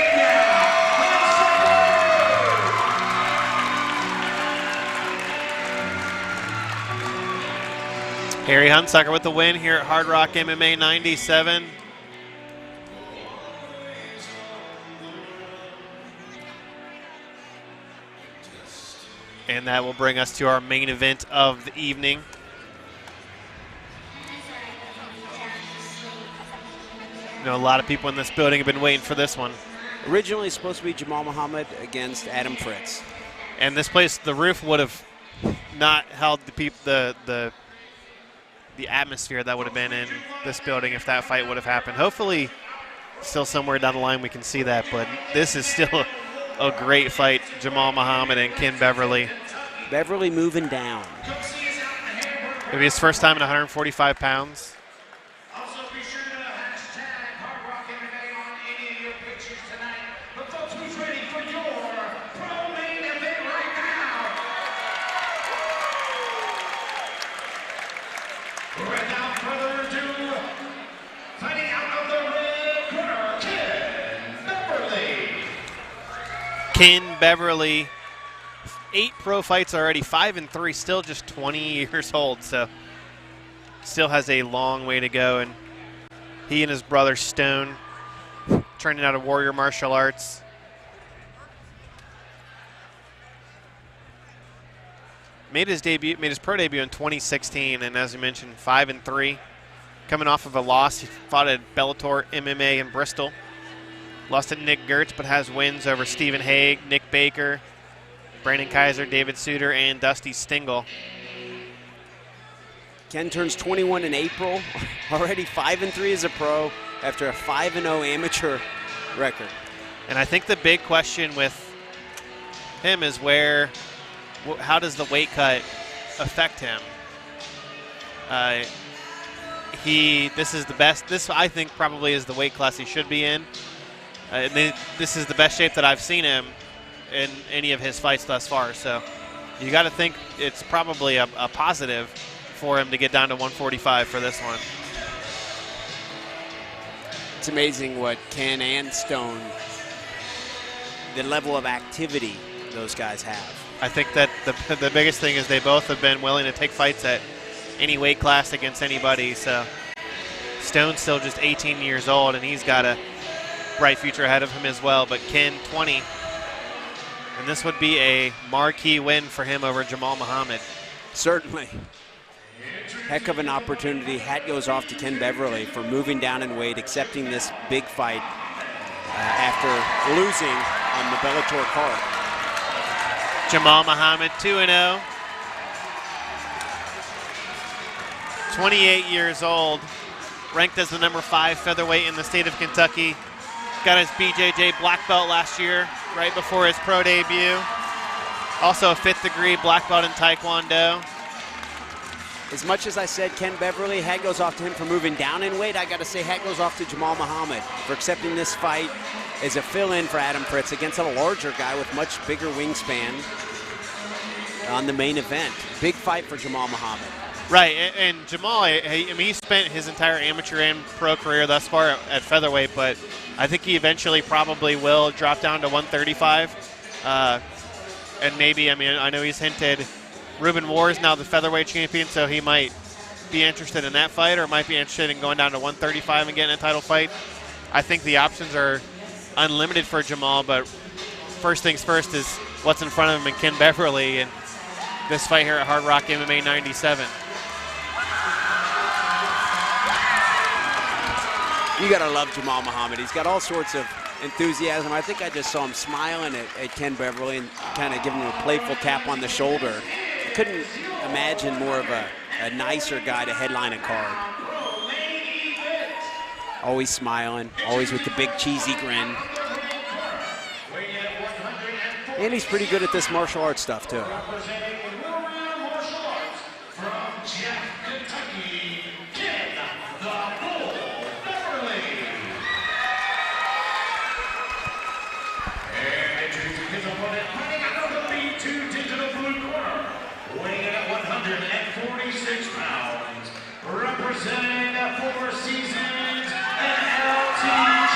Harry Hunsucker with the win here at Hard Rock MMA 97. And that will bring us to our main event of the evening. You know, a lot of people in this building have been waiting for this one. Originally supposed to be Jamal Muhammad against Adam Fritz. And this place, the roof would have not held the atmosphere that would have been in this building if that fight would have happened. Hopefully, still somewhere down the line we can see that, but this is still a great fight, Jamal Muhammad and Ken Beverly. Beverly moving down. It'll be his first time at 145 pounds. Also, be sure to hashtag Hard Rock MMA on any of your pictures tonight. But folks, who's ready for your pro main event right now? Without further ado, fighting out of the red corner, Ken Beverly. Ken Beverly, 8 pro fights already, 5-3, still just 20 years old, so still has a long way to go. And he and his brother Stone training out of Warrior Martial Arts. Made his pro debut in 2016, and as you mentioned, 5-3. coming off of a loss. He fought at Bellator MMA in Bristol. Lost to Nick Gertz, but has wins over Stephen Haig, Nick Baker, Brandon Kaiser, David Suter, and Dusty Stingle. Ken turns 21 in April, already 5-3 as a pro after a 5-0 amateur record. And I think the big question with him is how does the weight cut affect him? This is the best. This, I think, probably is the weight class he should be in. This is the best shape that I've seen him in any of his fights thus far. So you got to think it's probably a positive for him to get down to 145 for this one. It's amazing what Ken and Stone, the level of activity those guys have. I think that the biggest thing is they both have been willing to take fights at any weight class against anybody. So Stone's still just 18 years old, and he's got a bright future ahead of him as well. But Ken, 20, and this would be a marquee win for him over Jamal Muhammad. Certainly. Heck of an opportunity. Hat goes off to Ken Beverly for moving down in weight, accepting this big fight after losing on the Bellator card. Jamal Muhammad, 2-0. 28 years old, ranked as the number 5 featherweight in the state of Kentucky. Got his BJJ black belt last year, right before his pro debut. Also a 5th degree black belt in Taekwondo. As much as I said Ken Beverly, hat goes off to him for moving down in weight, I got to say hat goes off to Jamal Muhammad for accepting this fight as a fill-in for Adam Fritz against a larger guy with much bigger wingspan on the main event. Big fight for Jamal Muhammad. Right, and Jamal, he spent his entire amateur and pro career thus far at featherweight, but I think he eventually probably will drop down to 135. And maybe, I know he's hinted Ruben War is now the featherweight champion, so he might be interested in that fight or might be interested in going down to 135 and getting a title fight. I think the options are unlimited for Jamal, but first things first is what's in front of him and Ken Beverly and this fight here at Hardrock MMA 97. You gotta love Jamal Muhammad. He's got all sorts of enthusiasm. I think I just saw him smiling at Ken Beverly and kind of giving him a playful tap on the shoulder. Couldn't imagine more of a nicer guy to headline a card. Always smiling, always with the big cheesy grin. And he's pretty good at this martial arts stuff too. Representing the 4 seasons and LTJ.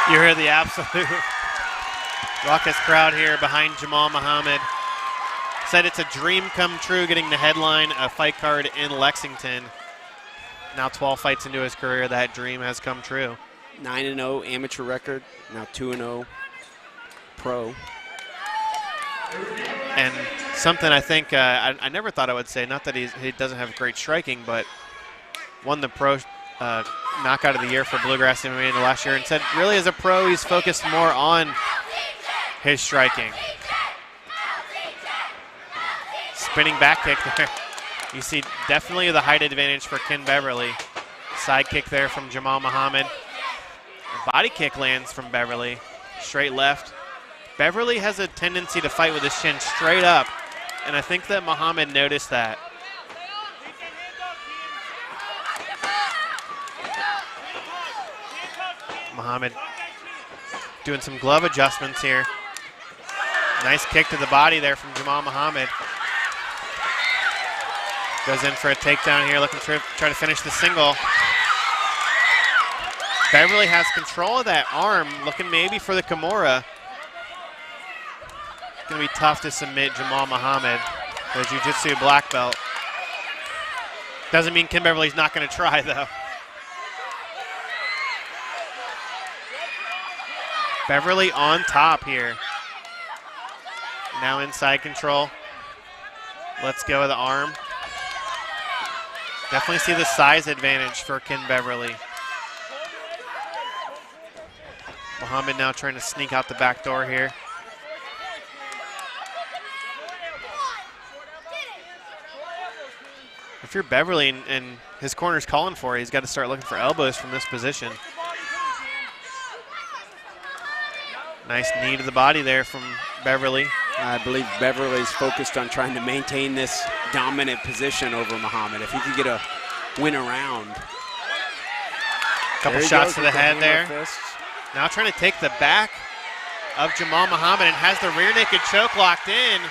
You hear the absolute raucous crowd here behind Jamal Muhammad. Said it's a dream come true getting to headline a fight card in Lexington. Now 12 fights into his career, that dream has come true. 9-0 amateur record, now 2-0 pro. And something I think I never thought I would say, not that he doesn't have great striking, but won the pro knockout of the year for Bluegrass MMA in the last year, and said really as a pro he's focused more on his striking. Spinning back kick there. You see definitely the height advantage for Ken Beverly. Side kick there from Jamal Muhammad. A body kick lands from Beverly. Straight left. Beverly has a tendency to fight with his chin straight up, and I think that Muhammad noticed that. Muhammad doing some glove adjustments here. Nice kick to the body there from Jamal Muhammad. Goes in for a takedown here, looking to try to finish the single. Beverly has control of that arm, looking maybe for the Kimura. Going to be tough to submit Jamal Muhammad, the jiu-jitsu black belt. Doesn't mean Ken Beverly's not going to try, though. Beverly on top here. Now inside control. Let's go with the arm. Definitely see the size advantage for Ken Beverly. Muhammad now trying to sneak out the back door here. If you're Beverly and his corner's calling for it, he's got to start looking for elbows from this position. Nice knee to the body there from Beverly. I believe Beverly's focused on trying to maintain this dominant position over Muhammad. If he can get a win around. Couple shots to the head there. Now trying to take the back of Jamal Muhammad and has the rear naked choke locked in.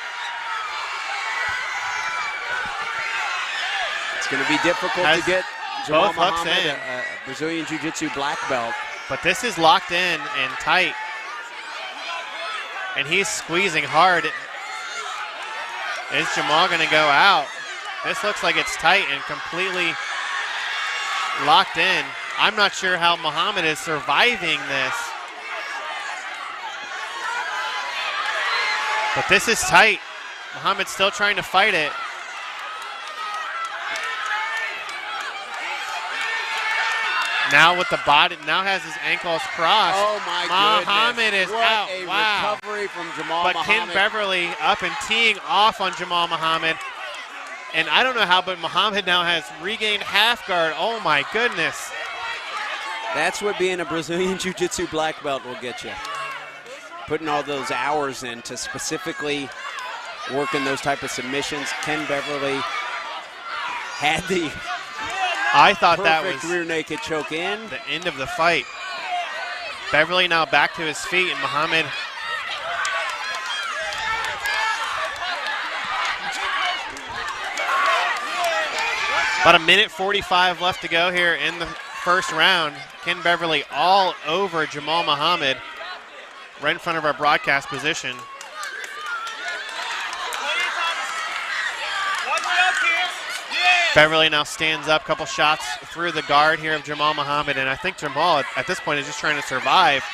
It's going to be difficult to get Jamal Muhammad a Brazilian Jiu-Jitsu black belt. But this is locked in and tight. And he's squeezing hard. Is Jamal going to go out? This looks like it's tight and completely locked in. I'm not sure how Muhammad is surviving this. But this is tight. Muhammad's still trying to fight it. Now with the body, now has his ankles crossed. Oh my Muhammad goodness. is What out. a Wow. recovery from Jamal But Muhammad. Ken Beverly up and teeing off on Jamal Muhammad. And I don't know how, but Muhammad now has regained half guard. Oh my goodness. That's what being a Brazilian Jiu-Jitsu black belt will get you. Putting all those hours in to specifically working those type of submissions. Ken Beverly had the I thought that perfect was rear naked choke in. the end of the fight. Beverly now back to his feet, and Muhammad about 1:45 left to go here in the first round. Ken Beverly all over Jamal Muhammad right in front of our broadcast position. Beverly now stands up, couple shots through the guard here of Jamal Muhammad, and I think Jamal at this point is just trying to survive.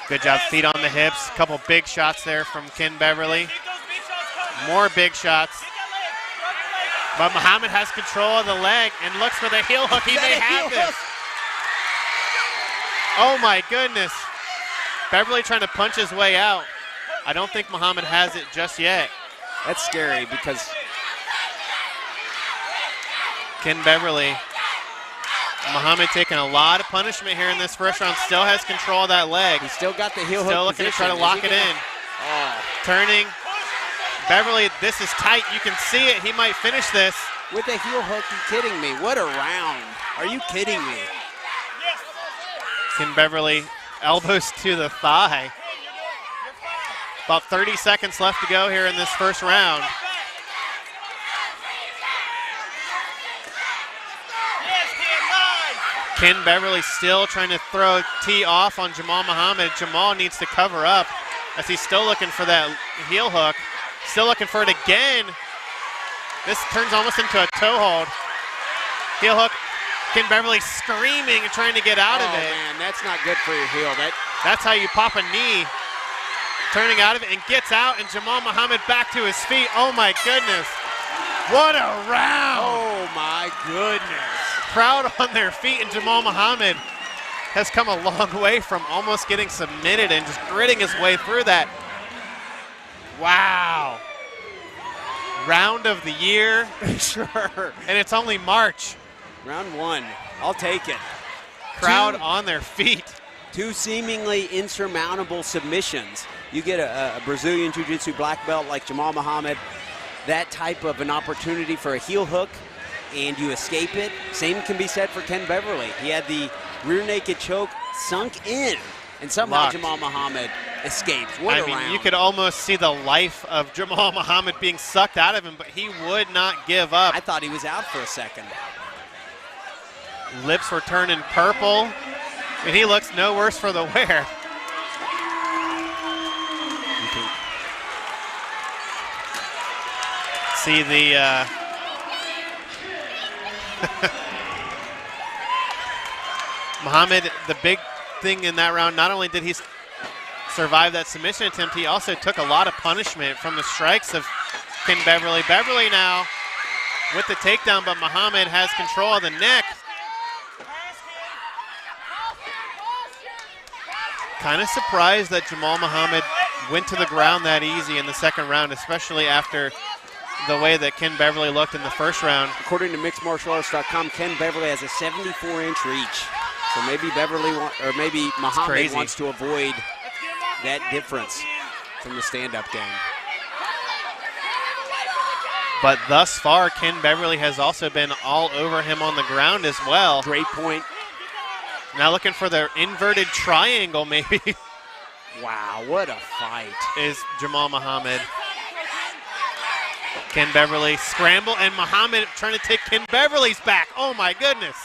Good job, feet on the hips. Couple big shots there from Ken Beverly. More big shots. But Muhammad has control of the leg and looks for the heel hook. He may have this. Oh my goodness. Beverly trying to punch his way out. I don't think Muhammad has it just yet. That's scary because Ken Beverly, Muhammad taking a lot of punishment here in this first round. Still has control of that leg. he's still got the heel hook Still looking to try to position. lock it in. Oh, Turning. Beverly, this is tight. You can see it. He might finish this. with the heel hook, you kidding me? What a round. Are you kidding me? Ken Beverly, elbows to the thigh. About 30 seconds left to go here in this first round. Ken Beverly still trying to tee off on Jamal Muhammad. Jamal needs to cover up as he's still looking for that heel hook. Still looking for it again. This turns almost into a toe hold. Heel hook. Ken Beverly screaming and trying to get out of it. Man, that's not good for your heel. That's how you pop a knee. Turning out of it and gets out, and Jamal Muhammad back to his feet. Oh my goodness. What a round. Oh my goodness. Crowd on their feet, and Jamal Muhammad has come a long way from almost getting submitted and just gritting his way through that. Wow. Round of the year. Sure. And it's only March. Round one. I'll take it. Crowd on their feet. Two seemingly insurmountable submissions. You get a Brazilian Jiu-Jitsu black belt like Jamal Muhammad, that type of an opportunity for a heel hook, and you escape it. Same can be said for Ken Beverly. He had the rear naked choke sunk in, and somehow Locked. Jamal Muhammad escapes. What a I mean, round. you could almost see the life of Jamal Muhammad being sucked out of him, but he would not give up. I thought he was out for a second. Lips were turning purple, and he looks no worse for the wear. See the Muhammad, the big thing in that round, not only did he survive that submission attempt, he also took a lot of punishment from the strikes of Ken Beverly. Beverly now with the takedown, but Muhammad has control of the neck. Kind of surprised that Jamal Muhammad went to the ground that easy in the second round, especially after the way that Ken Beverly looked in the first round. According to mixedmartialarts.com, Ken Beverly has a 74-inch reach. So maybe maybe Muhammad wants to avoid that difference from the stand-up game. But thus far, Ken Beverly has also been all over him on the ground as well. Great point. Now looking for the inverted triangle, maybe. Wow, what a fight. Is Jamal Muhammad. Ken Beverly scramble, and Muhammad trying to take Ken Beverly's back. Oh my goodness.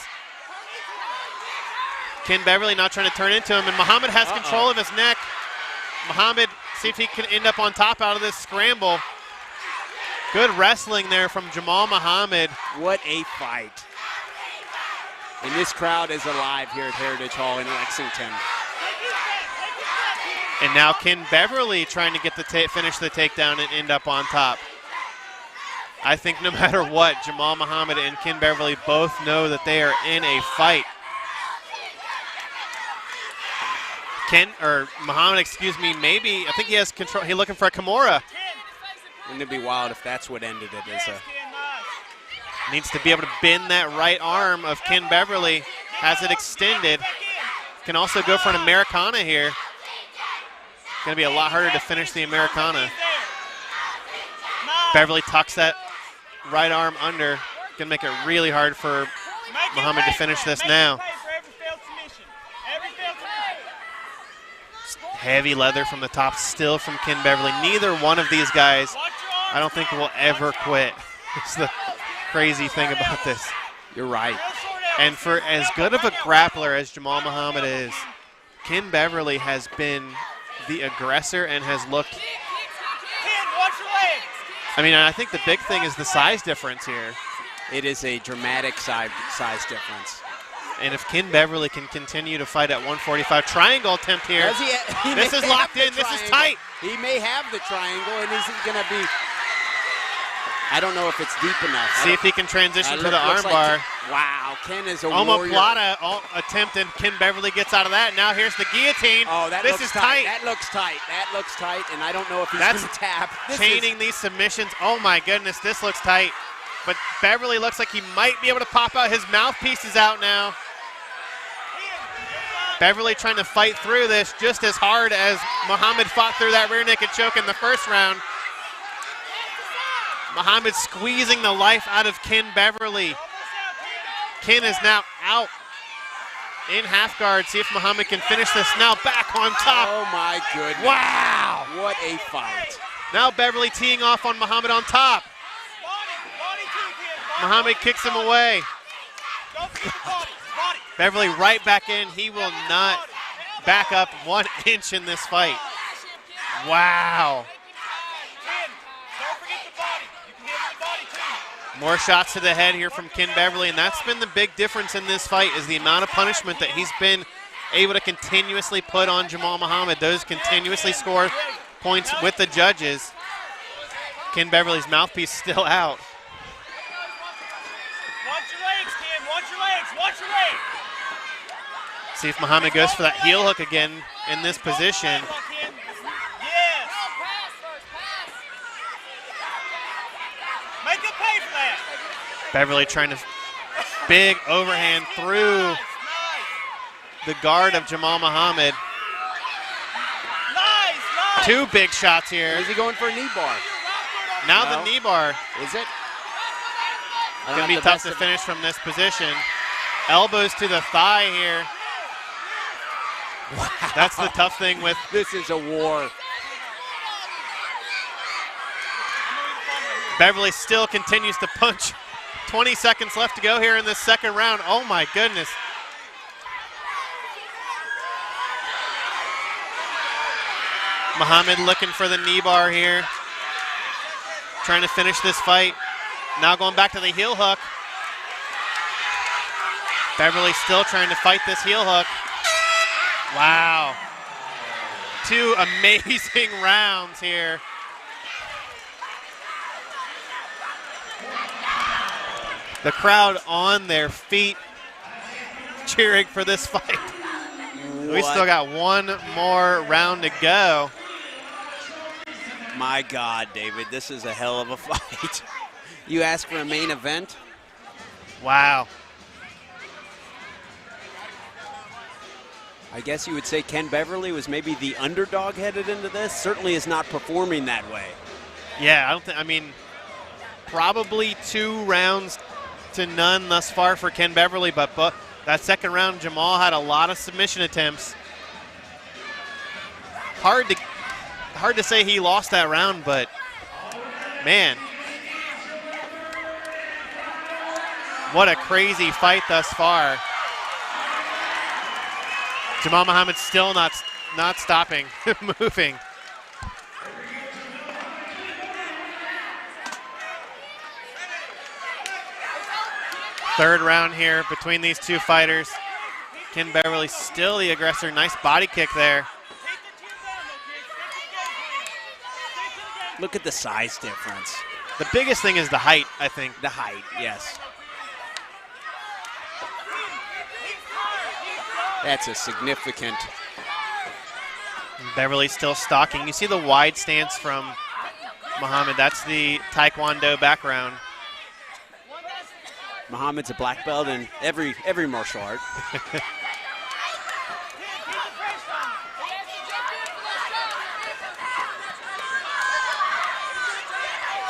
Ken Beverly not trying to turn into him, and Muhammad has control of his neck. Muhammad, see if he can end up on top out of this scramble. Good wrestling there from Jamal Muhammad. What a fight. And this crowd is alive here at Heritage Hall in Lexington. And now Ken Beverly trying to get the finish the takedown and end up on top. I think no matter what, Jamal Muhammad and Ken Beverly both know that they are in a fight. Muhammad, excuse me, maybe, I think he has control. He's looking for a Kimura. Wouldn't it be wild if that's what ended it as a... Needs to be able to bend that right arm of Ken Beverly. Has it extended. Can also go for an Americana here. Going to be a lot harder to finish the Americana. Beverly tucks that right arm under. Going to make it really hard for Muhammad to finish this now. Heavy leather from the top, still from Ken Beverly. Neither one of these guys, I don't think, will ever quit. It's the crazy thing about this. You're right. And for as good of a grappler as Jamal Muhammad is, Ken Beverly has been the aggressor and has looked. I mean, I think the big thing is the size difference here. It is a dramatic size difference. And if Ken Beverly can continue to fight at 145, triangle attempt here. This is locked in. This is tight. He may have the triangle, and is it going to be? I don't know if it's deep enough. See if he can transition to the armbar. Wow, Ken is a warrior. Omoplata attempt, and Ken Beverly gets out of that. Now here's the guillotine. Oh, this is tight. That looks tight. That looks tight, and I don't know if he's going to tap. Chaining these submissions. Oh my goodness, this looks tight. But Beverly looks like he might be able to pop out. His mouthpiece is out now. Beverly trying to fight through this just as hard as Muhammad fought through that rear naked choke in the first round. Muhammad squeezing the life out of Ken Beverly. Ken is now out in half guard. See if Muhammad can finish this. Now back on top. Oh my goodness. Wow. What a fight. Now Beverly teeing off on Muhammad on top. Muhammad kicks him away. Beverly right back in. He will not back up 1 inch in this fight. Wow. More shots to the head here from Ken Beverly, and that's been the big difference in this fight is the amount of punishment that he's been able to continuously put on Jamal Muhammad. Those continuously score points with the judges. Ken Beverly's mouthpiece still out. Watch your legs, Ken. Watch your legs. Watch your legs. See if Muhammad goes for that heel hook again in this position. Yes. Make him pay for that. Beverly trying to big overhand through the guard of Jamal Muhammad. Nice. Two big shots here. Is he going for a knee bar? Now the knee bar. Is it? It's going to be tough to finish from this position. Elbows to the thigh here. Wow. That's the tough thing with. This is a war. Beverly still continues to punch. 20 seconds left to go here in this second round. Oh my goodness. Muhammad looking for the knee bar here. Trying to finish this fight. Now going back to the heel hook. Beverly still trying to fight this heel hook. Wow. 2 amazing rounds here. The crowd on their feet cheering for this fight. We still got 1 more round to go. My God, David, this is a hell of a fight. You ask for a main event? Wow. I guess you would say Ken Beverly was maybe the underdog headed into this. Certainly is not performing that way. Yeah, I mean, probably 2 rounds to none thus far for Ken Beverly, but that second round, Jamal had a lot of submission attempts. Hard to say he lost that round, but man, what a crazy fight thus far. Jamal Muhammad still not stopping, moving. Third round here between these 2 fighters. Ken Beverly still the aggressor. Nice body kick there. Look at the size difference. The biggest thing is the height, I think. The height, yes. That's a significant. Beverly still stalking. You see the wide stance from Muhammad. That's the Taekwondo background. Muhammad's a black belt in every martial art.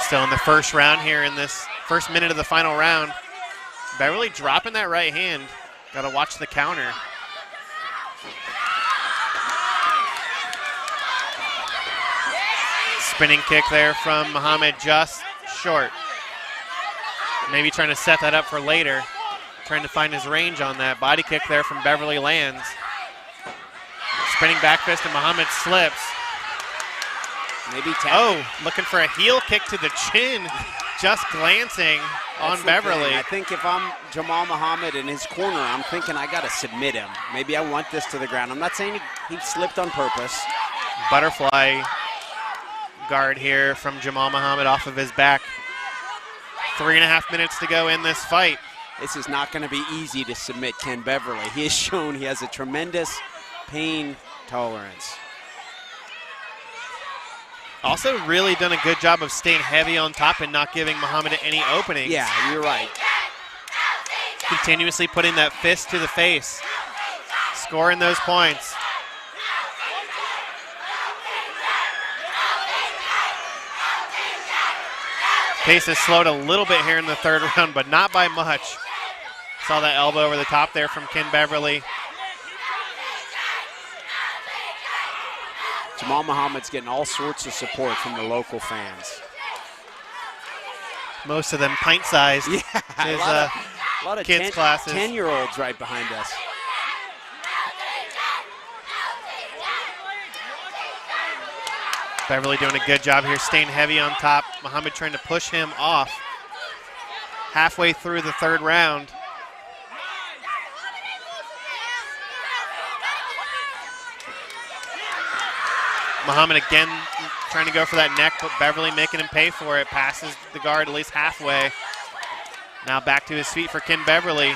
Still in the first round here in this first minute of the final round. Beverly dropping that right hand. Got to watch the counter. Spinning kick there from Muhammad, just short. Maybe trying to set that up for later. Trying to find his range on that. Body kick there from Beverly lands. Spinning back fist and Muhammad slips. Maybe tap. Oh, looking for a heel kick to the chin. Just glancing on Beverly. I think if I'm Jamal Muhammad in his corner, I'm thinking I got to submit him. Maybe I want this to the ground. I'm not saying he slipped on purpose. Butterfly guard here from Jamal Muhammad off of his back. 3.5 minutes to go in this fight. This is not going to be easy to submit Ken Beverly. He has shown he has a tremendous pain tolerance. Also really done a good job of staying heavy on top and not giving Muhammad any openings. Yeah, you're right. Continuously putting that fist to the face. Scoring those points. Pace has slowed a little bit here in the third round, but not by much. Saw that elbow over the top there from Ken Beverly. Jamal Muhammad's getting all sorts of support from the local fans. Most of them pint-sized. Yeah, His, a lot of kids' classes. 10-year-olds right behind us. Beverly doing a good job here, staying heavy on top. Muhammad trying to push him off. Halfway through the third round. Muhammad again trying to go for that neck, but Beverly making him pay for it. Passes the guard at least halfway. Now back to his feet for Ken Beverly.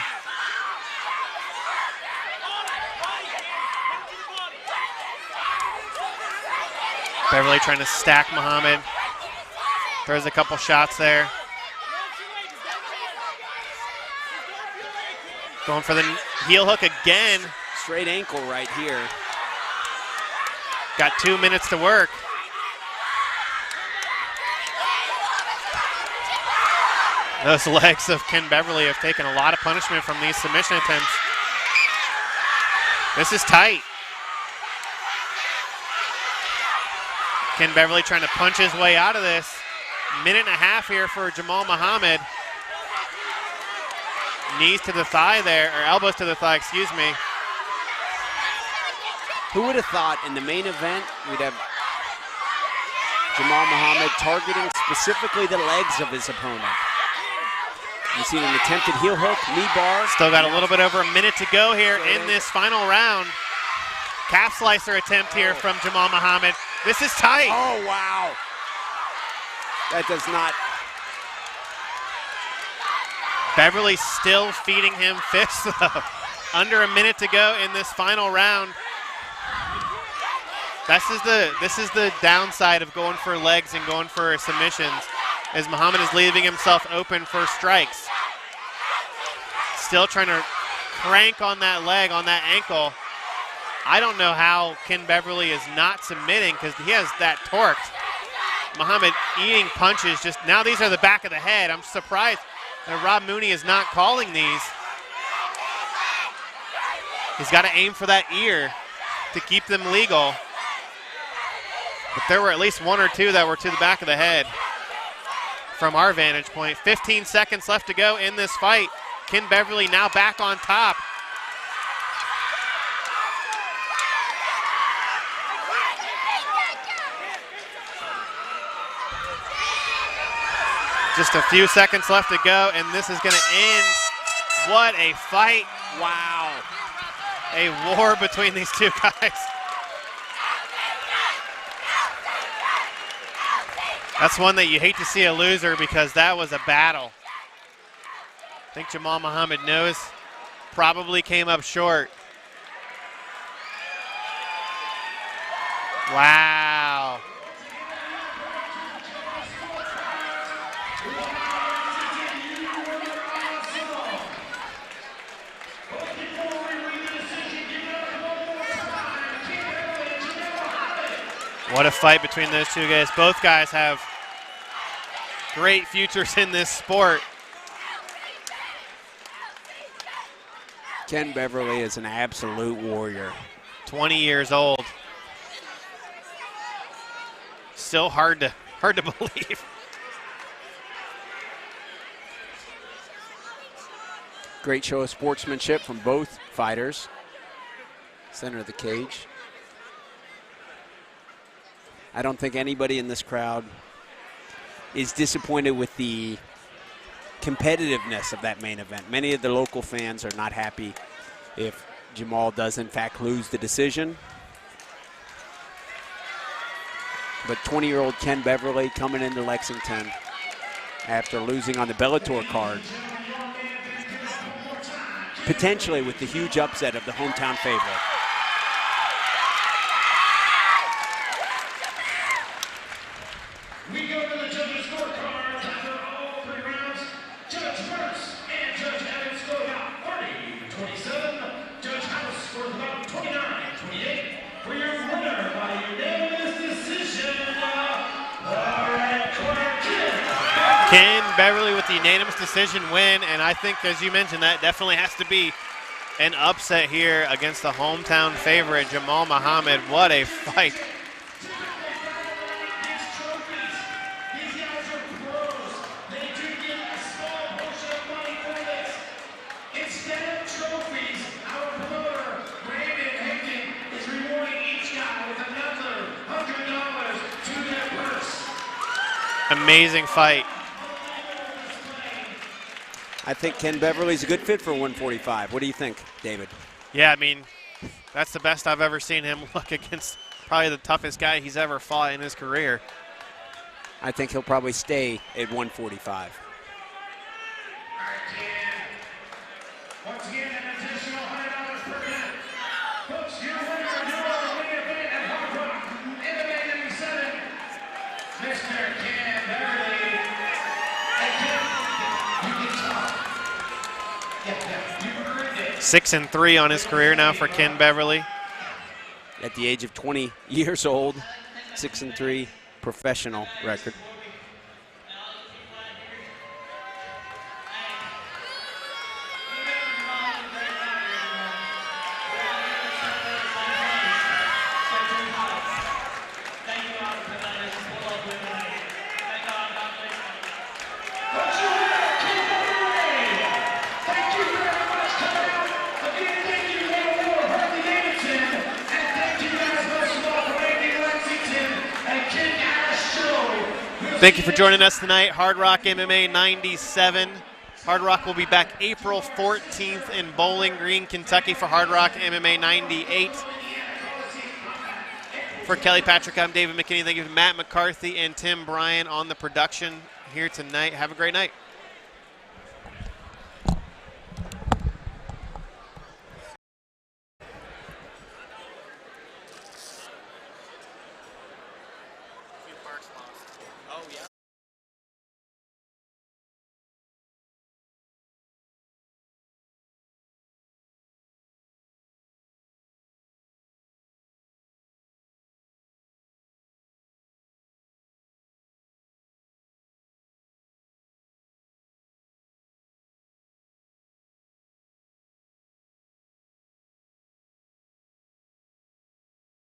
Beverly trying to stack Muhammad. Throws a couple shots there. Going for the heel hook again. Straight ankle right here. Got 2 minutes to work. Those legs of Ken Beverly have taken a lot of punishment from these submission attempts. This is tight. Ken Beverly trying to punch his way out of this. Minute and a half here for Jamal Muhammad. Knees to the thigh there, or elbows to the thigh, excuse me. Who would have thought in the main event we'd have Jamal Muhammad targeting specifically the legs of his opponent? You see an attempted heel hook, knee bar. Still got a little bit over a minute to go here in this final round. Calf slicer attempt here from Jamal Muhammad. This is tight. Oh, wow. That does not. Beverly still feeding him fists, though. Under a minute to go in this final round. This is the downside of going for legs and going for submissions, as Muhammad is leaving himself open for strikes. Still trying to crank on that leg, on that ankle. I don't know how Ken Beverly is not submitting because he has that torqued. Muhammad eating punches. Just now these are the back of the head. I'm surprised that Rob Mooney is not calling these. He's got to aim for that ear to keep them legal. But there were at least one or two that were to the back of the head from our vantage point. 15 seconds left to go in this fight. Ken Beverly now back on top. Just a few seconds left to go, and this is going to end. What a fight. Wow. A war between these two guys. That's one that you hate to see a loser because that was a battle. I think Jamal Muhammad knows, probably came up short. Wow. What a fight between those two guys. Both guys have great futures in this sport. Ken Beverly is an absolute warrior. 20 years old. Still hard to believe. Great show of sportsmanship from both fighters. Center of the cage. I don't think anybody in this crowd is disappointed with the competitiveness of that main event. Many of the local fans are not happy if Jamal does in fact lose the decision. But 20-year-old Ken Beverly coming into Lexington after losing on the Bellator card, potentially with the huge upset of the hometown favorite. We go to the judges' scorecards after all 3 rounds. Judge Mertz and Judge Evans scored about 30-27. Judge House scores about 29-28. For your winner by unanimous decision, Ken Beverly with the unanimous decision win, and I think, as you mentioned, that definitely has to be an upset here against the hometown favorite, Jamal Muhammad. What a fight. Amazing fight. I think Ken Beverly's a good fit for 145. What do you think, David? Yeah, I mean, that's the best I've ever seen him look against probably the toughest guy he's ever fought in his career. I think he'll probably stay at 145. Once again, an additional $100 per minute. Folks, your winner of your main event at Hardrock MMA 97, Mr. Ken Beverly. And Ken, you can talk. Yeah, you earned it. 6-3 on his career now for Ken Beverly. At the age of 20 years old, 6-3 professional record. Thank you for joining us tonight, Hardrock MMA 97. Hardrock will be back April 14th in Bowling Green, Kentucky for Hardrock MMA 98. For Kelly Patrick, I'm David McKinney. Thank you to Matt McCarthy and Tim Bryan on the production here tonight. Have a great night.